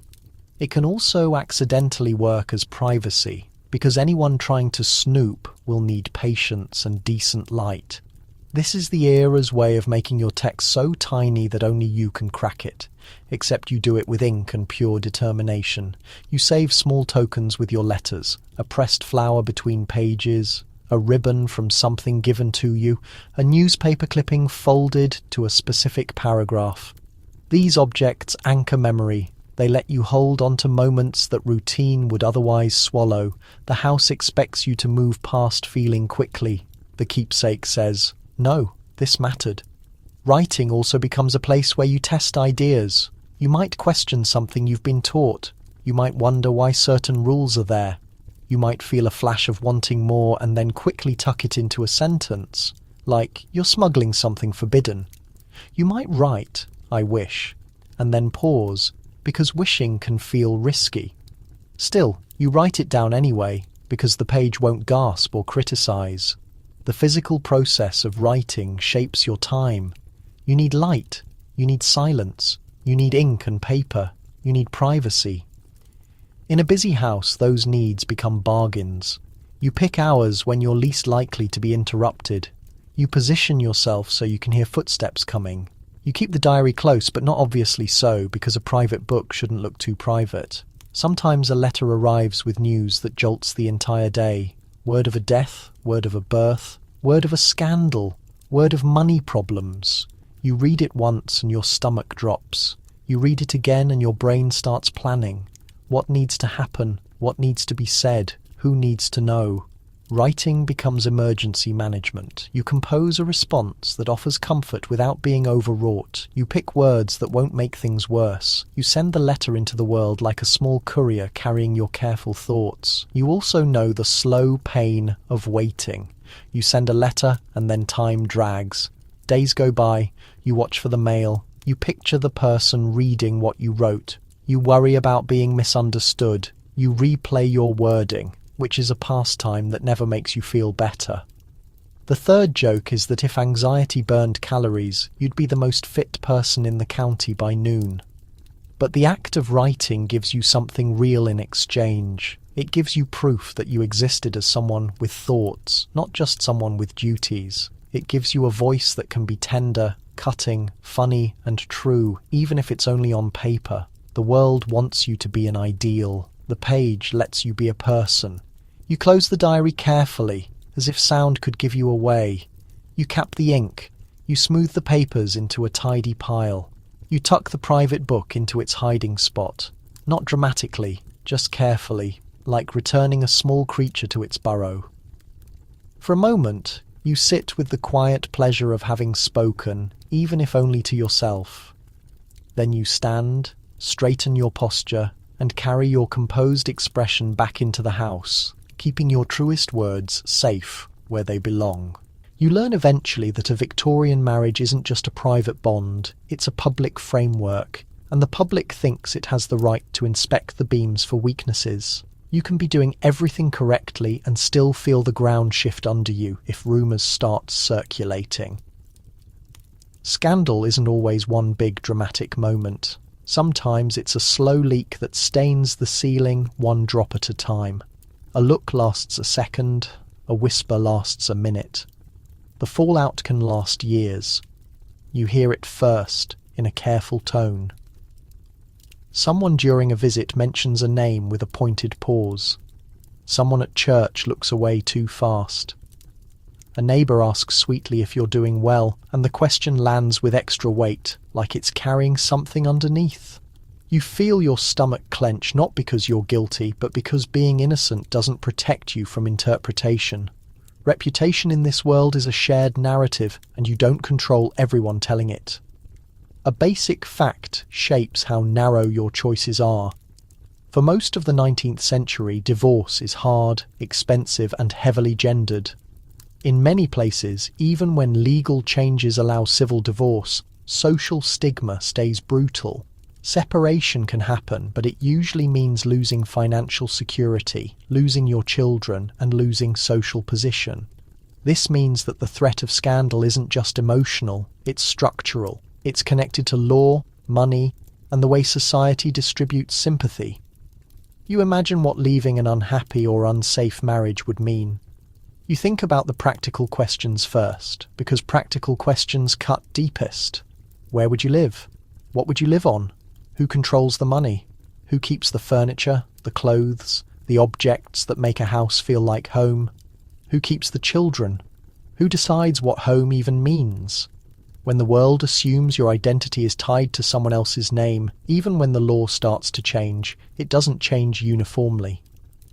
It can also accidentally work as privacy, because anyone trying to snoop will need patience and decent light. This is the era's way of making your text so tiny that only you can crack it, except you do it with ink and pure determination. You save small tokens with your letters, a pressed flower between pages, a ribbon from something given to you, a newspaper clipping folded to a specific paragraph. These objects anchor memory. They let you hold on to moments that routine would otherwise swallow. The house expects you to move past feeling quickly. The keepsake says, "No, this mattered." Writing also becomes a place where you test ideas. You might question something you've been taught. You might wonder why certain rules are there. You might feel a flash of wanting more and then quickly tuck it into a sentence, like you're smuggling something forbidden. You might write, "I wish," and then pause, because wishing can feel risky. Still, you write it down anyway, because the page won't gasp or criticize. The physical process of writing shapes your time. You need light, you need silence, you need ink and paper, you need privacy. In a busy house, those needs become bargains. You pick hours when you're least likely to be interrupted. You position yourself so you can hear footsteps coming. You keep the diary close, but not obviously so, because a private book shouldn't look too private. Sometimes a letter arrives with news that jolts the entire day. Word of a death, word of a birth, word of a scandal, word of money problems. You read it once and your stomach drops. You read it again and your brain starts planning. What needs to happen? What needs to be said? Who needs to know? Writing becomes emergency management. You compose a response that offers comfort without being overwrought. You pick words that won't make things worse. You send the letter into the world like a small courier carrying your careful thoughts. You also know the slow pain of waiting. You send a letter and then time drags. Days go by. You watch for the mail. You picture the person reading what you wrote. You worry about being misunderstood. You replay your wording, which is a pastime that never makes you feel better. The third joke is that if anxiety burned calories, you'd be the most fit person in the county by noon. But the act of writing gives you something real in exchange. It gives you proof that you existed as someone with thoughts, not just someone with duties. It gives you a voice that can be tender, cutting, funny, and true, even if it's only on paper. The world wants you to be an ideal. The page lets you be a person. You close the diary carefully, as if sound could give you away. You cap the ink. You smooth the papers into a tidy pile. You tuck the private book into its hiding spot. Not dramatically, just carefully, like returning a small creature to its burrow. For a moment, you sit with the quiet pleasure of having spoken, even if only to yourself. Then you stand, straighten your posture, and carry your composed expression back into the house, keeping your truest words safe where they belong. You learn eventually that a Victorian marriage isn't just a private bond, it's a public framework, and the public thinks it has the right to inspect the beams for weaknesses. You can be doing everything correctly and still feel the ground shift under you if rumours start circulating. Scandal isn't always one big dramatic moment. Sometimes it's a slow leak that stains the ceiling one drop at a time. A look lasts a second, a whisper lasts a minute. The fallout can last years. You hear it first, in a careful tone. Someone during a visit mentions a name with a pointed pause. Someone at church looks away too fast. A neighbour asks sweetly if you're doing well, and the question lands with extra weight, like it's carrying something underneath. You feel your stomach clench not because you're guilty, but because being innocent doesn't protect you from interpretation. Reputation in this world is a shared narrative, and you don't control everyone telling it. A basic fact shapes how narrow your choices are. For most of the 19th century, divorce is hard, expensive, and heavily gendered. In many places, even when legal changes allow civil divorce, social stigma stays brutal. Separation can happen, but it usually means losing financial security, losing your children, and losing social position. This means that the threat of scandal isn't just emotional, it's structural. It's connected to law, money, and the way society distributes sympathy. You imagine what leaving an unhappy or unsafe marriage would mean. You think about the practical questions first, because practical questions cut deepest. Where would you live? What would you live on? Who controls the money? Who keeps the furniture, the clothes, the objects that make a house feel like home? Who keeps the children? Who decides what home even means? When the world assumes your identity is tied to someone else's name, even when the law starts to change, it doesn't change uniformly.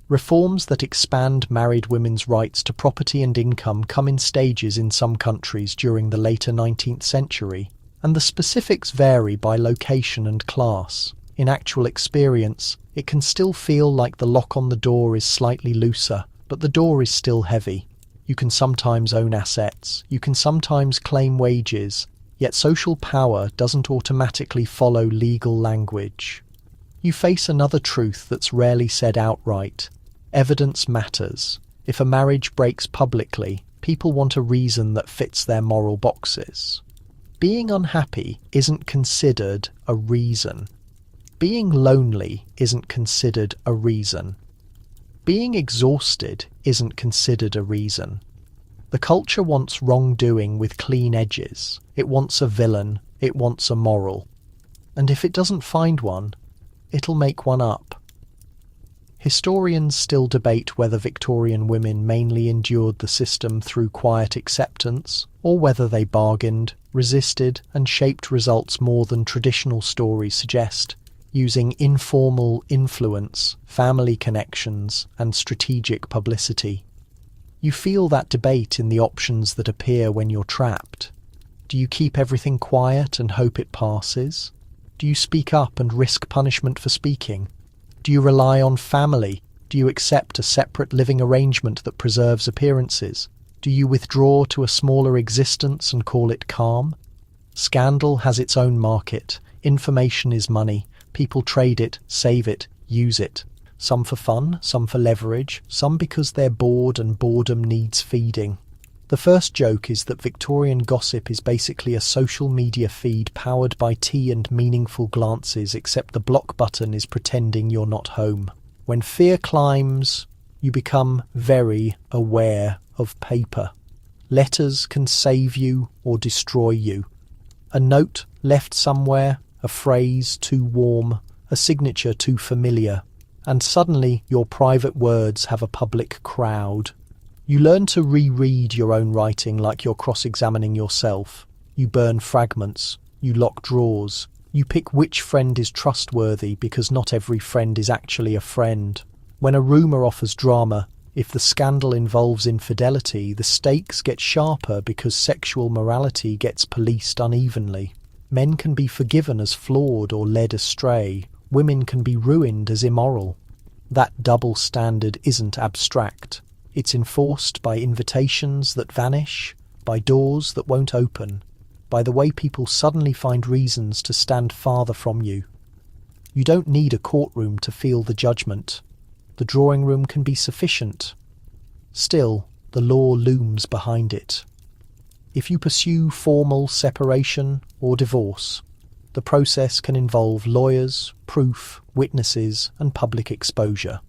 Reforms that expand married women's rights to property and income come in stages in some countries during the later 19th century, and the specifics vary by location and class. In actual experience, it can still feel like the lock on the door is slightly looser, but the door is still heavy. You can sometimes own assets, you can sometimes claim wages, yet social power doesn't automatically follow legal language. You face another truth that's rarely said outright. Evidence matters. If a marriage breaks publicly, people want a reason that fits their moral boxes. Being unhappy isn't considered a reason. Being lonely isn't considered a reason. Being exhausted isn't considered a reason. The culture wants wrongdoing with clean edges. It wants a villain. It wants a moral. And if it doesn't find one, it'll make one up. Historians still debate whether Victorian women mainly endured the system through quiet acceptance, or whether they bargained, resisted, and shaped results more than traditional stories suggest, using informal influence, family connections, and strategic publicity. You feel that debate in the options that appear when you're trapped. Do you keep everything quiet and hope it passes? Do you speak up and risk punishment for speaking? Do you rely on family? Do you accept a separate living arrangement that preserves appearances? Do you withdraw to a smaller existence and call it calm? Scandal has its own market. Information is money. People trade it, save it, use it. Some for fun, some for leverage, some because they're bored and boredom needs feeding. The first joke is that Victorian gossip is basically a social media feed powered by tea and meaningful glances, except the block button is pretending you're not home. When fear climbs, you become very aware of paper. Letters can save you or destroy you. A note left somewhere, a phrase too warm, a signature too familiar, and suddenly your private words have a public crowd. You learn to reread your own writing like you're cross-examining yourself. You burn fragments. You lock drawers. You pick which friend is trustworthy because not every friend is actually a friend. When a rumour offers drama, if the scandal involves infidelity, the stakes get sharper because sexual morality gets policed unevenly. Men can be forgiven as flawed or led astray. Women can be ruined as immoral. That double standard isn't abstract. It's enforced by invitations that vanish, by doors that won't open, by the way people suddenly find reasons to stand farther from you. You don't need a courtroom to feel the judgment. The drawing room can be sufficient. Still, the law looms behind it. If you pursue formal separation or divorce, the process can involve lawyers, proof, witnesses, and public exposure.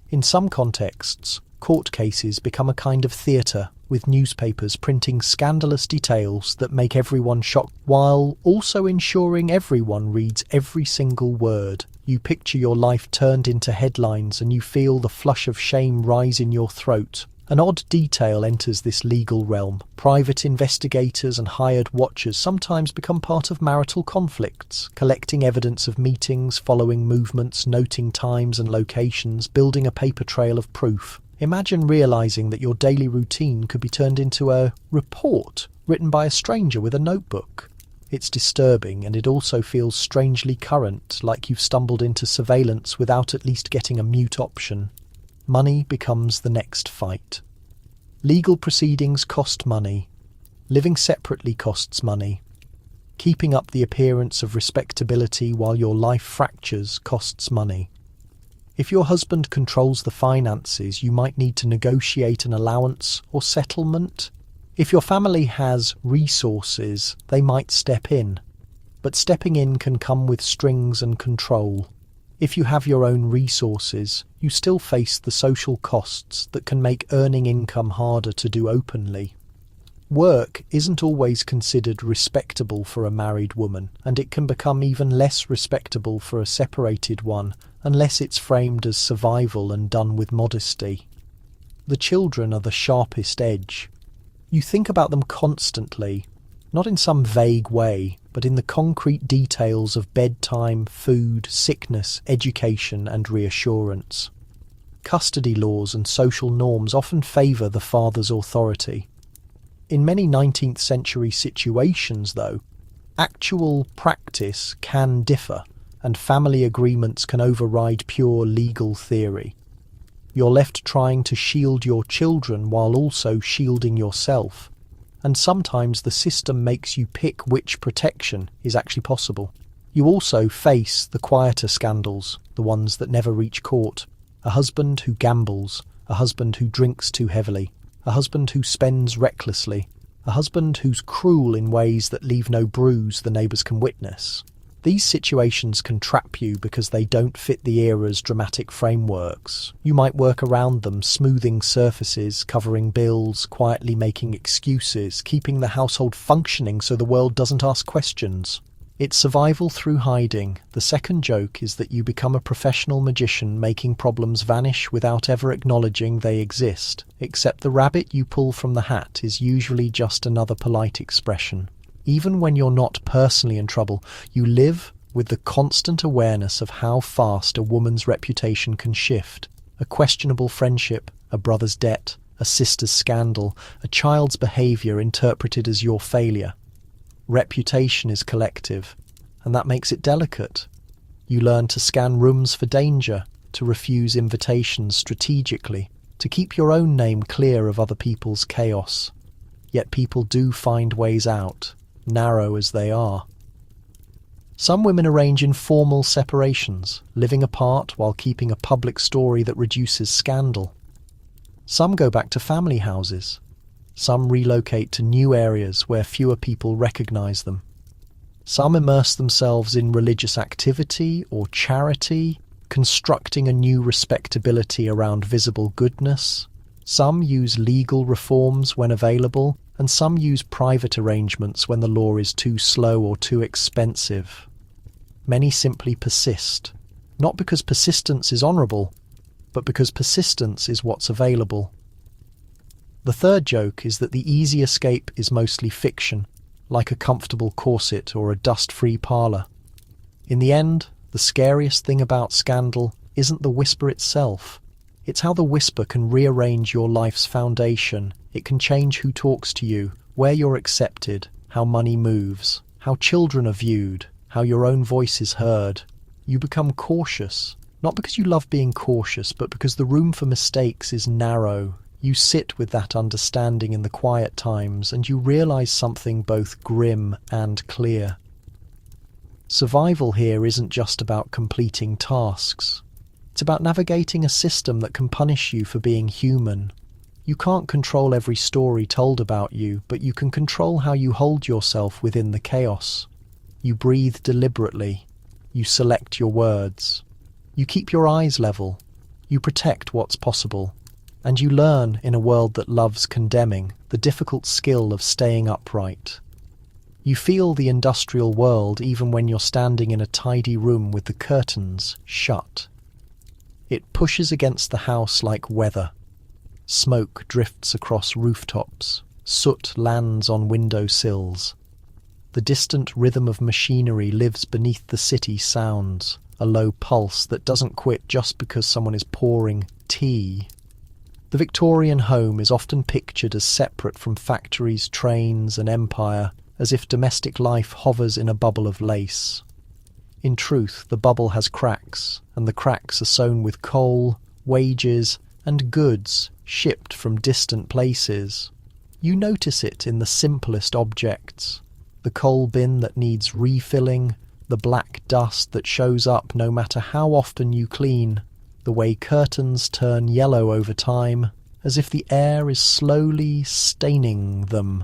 In some contexts, court cases become a kind of theatre, with newspapers printing scandalous details that make everyone shocked, while also ensuring everyone reads every single word. You picture your life turned into headlines and you feel the flush of shame rise in your throat. An odd detail enters this legal realm. Private investigators and hired watchers sometimes become part of marital conflicts, collecting evidence of meetings, following movements, noting times and locations, building a paper trail of proof. Imagine realising that your daily routine could be turned into a report written by a stranger with a notebook. It's disturbing, and it also feels strangely current, like you've stumbled into surveillance without at least getting a mute option. Money becomes the next fight. Legal proceedings cost money. Living separately costs money. Keeping up the appearance of respectability while your life fractures costs money. If your husband controls the finances, you might need to negotiate an allowance or settlement. If your family has resources, they might step in. But stepping in can come with strings and control. If you have your own resources, you still face the social costs that can make earning income harder to do openly. Work isn't always considered respectable for a married woman, and it can become even less respectable for a separated one, unless it's framed as survival and done with modesty. The children are the sharpest edge. You think about them constantly, not in some vague way, but in the concrete details of bedtime, food, sickness, education, and reassurance. Custody laws and social norms often favour the father's authority. In many 19th century situations, though, actual practice can differ, and family agreements can override pure legal theory. You're left trying to shield your children while also shielding yourself, and sometimes the system makes you pick which protection is actually possible. You also face the quieter scandals, the ones that never reach court. A husband who gambles, a husband who drinks too heavily, a husband who spends recklessly, a husband who's cruel in ways that leave no bruise the neighbours can witness. These situations can trap you because they don't fit the era's dramatic frameworks. You might work around them, smoothing surfaces, covering bills, quietly making excuses, keeping the household functioning so the world doesn't ask questions. It's survival through hiding. The second joke is that you become a professional magician, making problems vanish without ever acknowledging they exist, except the rabbit you pull from the hat is usually just another polite expression. Even when you're not personally in trouble, you live with the constant awareness of how fast a woman's reputation can shift. A questionable friendship, a brother's debt, a sister's scandal, a child's behaviour interpreted as your failure. Reputation is collective, and that makes it delicate. You learn to scan rooms for danger, to refuse invitations strategically, to keep your own name clear of other people's chaos. Yet people do find ways out, narrow as they are. Some women arrange informal separations, living apart while keeping a public story that reduces scandal. Some go back to family houses. Some relocate to new areas where fewer people recognise them. Some immerse themselves in religious activity or charity, constructing a new respectability around visible goodness. Some use legal reforms when available, and some use private arrangements when the law is too slow or too expensive. Many simply persist, not because persistence is honourable, but because persistence is what's available. The third joke is that the easy escape is mostly fiction, like a comfortable corset or a dust-free parlour. In the end, the scariest thing about scandal isn't the whisper itself. It's how the whisper can rearrange your life's foundation. It can change who talks to you, where you're accepted, how money moves, how children are viewed, how your own voice is heard. You become cautious, not because you love being cautious, but because the room for mistakes is narrow. You sit with that understanding in the quiet times, and you realise something both grim and clear. Survival here isn't just about completing tasks. It's about navigating a system that can punish you for being human. You can't control every story told about you, but you can control how you hold yourself within the chaos. You breathe deliberately. You select your words. You keep your eyes level. You protect what's possible. And you learn, in a world that loves condemning, the difficult skill of staying upright. You feel the industrial world even when you're standing in a tidy room with the curtains shut. It pushes against the house like weather. Smoke drifts across rooftops. Soot lands on window sills. The distant rhythm of machinery lives beneath the city sounds, a low pulse that doesn't quit just because someone is pouring tea. The Victorian home is often pictured as separate from factories, trains, and empire, as if domestic life hovers in a bubble of lace. In truth, the bubble has cracks, and the cracks are sewn with coal, wages, and goods shipped from distant places. You notice it in the simplest objects. The coal bin that needs refilling, the black dust that shows up no matter how often you clean, the way curtains turn yellow over time, as if the air is slowly staining them.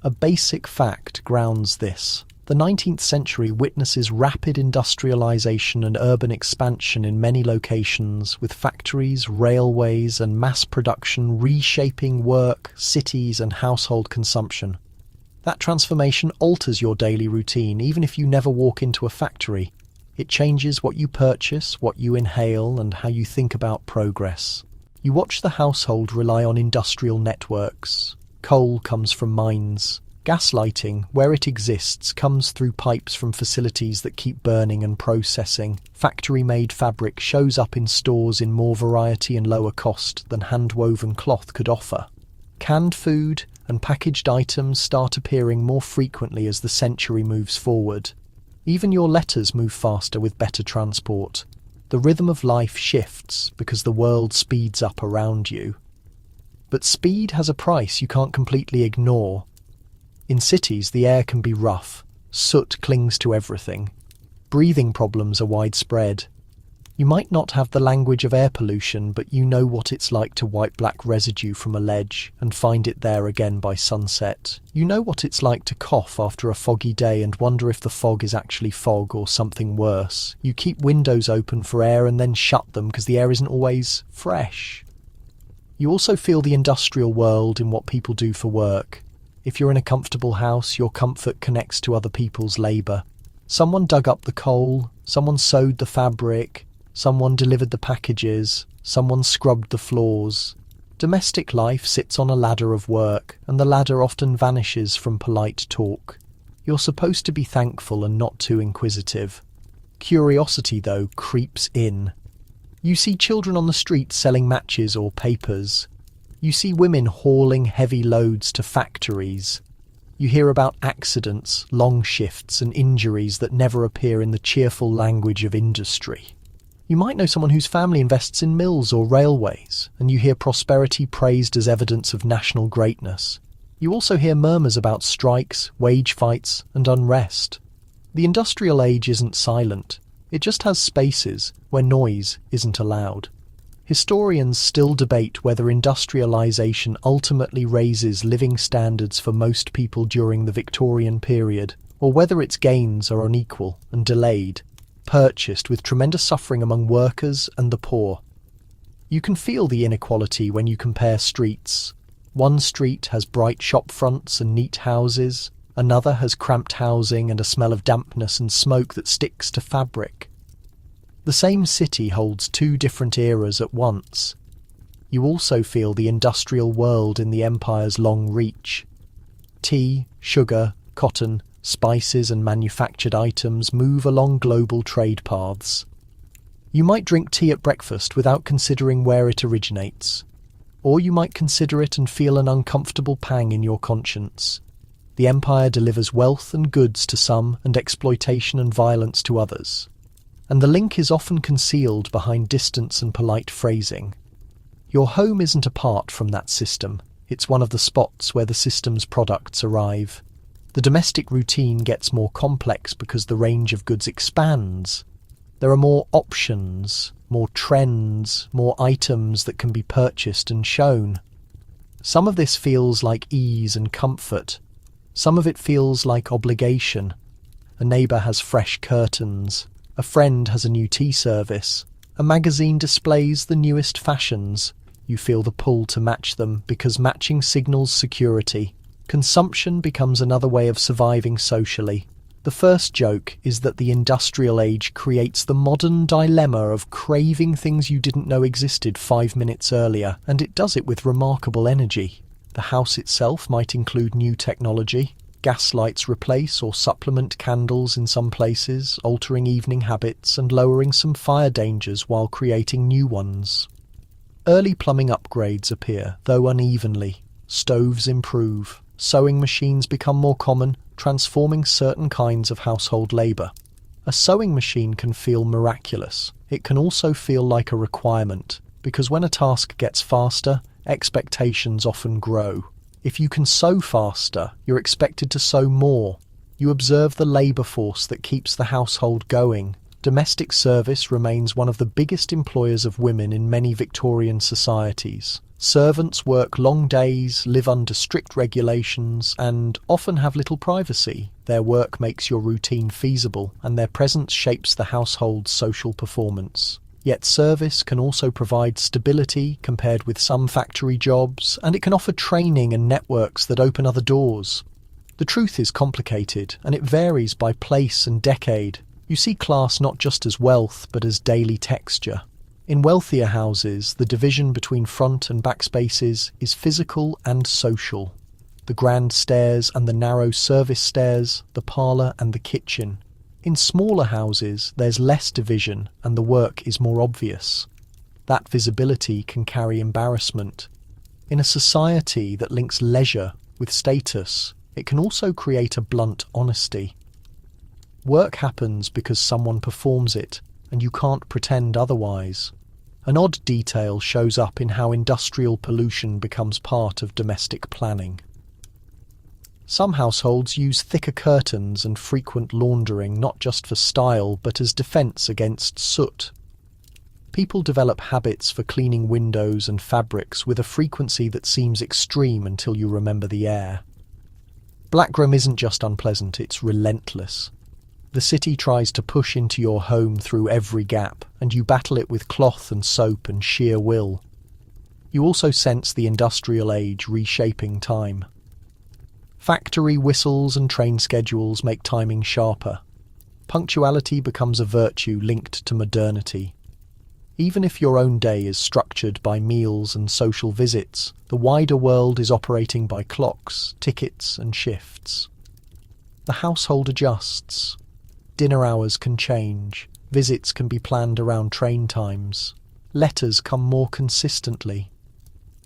A basic fact grounds this. The 19th century witnesses rapid industrialization and urban expansion in many locations, with factories, railways, and mass production reshaping work, cities, and household consumption. That transformation alters your daily routine, even if you never walk into a factory. It changes what you purchase, what you inhale, and how you think about progress. You watch the household rely on industrial networks. Coal comes from mines. Gaslighting, where it exists, comes through pipes from facilities that keep burning and processing. Factory-made fabric shows up in stores in more variety and lower cost than hand-woven cloth could offer. Canned food and packaged items start appearing more frequently as the century moves forward. Even your letters move faster with better transport. The rhythm of life shifts because the world speeds up around you. But speed has a price you can't completely ignore. In cities, the air can be rough. Soot clings to everything. Breathing problems are widespread. You might not have the language of air pollution, but you know what it's like to wipe black residue from a ledge and find it there again by sunset. You know what it's like to cough after a foggy day and wonder if the fog is actually fog or something worse. You keep windows open for air and then shut them because the air isn't always fresh. You also feel the industrial world in what people do for work. If you're in a comfortable house, your comfort connects to other people's labour. Someone dug up the coal, someone sewed the fabric, someone delivered the packages, someone scrubbed the floors. Domestic life sits on a ladder of work, and the ladder often vanishes from polite talk. You're supposed to be thankful and not too inquisitive. Curiosity, though, creeps in. You see children on the street selling matches or papers. You see women hauling heavy loads to factories. You hear about accidents, long shifts, and injuries that never appear in the cheerful language of industry. You might know someone whose family invests in mills or railways, and you hear prosperity praised as evidence of national greatness. You also hear murmurs about strikes, wage fights, and unrest. The industrial age isn't silent. It just has spaces where noise isn't allowed. Historians still debate whether industrialization ultimately raises living standards for most people during the Victorian period, or whether its gains are unequal and delayed, purchased with tremendous suffering among workers and the poor. You can feel the inequality when you compare streets. One street has bright shop fronts and neat houses, another has cramped housing and a smell of dampness and smoke that sticks to fabric. The same city holds two different eras at once. You also feel the industrial world in the empire's long reach. Tea, sugar, cotton, spices and manufactured items move along global trade paths. You might drink tea at breakfast without considering where it originates. Or you might consider it and feel an uncomfortable pang in your conscience. The empire delivers wealth and goods to some and exploitation and violence to others. And the link is often concealed behind distance and polite phrasing. Your home isn't apart from that system. It's one of the spots where the system's products arrive. The domestic routine gets more complex because the range of goods expands. There are more options, more trends, more items that can be purchased and shown. Some of this feels like ease and comfort. Some of it feels like obligation. A neighbour has fresh curtains. A friend has a new tea service. A magazine displays the newest fashions. You feel the pull to match them because matching signals security. Consumption becomes another way of surviving socially. The first joke is that the industrial age creates the modern dilemma of craving things you didn't know existed 5 minutes earlier, and it does it with remarkable energy. The house itself might include new technology. Gas lights replace or supplement candles in some places, altering evening habits and lowering some fire dangers while creating new ones. Early plumbing upgrades appear, though unevenly. Stoves improve. Sewing machines become more common, transforming certain kinds of household labour. A sewing machine can feel miraculous. It can also feel like a requirement, because when a task gets faster, expectations often grow. If you can sew faster, you're expected to sew more. You observe the labour force that keeps the household going. Domestic service remains one of the biggest employers of women in many Victorian societies. Servants work long days, live under strict regulations, and often have little privacy. Their work makes your routine feasible, and their presence shapes the household's social performance. Yet service can also provide stability compared with some factory jobs, and it can offer training and networks that open other doors. The truth is complicated, and it varies by place and decade. You see class not just as wealth, but as daily texture. In wealthier houses, the division between front and back spaces is physical and social. The grand stairs and the narrow service stairs, the parlour and the kitchen. In smaller houses, there's less division and the work is more obvious. That visibility can carry embarrassment. In a society that links leisure with status, it can also create a blunt honesty. Work happens because someone performs it, and you can't pretend otherwise. An odd detail shows up in how industrial pollution becomes part of domestic planning. Some households use thicker curtains and frequent laundering not just for style but as defence against soot. People develop habits for cleaning windows and fabrics with a frequency that seems extreme until you remember the air. Blackroom isn't just unpleasant, it's relentless. The city tries to push into your home through every gap, and you battle it with cloth and soap and sheer will. You also sense the industrial age reshaping time. Factory whistles and train schedules make timing sharper. Punctuality becomes a virtue linked to modernity. Even if your own day is structured by meals and social visits, the wider world is operating by clocks, tickets, and shifts. The household adjusts. Dinner hours can change. Visits can be planned around train times. Letters come more consistently.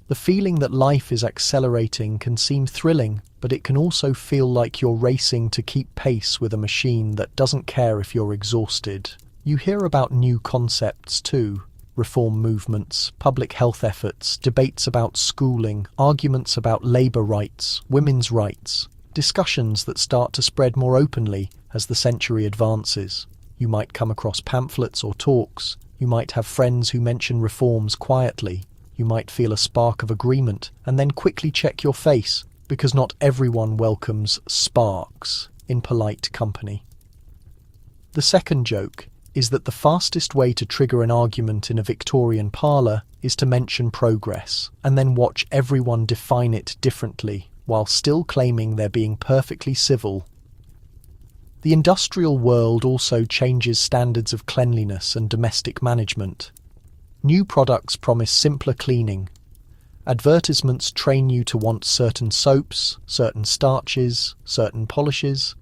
The feeling that life is accelerating can seem thrilling, but it can also feel like you're racing to keep pace with a machine that doesn't care if you're exhausted. You hear about new concepts too. Reform movements, public health efforts, debates about schooling, arguments about labour rights, women's rights, discussions that start to spread more openly as the century advances. You might come across pamphlets or talks. You might have friends who mention reforms quietly. You might feel a spark of agreement and then quickly check your face, because not everyone welcomes sparks in polite company. The second joke is that the fastest way to trigger an argument in a Victorian parlour is to mention progress and then watch everyone define it differently while still claiming they're being perfectly civil. The industrial world also changes standards of cleanliness and domestic management. New products promise simpler cleaning. Advertisements train you to want certain soaps, certain starches, certain polishes.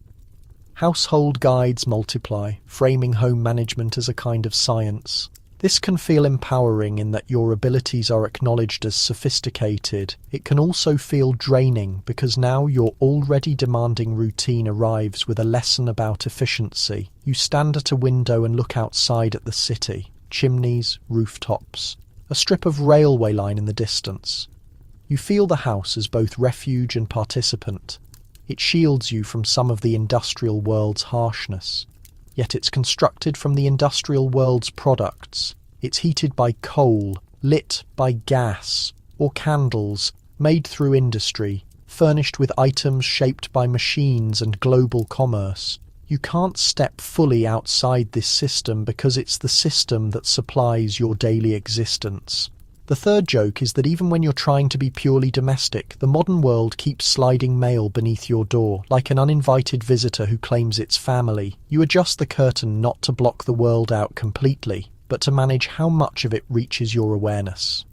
Household guides multiply, framing home management as a kind of science. This can feel empowering in that your abilities are acknowledged as sophisticated. It can also feel draining because now your already demanding routine arrives with a lesson about efficiency. You stand at a window and look outside at the city. Chimneys, rooftops, a strip of railway line in the distance. You feel the house as both refuge and participant. It shields you from some of the industrial world's harshness. Yet it's constructed from the industrial world's products. It's heated by coal, lit by gas, or candles, made through industry, furnished with items shaped by machines and global commerce. You can't step fully outside this system because it's the system that supplies your daily existence. The third joke is that even when you're trying to be purely domestic, the modern world keeps sliding mail beneath your door, like an uninvited visitor who claims it's family. You adjust the curtain not to block the world out completely, but to manage how much of it reaches your awareness.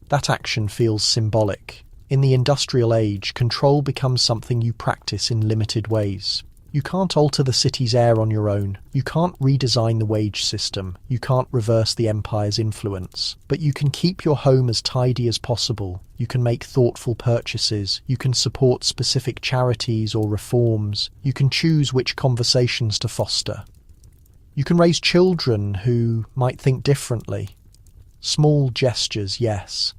That action feels symbolic. In the industrial age, control becomes something you practice in limited ways. You can't alter the city's air on your own. You can't redesign the wage system. You can't reverse the empire's influence. But you can keep your home as tidy as possible. You can make thoughtful purchases. You can support specific charities or reforms. You can choose which conversations to foster. You can raise children who might think differently. Small gestures, yes.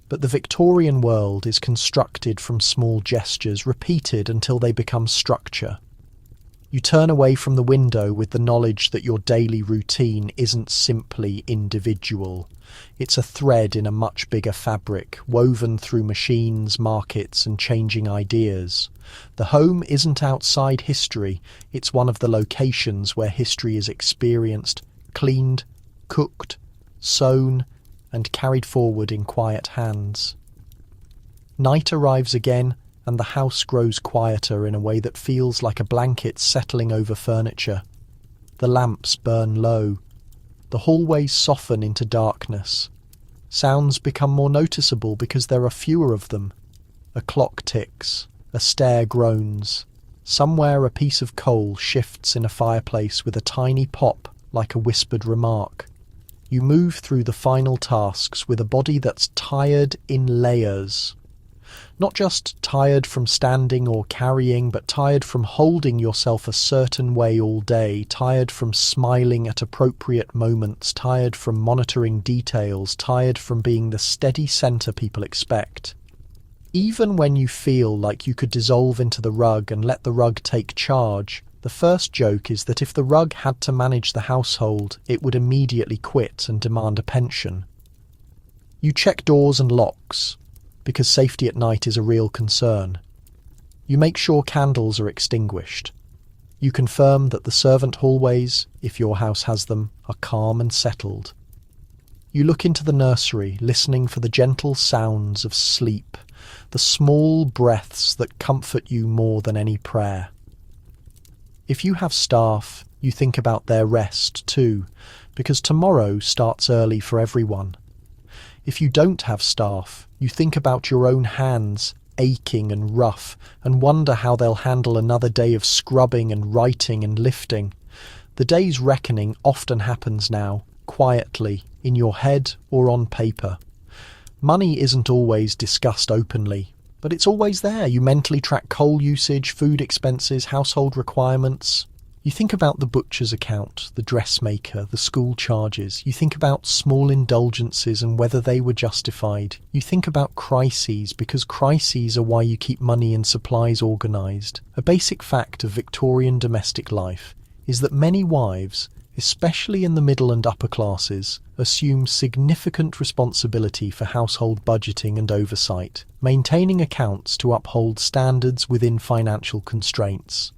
But the Victorian world is constructed from small gestures repeated until they become structure. You turn away from the window with the knowledge that your daily routine isn't simply individual. It's a thread in a much bigger fabric, woven through machines, markets, and changing ideas. The home isn't outside history, it's one of the locations where history is experienced, cleaned, cooked, sewn, and carried forward in quiet hands. Night arrives again, and the house grows quieter in a way that feels like a blanket settling over furniture. The lamps burn low. The The hallways soften into darkness. Sounds become more noticeable because there are fewer of them. A clock ticks, a stair groans. Somewhere a piece of coal shifts in a fireplace with a tiny pop like a whispered remark. You move through the final tasks with a body that's tired in layers. Not just tired from standing or carrying, but tired from holding yourself a certain way all day, tired from smiling at appropriate moments, tired from monitoring details, tired from being the steady centre people expect. Even when you feel like you could dissolve into the rug and let the rug take charge, the first joke is that if the rug had to manage the household, it would immediately quit and demand a pension. You check doors and locks, because safety at night is a real concern. You make sure candles are extinguished. You confirm that the servant hallways, if your house has them, are calm and settled. You look into the nursery, listening for the gentle sounds of sleep, the small breaths that comfort you more than any prayer. If you have staff, you think about their rest too, because tomorrow starts early for everyone. If you don't have staff, you think about your own hands, aching and rough, and wonder how they'll handle another day of scrubbing and writing and lifting. The day's reckoning often happens now, quietly, in your head or on paper. Money isn't always discussed openly, but it's always there. You mentally track coal usage, food expenses, household requirements. You think about the butcher's account, the dressmaker, the school charges. You think about small indulgences and whether they were justified. You think about crises, because crises are why you keep money and supplies organised. A basic fact of Victorian domestic life is that many wives, especially in the middle and upper classes, assume significant responsibility for household budgeting and oversight, maintaining accounts to uphold standards within financial constraints.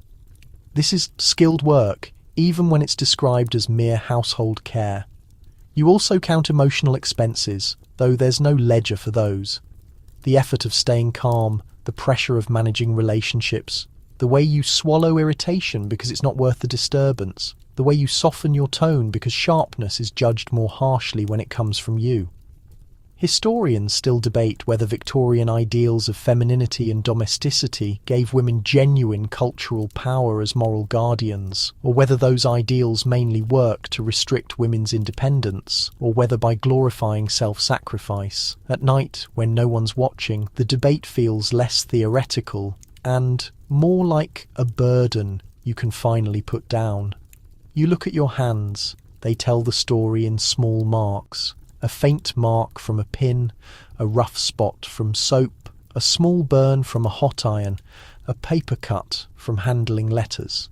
This is skilled work, even when it's described as mere household care. You also count emotional expenses, though there's no ledger for those. The effort of staying calm, the pressure of managing relationships, the way you swallow irritation because it's not worth the disturbance, the way you soften your tone because sharpness is judged more harshly when it comes from you. Historians still debate whether Victorian ideals of femininity and domesticity gave women genuine cultural power as moral guardians, or whether those ideals mainly work to restrict women's independence, or whether by glorifying self-sacrifice. At night, when no one's watching, the debate feels less theoretical and more like a burden you can finally put down. You look at your hands. They tell the story in small marks. A faint mark from a pin, a rough spot from soap, a small burn from a hot iron, a paper cut from handling letters.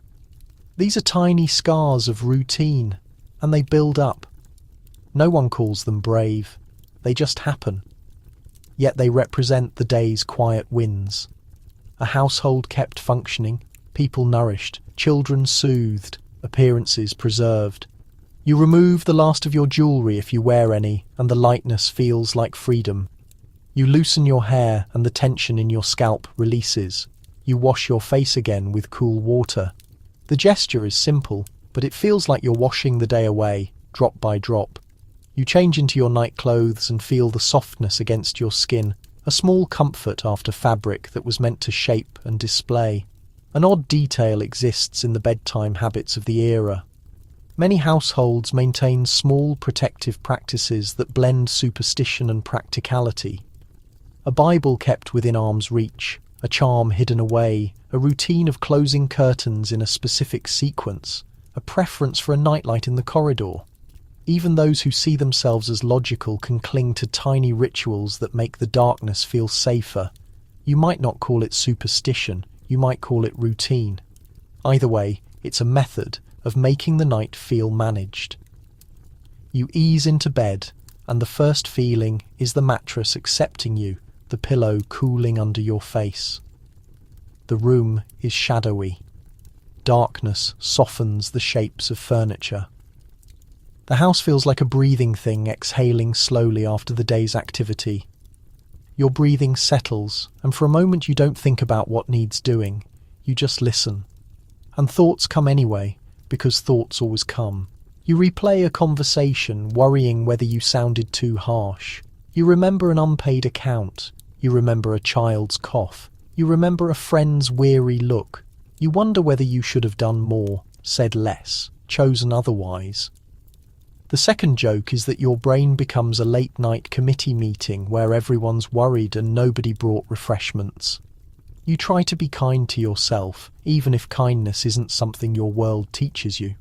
These are tiny scars of routine, and they build up. No one calls them brave, they just happen. Yet they represent the day's quiet wins. A household kept functioning, people nourished, children soothed, appearances preserved. You remove the last of your jewellery if you wear any, and the lightness feels like freedom. You loosen your hair and the tension in your scalp releases. You wash your face again with cool water. The gesture is simple, but it feels like you're washing the day away, drop by drop. You change into your night clothes and feel the softness against your skin, a small comfort after fabric that was meant to shape and display. An odd detail exists in the bedtime habits of the era. Many households maintain small protective practices that blend superstition and practicality. A Bible kept within arm's reach, a charm hidden away, a routine of closing curtains in a specific sequence, a preference for a nightlight in the corridor. Even those who see themselves as logical can cling to tiny rituals that make the darkness feel safer. You might not call it superstition, you might call it routine. Either way, it's a method of making the night feel managed. You ease into bed, and the first feeling is the mattress accepting you, the pillow cooling under your face. The room is shadowy. Darkness softens the shapes of furniture. The house feels like a breathing thing exhaling slowly after the day's activity. Your breathing settles, and for a moment you don't think about what needs doing. You just listen. And thoughts come anyway, because thoughts always come. You replay a conversation, worrying whether you sounded too harsh. You remember an unpaid account. You remember a child's cough. You remember a friend's weary look. You wonder whether you should have done more, said less, chosen otherwise. The second joke is that your brain becomes a late-night committee meeting where everyone's worried and nobody brought refreshments. You try to be kind to yourself, even if kindness isn't something your world teaches you.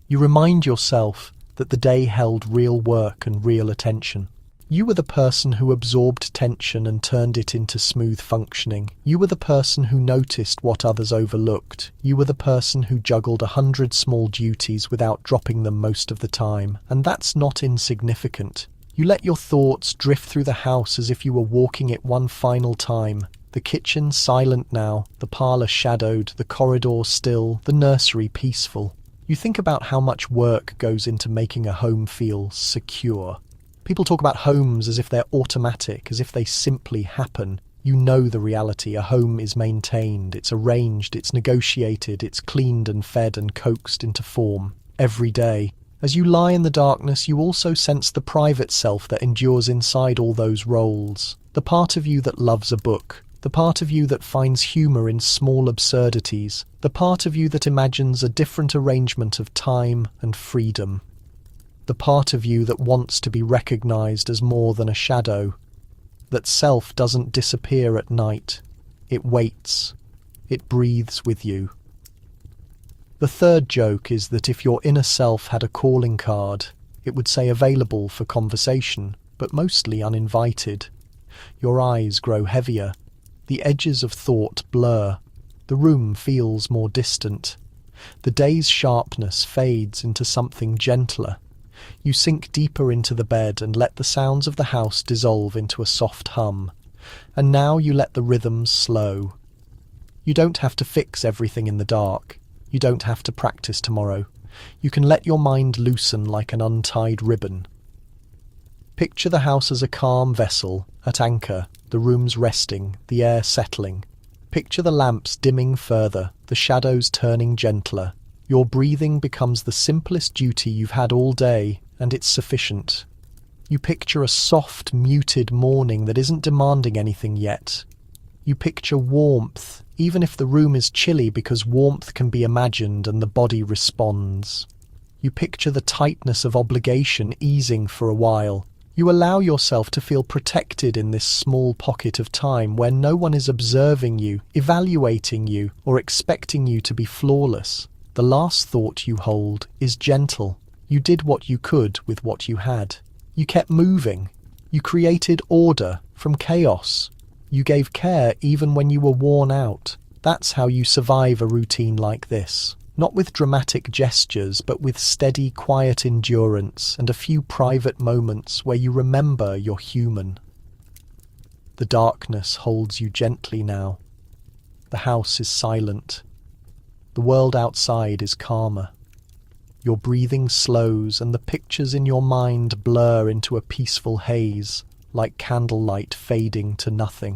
You remind yourself that the day held real work and real attention. You were the person who absorbed tension and turned it into smooth functioning. You were the person who noticed what others overlooked. You were the person who juggled 100 small duties without dropping them most of the time. And that's not insignificant. You let your thoughts drift through the house as if you were walking it one final time. The kitchen silent now, the parlour shadowed, the corridor still, the nursery peaceful. You think about how much work goes into making a home feel secure. People talk about homes as if they're automatic, as if they simply happen. You know the reality. A home is maintained, it's arranged, it's negotiated, it's cleaned and fed and coaxed into form every day. As you lie in the darkness, you also sense the private self that endures inside all those roles. The part of you that loves a book. The part of you that finds humour in small absurdities. The part of you that imagines a different arrangement of time and freedom. The part of you that wants to be recognised as more than a shadow. That self doesn't disappear at night. It waits. It breathes with you. The third joke is that if your inner self had a calling card, it would say available for conversation, but mostly uninvited. Your eyes grow heavier. The edges of thought blur. The room feels more distant. The day's sharpness fades into something gentler. You sink deeper into the bed and let the sounds of the house dissolve into a soft hum. And now you let the rhythms slow. You don't have to fix everything in the dark. You don't have to practice tomorrow. You can let your mind loosen like an untied ribbon. Picture the house as a calm vessel, at anchor, the rooms resting, the air settling. Picture the lamps dimming further, the shadows turning gentler. Your breathing becomes the simplest duty you've had all day, and it's sufficient. You picture a soft, muted morning that isn't demanding anything yet. You picture warmth, even if the room is chilly, because warmth can be imagined and the body responds. You picture the tightness of obligation easing for a while. You allow yourself to feel protected in this small pocket of time where no one is observing you, evaluating you, or expecting you to be flawless. The last thought you hold is gentle. You did what you could with what you had. You kept moving. You created order from chaos. You gave care even when you were worn out. That's how you survive a routine like this. Not with dramatic gestures, but with steady, quiet endurance and a few private moments where you remember you're human. The darkness holds you gently now. The house is silent. The world outside is calmer. Your breathing slows and the pictures in your mind blur into a peaceful haze, like candlelight fading to nothing.